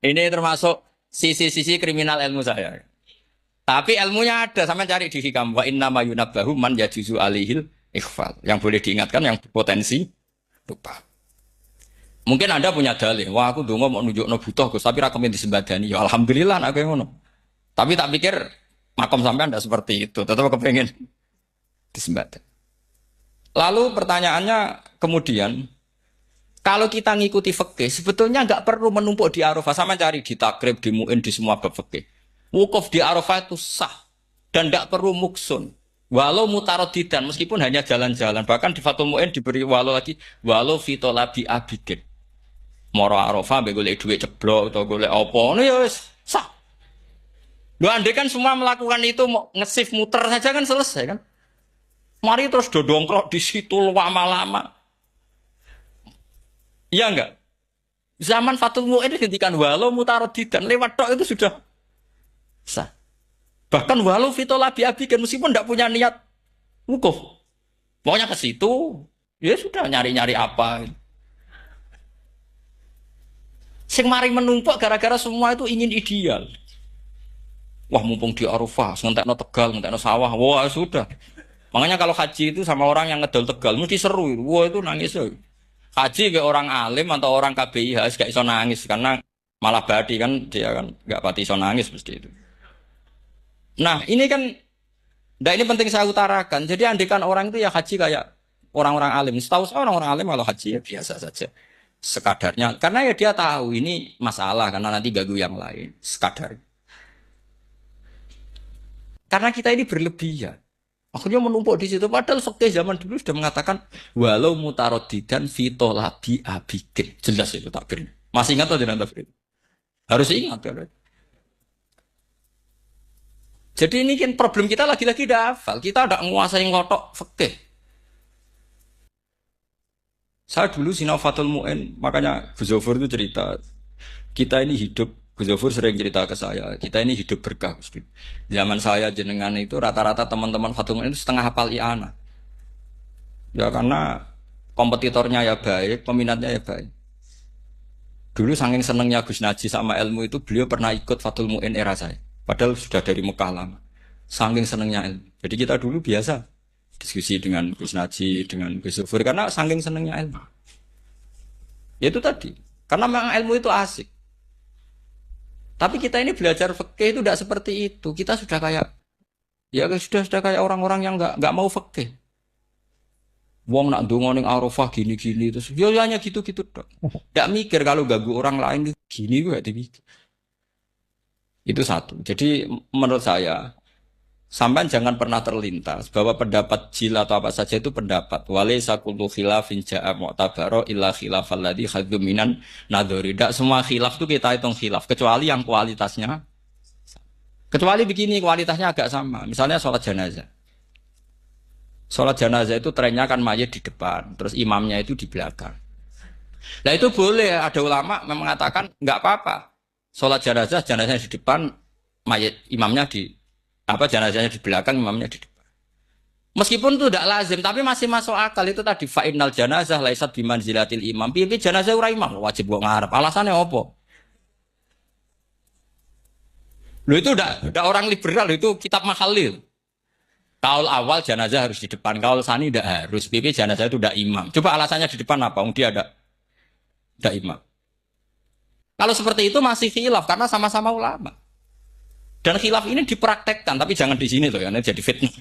Speaker 1: Ini termasuk sisi-sisi kriminal ilmu saya. Tapi ilmunya ada, sama cari di hikam. Wa inna ma yunabbahu man yajuzu alihil ikhfal. Yang boleh diingatkan, yang potensi lupa. Mungkin Anda punya dalih. Wah aku dongo mau nunjuk no butuh, Gus, tapi rakemin disembadani. Ya alhamdulillah aku yang ngono. Tapi tak pikir makom sampean tidak seperti itu. Tetap kepengen disembadani. Lalu pertanyaannya kemudian, kalau kita ngikuti fikih, sebetulnya nggak perlu menumpuk di Arafah. Sama cari di takrib, di mu'in, di semua bab fikih. Wukuf di Arafah itu sah dan tidak perlu muksun. Walau mutarodidan, meskipun hanya jalan-jalan. Bahkan di Fathul Mu'in diberi walau lagi, walau fitolabi abidin. Moro Arafah, golek duit ceblok atau golek apa, ini ya sah. Loh, andai kan semua melakukan itu ngesif muter saja kan selesai kan. Mari terus dodongkrok di situ lama-lama. Iya enggak? Zaman Fathul Mu'in dihentikan walau mutarodidan, lewat tok itu sudah sah. Bahkan walau fitolabi abidin, meskipun tidak punya niat wukuf. Pokoknya ke situ, ya sudah nyari-nyari apa. Sing mari menumpuk gara-gara semua itu ingin ideal. Wah mumpung di Arafah, ngentekno Tegal, ngentekno sawah, wah sudah. Makanya kalau haji itu sama orang yang ngedol Tegal, mesti seru. Wah itu nangis. Haji ke orang alim atau orang KBIH gak iso nangis karena malah badi kan dia kan gak pati iso nangis mesti itu. Nah ini kan, nah ini penting saya utarakan. Jadi andikan orang itu ya haji kayak orang-orang alim. Setahu saya orang-orang alim kalau haji ya biasa saja. Sekadarnya, karena ya dia tahu ini masalah karena nanti ganggu yang lain, sekadar. Karena kita ini berlebihan, akhirnya menumpuk di situ. Padahal fikih zaman dulu sudah mengatakan walau mutarodidan fitolabi abidin, jelas itu takbir. Masih ingat atau tidak takbir? Harus ingat kan? Jadi ini kan problem kita lagi-lagi tidak hafal, kita tidak menguasai ngotok fikih. Saya dulu sinau Fathul Mu'in, makanya Gus Zofur itu cerita, kita ini hidup, Gus Zofur sering cerita ke saya, kita ini hidup berkah. Zaman saya jenengan itu rata-rata teman-teman Fathul Mu'in itu setengah hafal i'anah. Ya karena kompetitornya ya baik, peminatnya ya baik. Dulu saking senengnya Gus Naji sama ilmu itu, beliau pernah ikut Fathul Mu'in era saya. Padahal sudah dari Mekah lama. Saking senengnya ilmu. Jadi kita dulu biasa diskusi dengan Gus Naji, dengan Gus Zofur, karena saking senengnya ilmu. Ya itu tadi, karena memang ilmu itu asik. Tapi kita ini belajar fikih itu tidak seperti itu. Kita sudah kayak, ya sudah kayak orang-orang yang nggak mau fikih. Wong nak ndonga ning Arafah gini-gini terus, ya hanya gitu-gitu dok. Tidak mikir kalau ganggu orang lain gini gue dipikir. Itu satu. Jadi menurut saya, sampai jangan pernah terlintas bahwa pendapat jil atau apa saja itu pendapat. Walaysa kullu khilafin ja'a mu'tabaro illa khilafal ladzi khadzu minan nadhari. Tidak semua khilaf itu kita hitung khilaf kecuali yang kualitasnya. Kecuali begini kualitasnya agak sama. Misalnya sholat jenazah. Sholat jenazah itu trennya kan mayit di depan, terus imamnya itu di belakang. Nah itu boleh, ada ulama yang mengatakan nggak apa-apa. Sholat jenazah, jenazahnya di depan, mayat imamnya di apa jenazahnya di belakang, imamnya di depan. Meskipun itu tidak lazim, tapi masih masuk akal itu tadi fa'innal janazah laisat bimanzilatil imam. Piye jenazah ora imam wajib kok ngarep. Alasannya apa? Lo itu udah orang liberal itu kitab Mahalil. Kaul awal jenazah harus di depan, kaul sani tidak harus. Piye jenazah itu tidak imam. Coba alasannya di depan apa? Dia ada tidak imam. Kalau seperti itu masih khilaf karena sama-sama ulama. Dan khilaf ini dipraktekkan, tapi jangan di sini loh, karena jadi fitnah.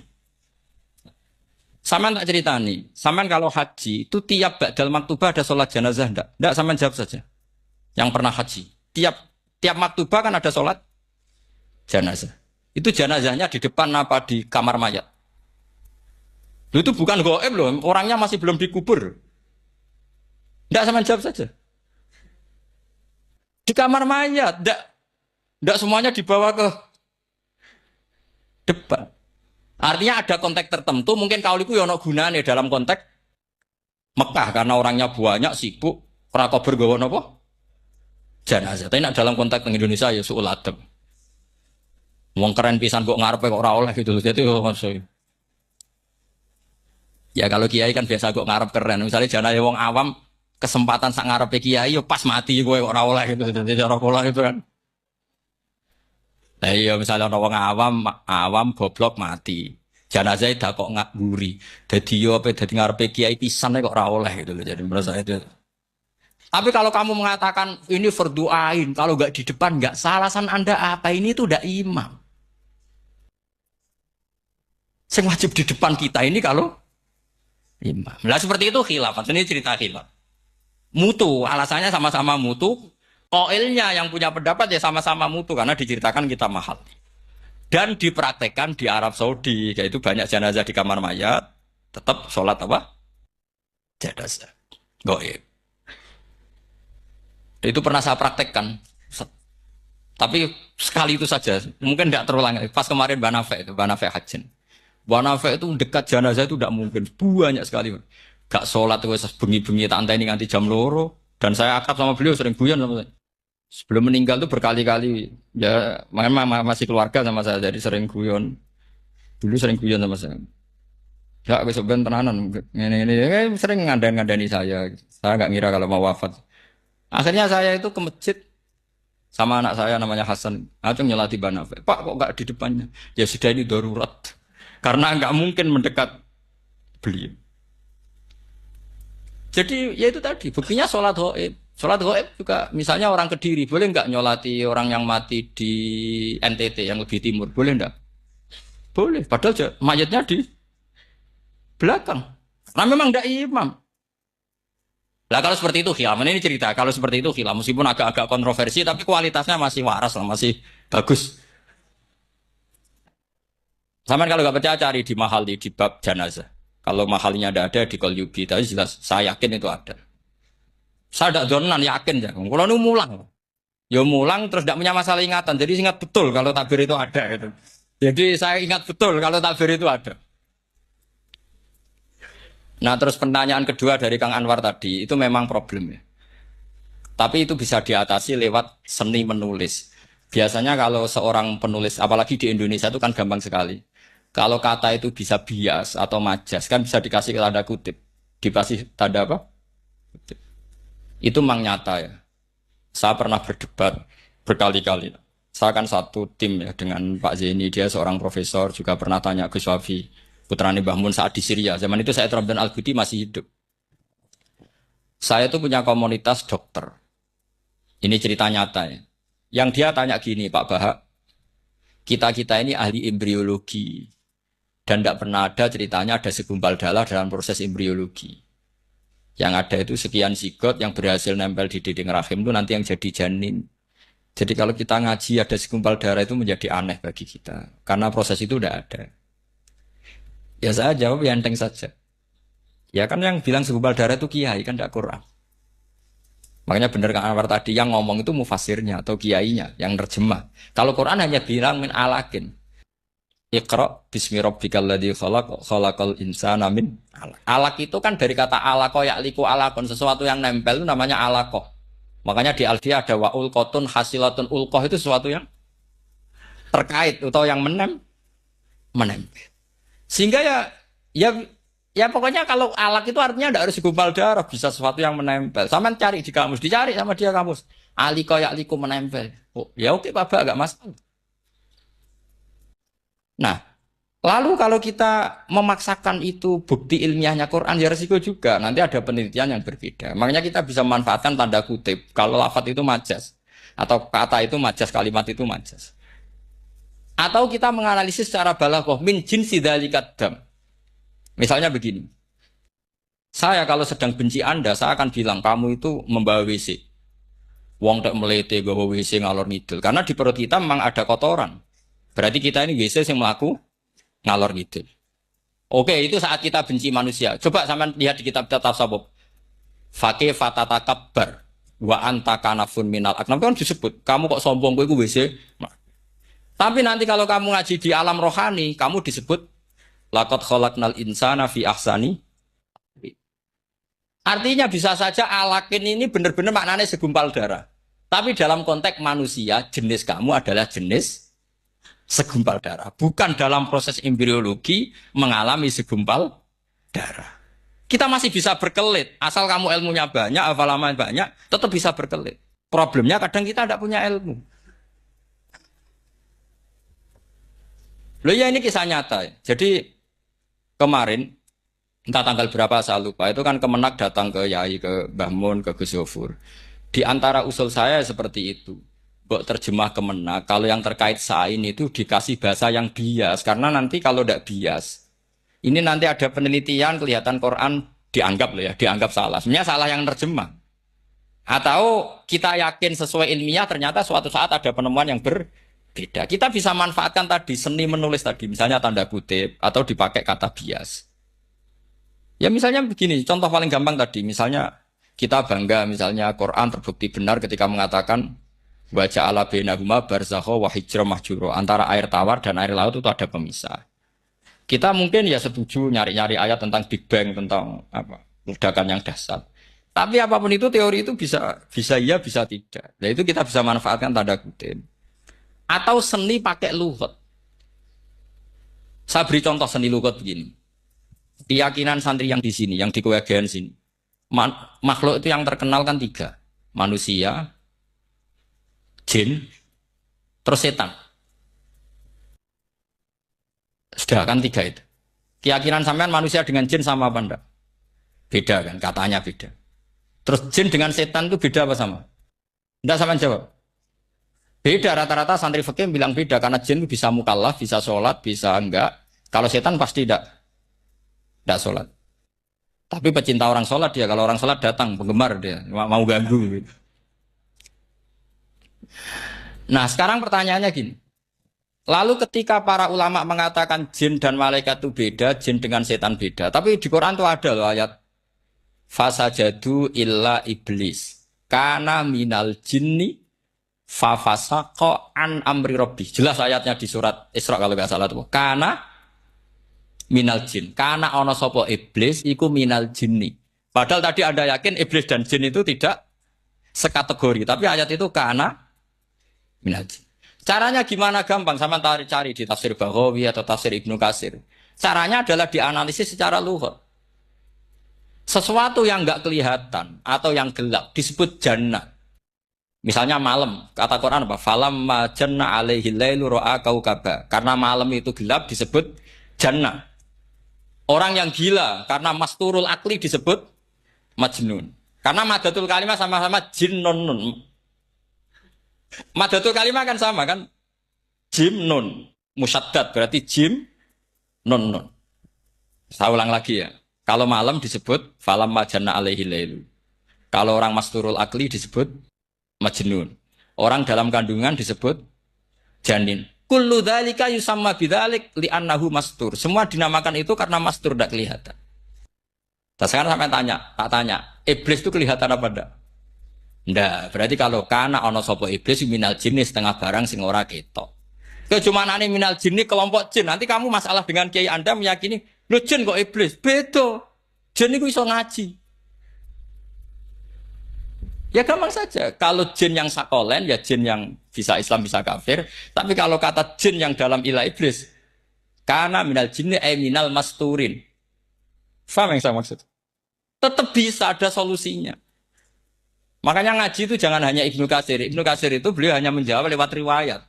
Speaker 1: Saman tak cerita nih, saman kalau haji itu tiap ba'dal maktubah ada sholat jenazah enggak? Enggak, saman jawab saja. Yang pernah haji, tiap maktubah kan ada sholat jenazah. Itu jenazahnya di depan apa di kamar mayat? Itu bukan goib loh, orangnya masih belum dikubur. Enggak, saman jawab saja. Di kamar mayat, enggak semuanya dibawa ke depan. Artinya ada konteks tertentu, mungkin kauliku ya ono gunane dalam konteks Mekah karena orangnya banyak sibuk, ora kober gawa napa? Jenazah. Tapi dalam konteks Indonesia ya suul adab. Wong keren pisan kok ngarepe kok ora oleh gitu. Jadi maksud. Ya kalau kiai kan biasa kok ngarep keren. Misalnya jenazah wong awam kesempatan sak ngarepe kiai yo pas mati kowe kok ora oleh gitu. Jadi cara kula itu kan. Nah iya misalnya orang awam goblok mati. Jenazah dah kok nggak guri. Jadi yo apa jadi ngarepe kiai pisan kok ora oleh gitu loh. Jadi merasa itu. Tapi kalau kamu mengatakan ini fardu ain, kalau nggak di depan nggak salah, alasan Anda apa? Ini tuh udah imam. Yang wajib di depan kita ini kalau imam. Nah seperti itu khilaf. Ini cerita khilaf. Mutu, alasannya sama-sama mutu. Koilnya yang punya pendapat ya sama-sama mutu karena diceritakan kita mahal. Dan dipraktekkan di Arab Saudi, yaitu banyak jenazah di kamar mayat, tetap sholat apa? Jenazah. Goib. Itu pernah saya praktekkan. Tapi sekali itu saja, mungkin tidak terulang. Pas kemarin Banafe Hajin. Banafe itu dekat jenazah itu tidak mungkin, banyak sekali. Gak sholat itu bengi-bengi tak ini nganti jam loro. Dan saya akrab sama beliau sering guyon sama saya. Sebelum meninggal tuh berkali-kali ya memang masih keluarga sama saya jadi sering guyon. Dulu sering guyon sama saya. Ya aku sebenarnya tenanan ini sering ngandani saya. Saya nggak ngira kalau mau wafat. Akhirnya saya itu ke masjid sama anak saya namanya Hasan. Aku nyolati Banafe. Pak kok nggak di depannya? Ya sudah ini darurat. Karena nggak mungkin mendekat beliau. Jadi ya itu tadi buktinya sholat gaib. Sholat gaib juga misalnya orang Kediri boleh nggak nyolati orang yang mati di NTT yang lebih timur boleh nggak? Boleh. Padahal mayatnya di belakang. Nah memang nggak imam. Lah kalau seperti itu khilaf. Ini cerita kalau seperti itu khilaf meskipun agak-agak kontroversi tapi kualitasnya masih waras lah masih bagus. Sama kalau nggak percaya cari di mahal di bab jenazah. Kalau mahalnya ada di Qalyubi tapi jelas saya yakin itu ada. Saya tidak donan yakin ya. Kalau nu mulang, ya mulang terus tidak punya masalah ingatan. Jadi ingat betul kalau takbir itu ada. Gitu. Jadi saya ingat betul kalau takbir itu ada. Nah terus pertanyaan kedua dari Kang Anwar tadi itu memang problem ya. Tapi itu bisa diatasi lewat seni menulis. Biasanya kalau seorang penulis, apalagi di Indonesia itu kan gampang sekali. Kalau kata itu bisa bias atau majas kan bisa dikasih tanda kutip. Dikasih tanda apa? Kutip. Itu memang nyata ya. Saya pernah berdebat berkali-kali. Saya kan satu tim ya dengan Pak Zeni, dia seorang profesor, juga pernah tanya Gus Wafi, putrane Mbah Mun saat di Syria. Zaman itu saya Abdul Al-Budi masih hidup. Saya itu punya komunitas dokter. Ini cerita nyata ya. Yang dia tanya gini, Pak Bahak, kita-kita ini ahli embriologi. Dan tidak pernah ada ceritanya ada segumpal darah dalam proses embriologi. Yang ada itu sekian zigot yang berhasil nempel di dinding rahim itu nanti yang jadi janin. Jadi kalau kita ngaji ada segumpal darah itu menjadi aneh bagi kita. Karena proses itu tidak ada. Ya saya jawab ya enteng saja. Ya kan yang bilang segumpal darah itu kiai kan tidak Quran. Makanya benar Kang Anwar tadi yang ngomong itu mufasirnya atau kiainya yang nerjemah. Kalau Quran hanya bilang min alakin. Iqra bismi rabbikal ladzi khalaq khalaqal insana min alaq. Alaq itu kan dari kata alaqa ya'liku alaqon, sesuatu yang nempel itu namanya alaqah. Makanya di Alfiyah ada wa ulqatun hasilatun ulqah itu sesuatu yang terkait atau yang menempel. Sehingga ya ya pokoknya kalau alaq itu artinya tidak harus segumpal darah, bisa sesuatu yang menempel. Sama cari di kamus, dicari sama dia kamus. Alika ya'liku menempel. Oh, ya oke Pak, enggak masalah. Nah, lalu kalau kita memaksakan itu bukti ilmiahnya Quran, ya resiko juga. Nanti ada penelitian yang berbeda. Makanya kita bisa memanfaatkan tanda kutip. Kalau lafadz itu majas. Atau kata itu majas, kalimat itu majas. Atau kita menganalisis secara balaghah min jinsi dzalikat dam. Misalnya begini. Saya kalau sedang benci Anda, saya akan bilang kamu itu membawa WC. Wong tak melete gawa WC ngalor ngidul. Karena di perut kita memang ada kotoran. Berarti kita ini WC yang melaku ngalor ngidul. Oke, itu saat kita benci manusia. Coba sampean lihat di kitab tasawuf. Faqih fatatakabbar wa anta kanafun minal aknam kan disebut. Kamu kok sombong kowe iku WC. Nah. Tapi nanti kalau kamu ngaji di alam rohani, kamu disebut laqad khalaqnal insana fi ahsani. Artinya bisa saja alakin ini benar-benar maknanya segumpal darah. Tapi dalam konteks manusia, jenis kamu adalah jenis segumpal darah. Bukan dalam proses embriologi mengalami segumpal darah. Kita masih bisa berkelit. Asal kamu ilmunya banyak, hafalaman banyak, tetap bisa berkelit. Problemnya kadang kita tidak punya ilmu. Loh ya ini kisah nyata. Jadi kemarin, entah tanggal berapa saya lupa, itu kan Kemenak datang ke Yai, ke Mbah Mun, ke Gus Yofur. Di antara usul saya seperti itu. Buat terjemah Kemenak, kalau yang terkait sain itu dikasih bahasa yang bias. Karena nanti kalau tidak bias, ini nanti ada penelitian, kelihatan Quran dianggap loh ya, dianggap salah. Sebenarnya salah yang terjemah. Atau kita yakin sesuai ilmiah, ternyata suatu saat ada penemuan yang berbeda. Kita bisa manfaatkan tadi, seni menulis tadi, misalnya tanda kutip, atau dipakai kata bias. Ya misalnya begini, contoh paling gampang tadi, misalnya kita bangga, misalnya Quran terbukti benar ketika mengatakan wajah ala bainahuma barzakha wa hijra mahjura, antara air tawar dan air laut itu ada pemisah. Kita mungkin ya setuju nyari-nyari ayat tentang Big Bang, tentang apa ledakan yang dahsyat. Tapi apapun itu teori itu bisa iya, bisa tidak. Nah itu kita bisa manfaatkan tanda kutip. Atau seni pakai lughat. Saya beri contoh seni lughat begini. Keyakinan santri yang di sini, yang di kewajian sini. Makhluk itu yang terkenal kan 3. Manusia, jin, terus setan. Sudah kan 3 itu. Keyakinan sampean manusia dengan jin sama apa enggak? Beda kan, katanya beda. Terus jin dengan setan itu beda apa sama? Enggak, sampean jawab. Beda, rata-rata santri fikih bilang beda. Karena jin itu bisa mukallaf, bisa sholat, bisa enggak. Kalau setan pasti enggak sholat. Tapi pecinta orang sholat dia, kalau orang sholat datang, penggemar dia, mau ganggu. Nah sekarang pertanyaannya gini. Lalu ketika para ulama mengatakan jin dan malaikat itu beda, jin dengan setan beda. Tapi di Quran itu ada loh ayat. Fasajadu illa iblis. Kana minal jinni fafasaqa an amri rabbi. Jelas ayatnya di surat Isra kalau nggak salah tuh. Kana minal jin. Karena ono sopo iblis iku minal jinni. Padahal tadi Anda yakin iblis dan jin itu tidak sekategori, tapi ayat itu karena minal jin. Caranya gimana gampang, sama cari di tafsir Baghawi atau tafsir Ibnu Katsir. Caranya adalah dianalisis secara lughat. Sesuatu yang enggak kelihatan atau yang gelap disebut jannah. Misalnya malam, kata Quran apa? Falamma janna alaihi lailu ra'a kaukaba. Karena malam itu gelap disebut jannah. Orang yang gila karena masturul akli disebut majnun. Karena madatul kalimah sama-sama jinnun. Madatul kalimah kan sama kan? Jim nun. Musyaddad berarti jim nun nun. Saya ulang lagi ya. Kalau malam disebut falam majana alaihi lailu. Kalau orang masturul akli disebut majnun. Orang dalam kandungan disebut janin. Kullu dzalika yusamma bidzalik li'annahu mastur. Semua dinamakan itu karena mastur tidak kelihatan. Nah, sekarang sampai tak tanya, iblis itu kelihatan apa enggak? Enggak, berarti kalau kana ana sapa iblis minal jinni setengah barang sing ora ketok. Kecumanane minal jinni kelompok jin. Nanti kamu masalah dengan kiai Anda meyakini, "Lho jin kok iblis?" Beda. Jin itu iso ngaji. Ya gampang saja. Kalau jin yang sakolen, ya jin yang bisa Islam, bisa kafir. Tapi kalau kata jin yang dalam ilah iblis, karena minal jinni minal masturin. Faham yang saya maksud? Tetap bisa ada solusinya. Makanya ngaji itu jangan hanya Ibnu Katsir. Ibnu Katsir itu beliau hanya menjawab lewat riwayat.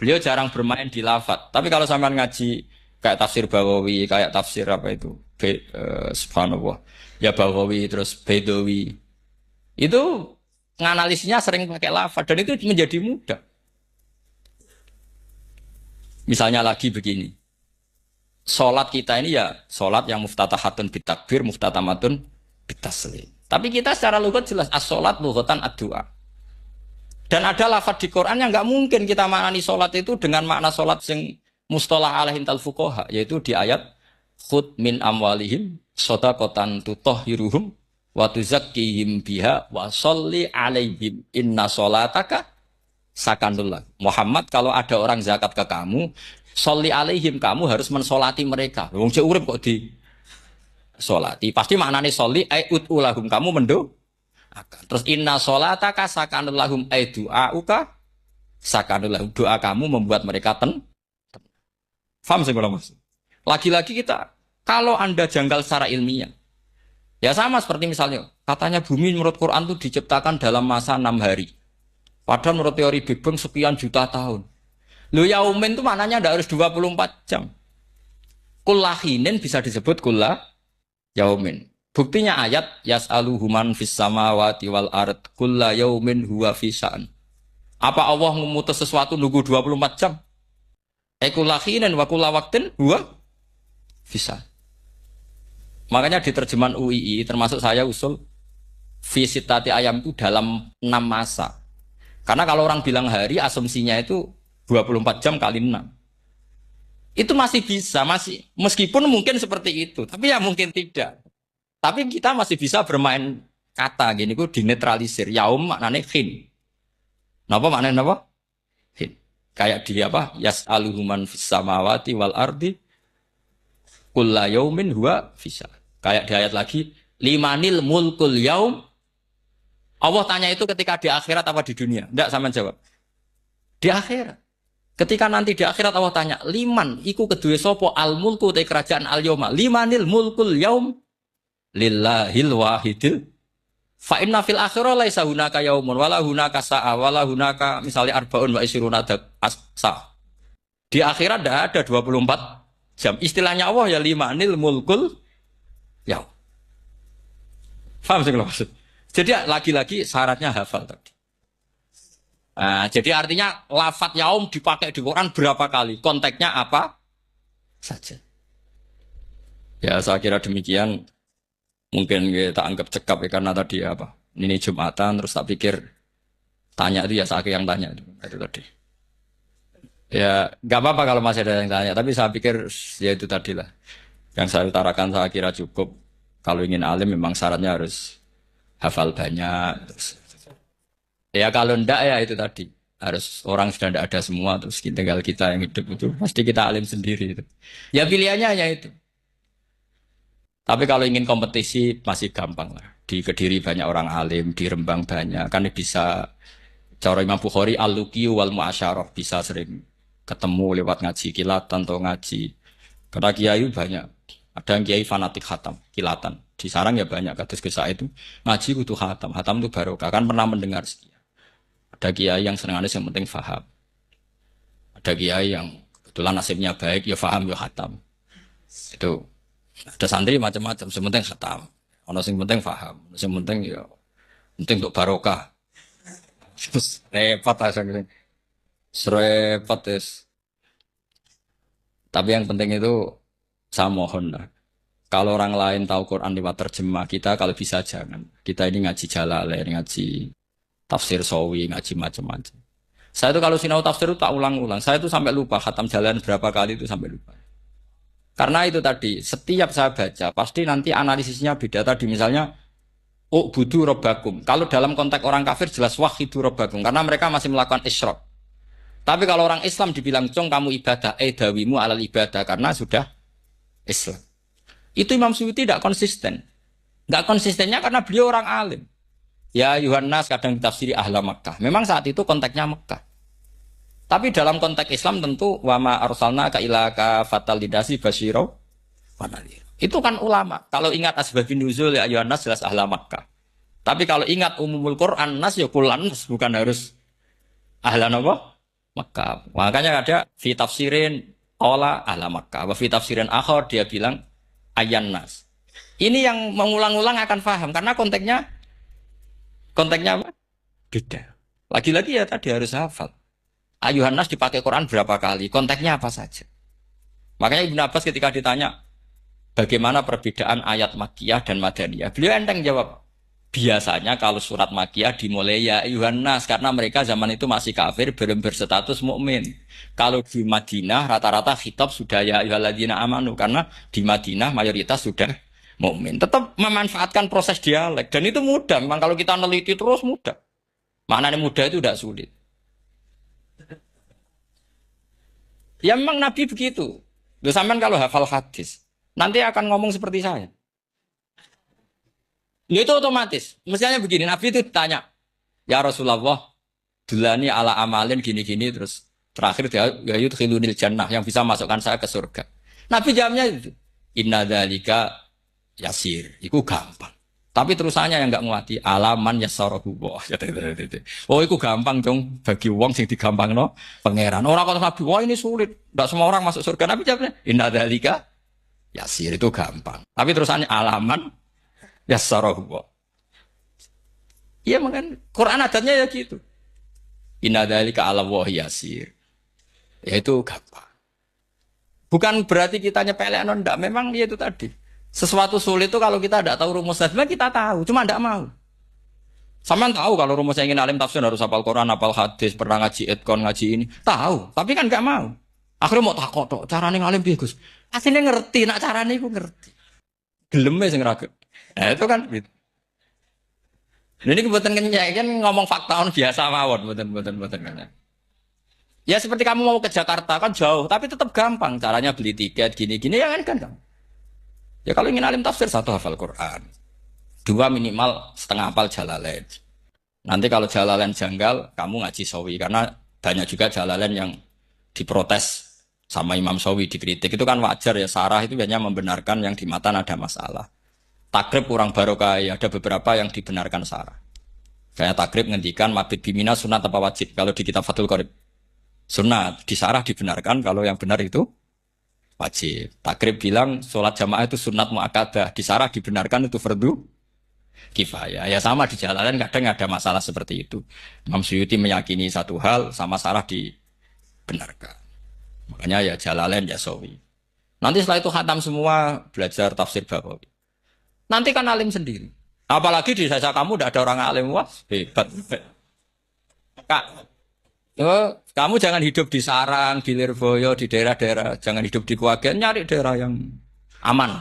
Speaker 1: Beliau jarang bermain di lafadz. Tapi kalau sampean ngaji kayak tafsir Bawawi, kayak tafsir apa itu? Subhanallah. Ya Bawawi terus Bedawi. Itu nganalisnya sering pakai lafadz dan itu menjadi mudah. Misalnya lagi begini. Salat kita ini ya salat yang muftatahatun bitakbir, muftatamatun bitaslim. Tapi kita secara lughat jelas as-salat lughatan ad-du'a. Dan ada lafadz di Quran yang nggak mungkin kita maknani salat itu dengan makna salat yang mustalah alaihim tal fuqaha, yaitu di ayat khud min amwalihim shadaqatan tutahhiruhum wa tuzakkihim biha wa sholli alaihim inna sholataka sakanullah. Muhammad, kalau ada orang zakat ke kamu, sholli alaihim, kamu harus mensolati mereka. Wong cek urip kok di solati. Pasti maknane sholli ai utulahum, kamu mendo. Terus inna sholataka sakanulahum ai du'auka sakanulahum, doa kamu membuat mereka Faham sih kalau maksud? Lagi-lagi kita, kalau Anda janggal secara ilmiah, ya sama seperti misalnya, katanya bumi menurut Quran itu diciptakan dalam masa 6 hari. Padahal menurut teori Big Bang sekian juta tahun. Lu yaumin itu maknanya tidak harus 24 jam. Kullahinin bisa disebut kullah yaumin. Buktinya ayat yas'aluhu man fis samawati wal ard kulla yaumin huwa fi sya'an. Apa Allah memutus sesuatu nunggu 24 jam? Kullahinin wa kulla waqtin huwa fi sya'an. Makanya di terjemahan UII termasuk saya usul fi sitati ayam itu dalam 6 masa. Karena kalau orang bilang hari, asumsinya itu 24 jam kali 6. Itu masih bisa, masih meskipun mungkin seperti itu, tapi ya mungkin tidak. Tapi kita masih bisa bermain kata gini, ku dinetralisir. Yaum maknanya khin. Napa maknanya napa? Khin. Kayak di apa? Yas'aluhu man fis samawati wal ardi kulla yaumin huwa fisa. Kayak di ayat lagi, limanil mulkul yaum. Allah tanya itu ketika di akhirat apa di dunia? Enggak, sama jawab. Di akhirat. Ketika nanti di akhirat Allah tanya, liman iku kedue sapa al mulku te kerajaan al yauma. Limanil mulkul yaum lillahil wahidil. Fa inna fil akhirah laisa hunaka yaumun wala hunaka sa'a wala hunaka misalnya arbaun wa isruna sa. Di akhirat enggak ada 24 jam. Istilahnya Allah ya limanil mulkul yaum. Paham sih kalau maksud? Jadi lagi-lagi syaratnya hafal tadi. Nah, jadi artinya lafadz yaum dipakai di Quran berapa kali? Konteksnya apa saja. Ya saya kira demikian. Mungkin kita anggap cekap ya karena tadi apa? Ini Jumatan terus tak pikir tanya itu ya saya yang tanya itu tadi. Ya nggak apa-apa kalau masih ada yang tanya. Tapi saya pikir ya itu tadi lah. Yang saya utarakan saya kira cukup. Kalau ingin alim memang syaratnya harus hafal banyak. Terus. Ya kalau ndak ya itu tadi. Harus orang sudah ndak ada semua. Terus tinggal kita yang hidup itu. Pasti kita alim sendiri. Itu. Ya pilihannya hanya itu. Tapi kalau ingin kompetisi masih gampang lah. Di Kediri banyak orang alim. Di Rembang banyak. Kan bisa. Cara Imam Bukhari al-luqiyu wal mu'asyarah. Bisa sering ketemu lewat ngaji kilatan atau ngaji. Karena kiai banyak. Ada yang kiai fanatik khatam, kilatan. Di sarang ya banyak, kados Gus Said itu ngaji kudu khatam. Khatam itu barokah, kan pernah mendengar sekian. Ada kiai yang senengannya yang penting faham. Ada kiai yang kebetulan nasibnya baik, ya faham ya khatam. Itu ada santri macam-macam, yang penting khatam. Ono sing penting faham, sing penting ya penting untuk barokah. Terus repot aja gitu. Repot terus. Tapi yang penting itu saya mohon lah. Kalau orang lain tahu Quran lewat terjemah kita, kalau bisa jangan. Kita ini ngaji Jalalain, ngaji tafsir Sawi, ngaji macam-macam. Saya itu kalau sinau tafsir itu tak ulang-ulang. Saya itu sampai lupa khatam Jalalain berapa kali itu sampai lupa. Karena itu tadi, setiap saya baca pasti nanti analisisnya beda. Tadi misalnya budu robbakum. Kalau dalam konteks orang kafir jelas wahidu robbakum karena mereka masih melakukan isyrak. Tapi kalau orang Islam dibilang, "Cong, kamu ibadah, dawimu alal ibadah," karena sudah Islam. Itu Imam Suyuti tidak konsisten. Nggak konsistennya karena beliau orang alim. Ya Yohanes kadang ditafsiri ahla Makkah. Memang saat itu konteksnya Makkah. Tapi dalam konteks Islam tentu wama arsalna ka ila ka fatal lidasi basyiro wa nadhir. Itu kan ulama. Kalau ingat asbabun nuzul ya Yohanes jelas ahla Makkah. Tapi kalau ingat umumul Quran nas ya kulan nas, bukan harus ahla apa? Makkah. Makanya ada fi tafsirin qala ahla Makkah. Wa fi tafsirin akhar dia bilang ayyan nas. Ini yang mengulang-ulang akan paham karena konteksnya apa? Beda. Lagi-lagi ya tadi harus hafal. Ayuhan nas dipakai Quran berapa kali? Konteksnya apa saja? Makanya Ibnu Abbas ketika ditanya bagaimana perbedaan ayat Makkiyah dan Madaniyah, beliau enteng jawab. Biasanya kalau surat Makkiyah dimulai ya ayuhan nas karena mereka zaman itu masih kafir belum berstatus mukmin. Kalau di Madinah rata-rata khitab sudah ya ayyuhalladzina amanu karena di Madinah mayoritas sudah mukmin. Tetap memanfaatkan proses dialek dan itu mudah. Memang kalau kita neliti terus mudah. Maknanya mudah itu tidak sulit. Ya memang Nabi begitu. Loh, sampean kalau hafal hadis nanti akan ngomong seperti saya. Ya itu otomatis. Misalnya begini, Nabi itu ditanya, "Ya Rasulullah, dulani ala amalin gini-gini," terus terakhir dia ya yudkhilunil jannah, yang bisa masukkan saya ke surga. Nabi jawabnya itu, "Inna dzalika yasir," itu gampang. Tapi terusannya yang enggak nguati, "Alaman yassarahu." Oh, itu gampang dong bagi wong sing digampangno pangeran. Orang kata Nabi, "Wah, ini sulit. Enggak semua orang masuk surga." Nabi jawabnya, "Inna dzalika yasir," itu gampang. Tapi terusannya alaman yassarahu. Iya, makanya Quran adatnya ya gitu. Inna dzalika 'ala Allahi yasir. Ya itu gampang. Bukan berarti kita nyepelek ndak, memang ya itu tadi. Sesuatu sulit itu kalau kita tidak tahu rumusnya, kita tahu, cuma tidak mau. Sampean tahu kalau rumusnya ingin alim tafsir harus hafal Quran, hafal hadis, pernah ngaji etkon, ngaji ini, tahu, tapi kan nggak mau. Akhirnya mau takut tok, carane ngalim piye, Gus? Asline ngerti, nak carane iku ngerti. Geleme sing ragu. Nah, itu kan gitu. Ini kebetulan kenyek kan ngomong fakta on biasa mawon, mboten kan. Ya seperti kamu mau ke Jakarta kan jauh, tapi tetap gampang caranya beli tiket gini-gini ya kan. Ya kalau ingin alim tafsir, satu hafal Quran, dua minimal setengah hafal Jalalain. Nanti kalau Jalalain janggal, kamu ngaji Sawi karena banyak juga Jalalain yang diprotes sama Imam Sawi, dikritik itu kan wajar ya. Sarah itu hanya membenarkan yang di matan ada masalah. Takrib kurang barokah, ya ada beberapa yang dibenarkan Sarah. Kayak takrib ngendikan mabit bimina sunat apa wajib. Kalau di kitab Fathul Qorib sunat, di Sarah dibenarkan kalau yang benar itu wajib. Takrib bilang sholat jamaah itu sunat muakkadah, di Sarah dibenarkan itu fardu kifayah. Ya sama di Jalalain kadang ada masalah seperti itu. Imam Suyuti meyakini satu hal, sama Sarah dibenarkan. Makanya ya Jalalain ya Sawi. Nanti setelah itu khatam semua belajar tafsir Bawawi. Nanti kan alim sendiri. Apalagi di desa kamu tidak ada orang alim, wah hebat. Kak, kamu jangan hidup di sarang, di Lirboyo, di daerah-daerah. Jangan hidup di Kuagen, nyari daerah yang aman.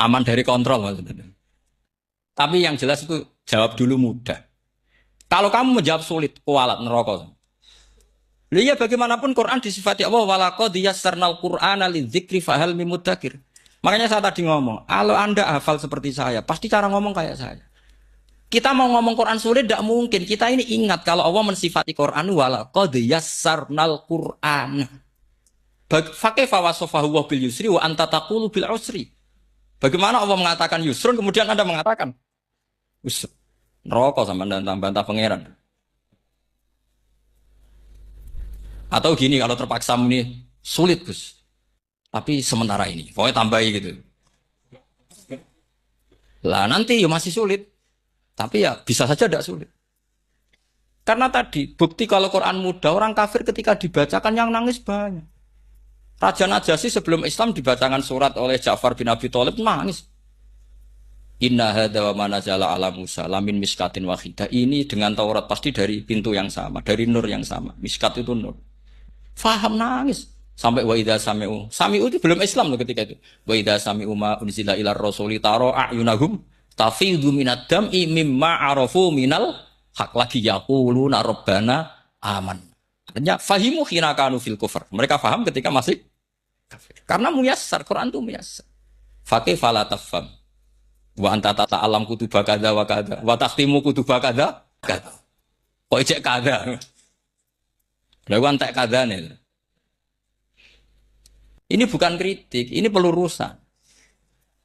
Speaker 1: Aman dari kontrol maksudnya. Tapi yang jelas itu jawab dulu mudah. Kalau kamu menjawab sulit, kualat neraka. Lihat bagaimanapun Quran disifati Allah walaqad yassarnal Qur'ana lidzikri fahal mim mudzakir. Makanya saya tadi ngomong, kalau Anda hafal seperti saya, pasti cara ngomong kayak saya. Kita mau ngomong Quran sulit tidak mungkin. Kita ini ingat kalau Allah mensifati Quran walaqad yassarnal Qur'ana. Fakaifa wasafahu wa bil yusri wa anta taqulu bil usri. Bagaimana Allah mengatakan yusrun kemudian Anda mengatakan usr. Neraka sama bantah pangeran. Atau gini, kalau terpaksa ini sulit Gus, tapi sementara ini, pokoknya tambahi gitu. Lah nanti ya masih sulit, tapi ya bisa saja tidak sulit. Karena tadi bukti kalau Quran mudah, orang kafir ketika dibacakan yang nangis banyak. Raja Najasyi sebelum Islam dibacakan surat oleh Ja'far bin Abi Thalib nangis. Inna hadza wa manazala ala Musa lamin miskatin wahidah. Ini dengan Taurat pasti dari pintu yang sama, dari nur yang sama. Miskat itu nur. Faham nangis sampai wa idza sami'u. Sami'u itu belum Islam loh ketika itu. Wa idza sami'u ma unzila ilar rasuli taro a'yunahum tafidhu minad dam'i mimma arafu minal hak lagi yaquluna rabbana aman. Artinya fahimu khina kanu fil kufr. Mereka paham ketika masih kafir. Karena muyassar, Quran itu muyassar. Faqih fala tafham. Wa anta tata'alam kutuba kadza wa kadza wa takhtimu kutuba kadza kadza. Kok ijek kadza. Lha ku antek kadzane. Ini bukan kritik, ini pelurusan.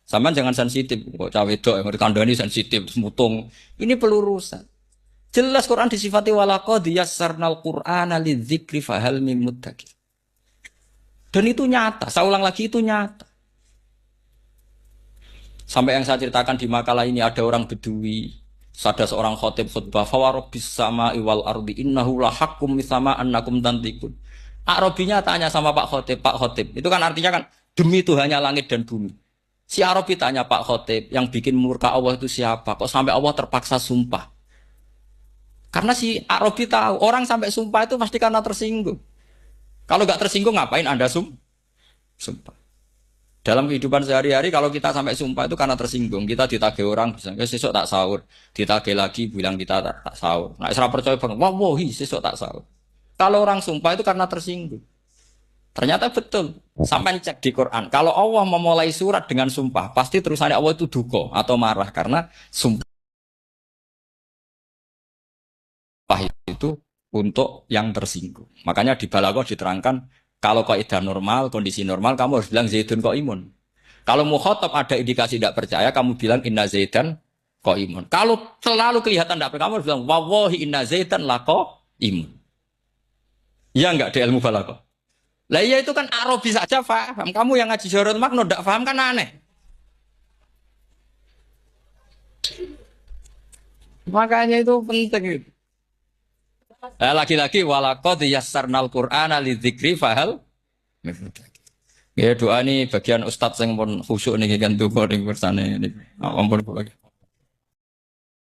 Speaker 1: Sama jangan sensitif, kok cawe wedok yang kandhani sensitif, mutung. Ini pelurusan. Jelas Quran disifati walaqad yassarnal Qur'ana lidzikri fahal mim muddakir. Dan itu nyata, saya ulang lagi itu nyata. Sampai yang saya ceritakan di makalah ini ada orang Bedui, ada seorang khotib khutbah, fawarabbis sama'i wal ardi innahu lahaqqum mitsama annakum tantiqun. Arabinya tanya sama Pak Khotib, itu kan artinya kan demi Tuhannya langit dan bumi. Si Arabi tanya Pak Khotib, yang bikin murka Allah itu siapa? Kok sampai Allah terpaksa sumpah? Karena si Arabi tahu orang sampai sumpah itu pasti karena tersinggung. Kalau nggak tersinggung ngapain Anda sumpah? Dalam kehidupan sehari-hari kalau kita sampai sumpah itu karena tersinggung. Kita ditagih orang, misalnya sesuk tak sahur, ditagih lagi bilang kita tak sahur. Nah, serah percaya banget, wallahi sesuk tak sahur. Kalau orang sumpah itu karena tersinggung. Ternyata betul. Sampai cek di Quran. Kalau Allah memulai surat dengan sumpah, pasti terusannya Allah itu duka atau marah karena sumpah itu untuk yang tersinggung. Makanya di Balaghah diterangkan kalau kaidah normal, kondisi normal kamu harus bilang Zaidun qaimun. Kalau mukhatab ada indikasi tidak percaya, kamu bilang inna Zaidan qaimun. Kalau selalu kelihatan tidak percaya, kamu harus bilang wallahi inna Zaidan laqaimun. Ya enggak di ilmu balaghah. Lah iya itu kan Arabi saja paham. Kamu yang ngaji Jawahirul Makna enggak paham kan aneh. Makanya itu penting. Lagi-lagi walaqad yassarnal Qur'ana lidzikri fahal. Ya doa ini bagian ustaz yang pun khusyuk niki kan donga ning bersane niki. Ampun.